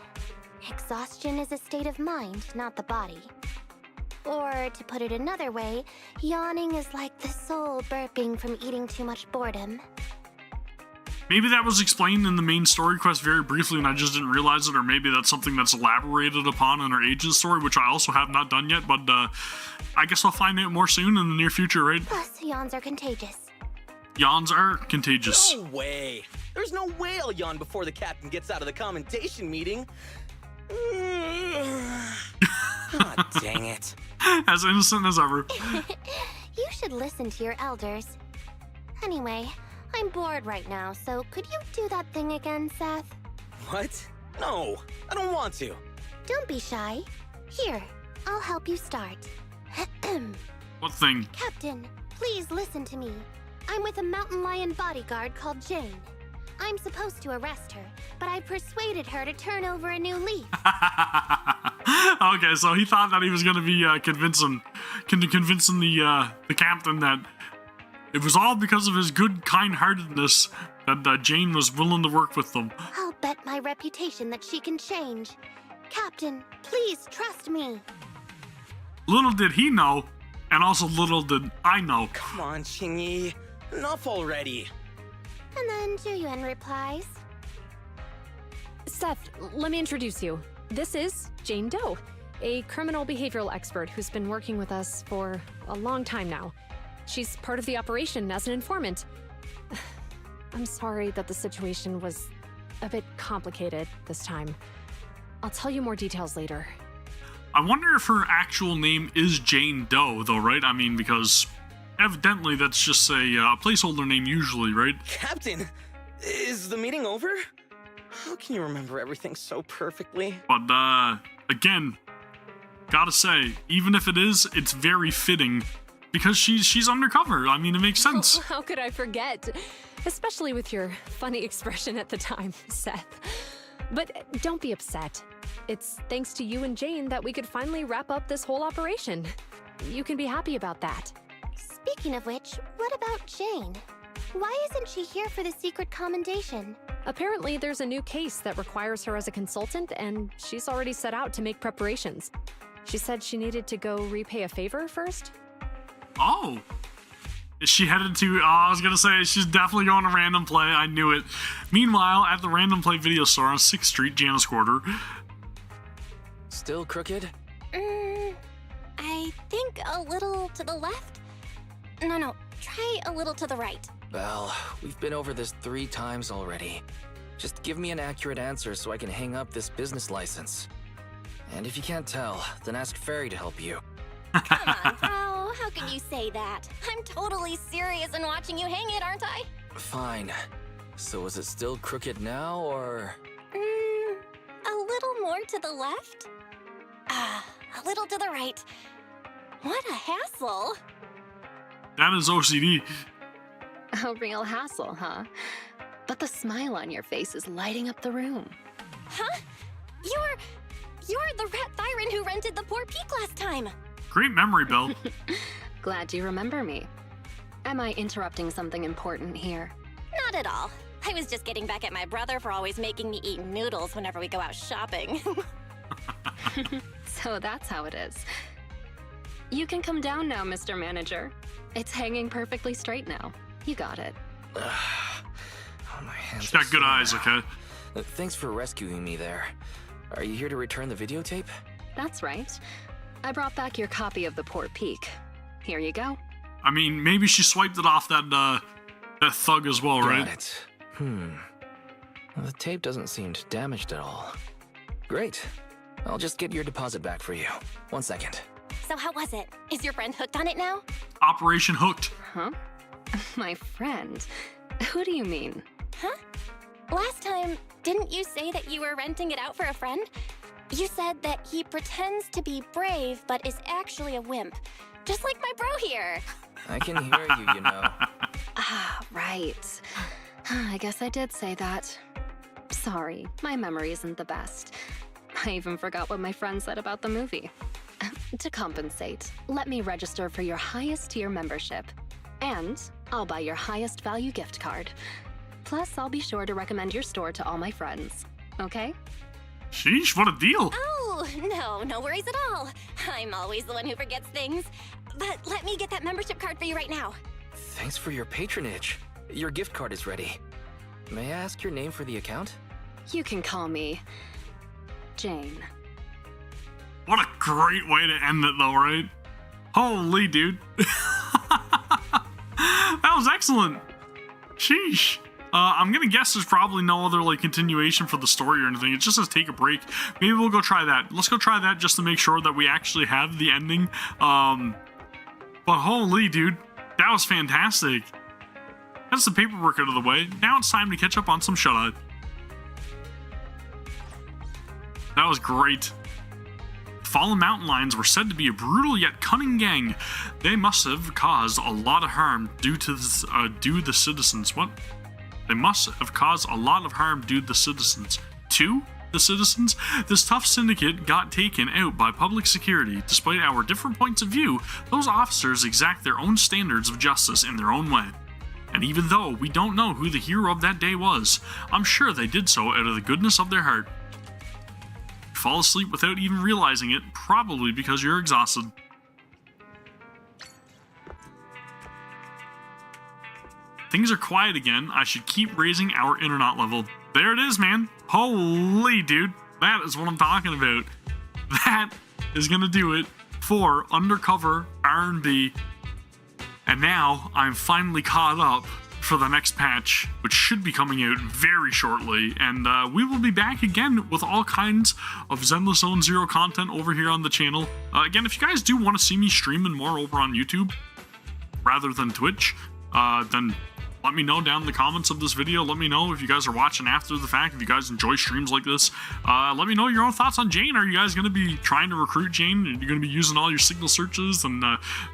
Exhaustion is a state of mind, not the body. Or, to put it another way, yawning is like the soul burping from eating too much boredom. Maybe that was explained in the main story quest very briefly and I just didn't realize it, or maybe that's something that's elaborated upon in our agent story, which I also have not done yet, but I guess I'll find out more soon in the near future, right? Plus, yawns are contagious. Yawns are contagious. No way. There's no way I'll yawn before the captain gets out of the commendation meeting. Ah, dang it. As innocent as ever. You should listen to your elders. Anyway, I'm bored right now, so could you do that thing again, Seth? What? No, I don't want to. Don't be shy. Here, I'll help you start. What thing? Captain, please listen to me. I'm with a mountain lion bodyguard called Jane. I'm supposed to arrest her, but I've persuaded her to turn over a new leaf. Okay, so he thought that he was gonna be convincing the captain that it was all because of his good kind-heartedness that Jane was willing to work with them. I'll bet my reputation that she can change. Captain, please trust me. Little did he know, and also little did I know. Come on, Qingyi. Enough already. And then Zhuyuan replies. Seth, let me introduce you. This is Jane Doe, a criminal behavioral expert who's been working with us for a long time now. She's part of the operation as an informant. I'm sorry that the situation was a bit complicated this time. I'll tell you more details later. I wonder if her actual name is Jane Doe, though, right? I mean, because evidently that's just a placeholder name usually, right? Captain, is the meeting over? How can you remember everything so perfectly? But, again, gotta say, even if it is, it's very fitting. Because she's undercover. I mean, it makes sense. Oh, how could I forget? Especially with your funny expression at the time, Seth. But don't be upset. It's thanks to you and Jane that we could finally wrap up this whole operation. You can be happy about that. Speaking of which, what about Jane? Why isn't she here for the secret commendation? Apparently, there's a new case that requires her as a consultant, and she's already set out to make preparations. She said she needed to go repay a favor first. Oh. Is she headed to, I was gonna say, she's definitely going to Random Play. I knew it. Meanwhile, at the Random Play video store on 6th Street, Janus Quarter. Still crooked? I think a little to the left? No, try a little to the right. Well, we've been over this 3 times already. Just give me an accurate answer so I can hang up this business license. And if you can't tell, then ask Fairy to help you. Come on, bro. How can you say that? I'm totally serious in watching you hang it, aren't I? Fine. So is it still crooked now, or...? A little more to the left? A little to the right. What a hassle. That is OCD. A real hassle, huh? But the smile on your face is lighting up the room. Huh? You're the Rat Thyron who rented the Poor Peak last time. Great memory, Bill. Glad you remember me. Am I interrupting something important here? Not at all. I was just getting back at my brother for always making me eat noodles whenever we go out shopping. So that's how it is. You can come down now, Mr. Manager. It's hanging perfectly straight now. You got it. Oh, my hands She's got good eyes, okay? Thanks for rescuing me there. Are you here to return the videotape? That's right. I brought back your copy of The Poor Peak. Here you go. I mean, maybe she swiped it off that thug as well, right? Got it. Well, the tape doesn't seem damaged at all. Great. I'll just get your deposit back for you. 1 second. So how was it? Is your friend hooked on it now? Operation Hooked. Huh? My friend? Who do you mean? Huh? Last time, didn't you say that you were renting it out for a friend? You said that he pretends to be brave, but is actually a wimp. Just like my bro here. I can hear you, you know. Ah, right. I guess I did say that. Sorry, my memory isn't the best. I even forgot what my friend said about the movie. To compensate, let me register for your highest tier membership. And I'll buy your highest value gift card. Plus, I'll be sure to recommend your store to all my friends. Okay? Sheesh, what a deal. Oh, no worries at all. I'm always the one who forgets things. But let me get that membership card for you right now. Thanks for your patronage. Your gift card is ready. May I ask your name for the account? You can call me Jane. What a great way to end it, though, right? Holy dude. That was excellent. Sheesh. I'm gonna guess there's probably no other like continuation for the story or anything. It just says take a break. Maybe we'll go try that. Let's go try that just to make sure that we actually have the ending. But holy dude, that was fantastic. That's the paperwork out of the way. Now it's time to catch up on some shut-eye. That was great. Fallen Mountain Lions were said to be a brutal yet cunning gang. They must have caused a lot of harm due to the citizens. What? They must have caused a lot of harm due to the citizens. To the citizens, this tough syndicate got taken out by public security. Despite our different points of view, those officers exact their own standards of justice in their own way. And even though we don't know who the hero of that day was, I'm sure they did so out of the goodness of their heart. You fall asleep without even realizing it, probably because you're exhausted. Things are quiet again. I should keep raising our internet level. There it is, man. Holy dude. That is what I'm talking about. That is going to do it for Undercover R&B. And now I'm finally caught up for the next patch, which should be coming out very shortly. And we will be back again with all kinds of Zenless Zone Zero content over here on the channel. Again, if you guys do want to see me streaming more over on YouTube rather than Twitch, then let me know down in the comments of this video. Let me know if you guys are watching after the fact, if you guys enjoy streams like this. Let me know your own thoughts on Jane. Are you guys going to be trying to recruit Jane? Are you going to be using all your signal searches and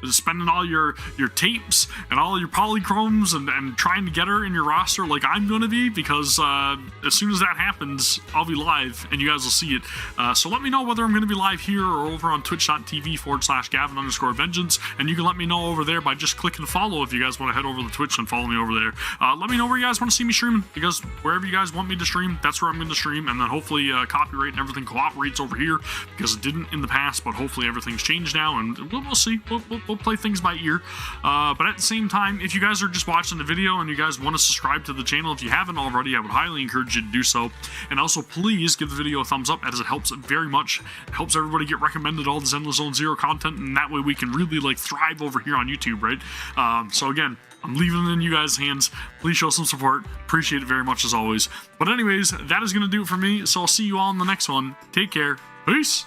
spending all your tapes and all your polychromes and trying to get her in your roster like I'm going to be? Because as soon as that happens, I'll be live and you guys will see it. So let me know whether I'm going to be live here or over on twitch.tv/Gavin_vengeance. And you can let me know over there by just clicking follow if you guys want to head over to Twitch and follow me over there. Let me know where you guys want to see me streaming, because wherever you guys want me to stream, that's where I'm going to stream. And then hopefully copyright and everything cooperates over here, because it didn't in the past, but hopefully everything's changed now, and we'll see. We'll play things by ear. But at the same time, if you guys are just watching the video and you guys want to subscribe to the channel, if you haven't already, I would highly encourage you to do so. And also, please give the video a thumbs up, as it helps very much. It helps everybody get recommended all the Zenless Zone Zero content, and that way we can really like thrive over here on YouTube, right? So again, I'm leaving it in you guys' hands. Please show some support. Appreciate it very much as always. But anyways, that is going to do it for me. So I'll see you all in the next one. Take care. Peace.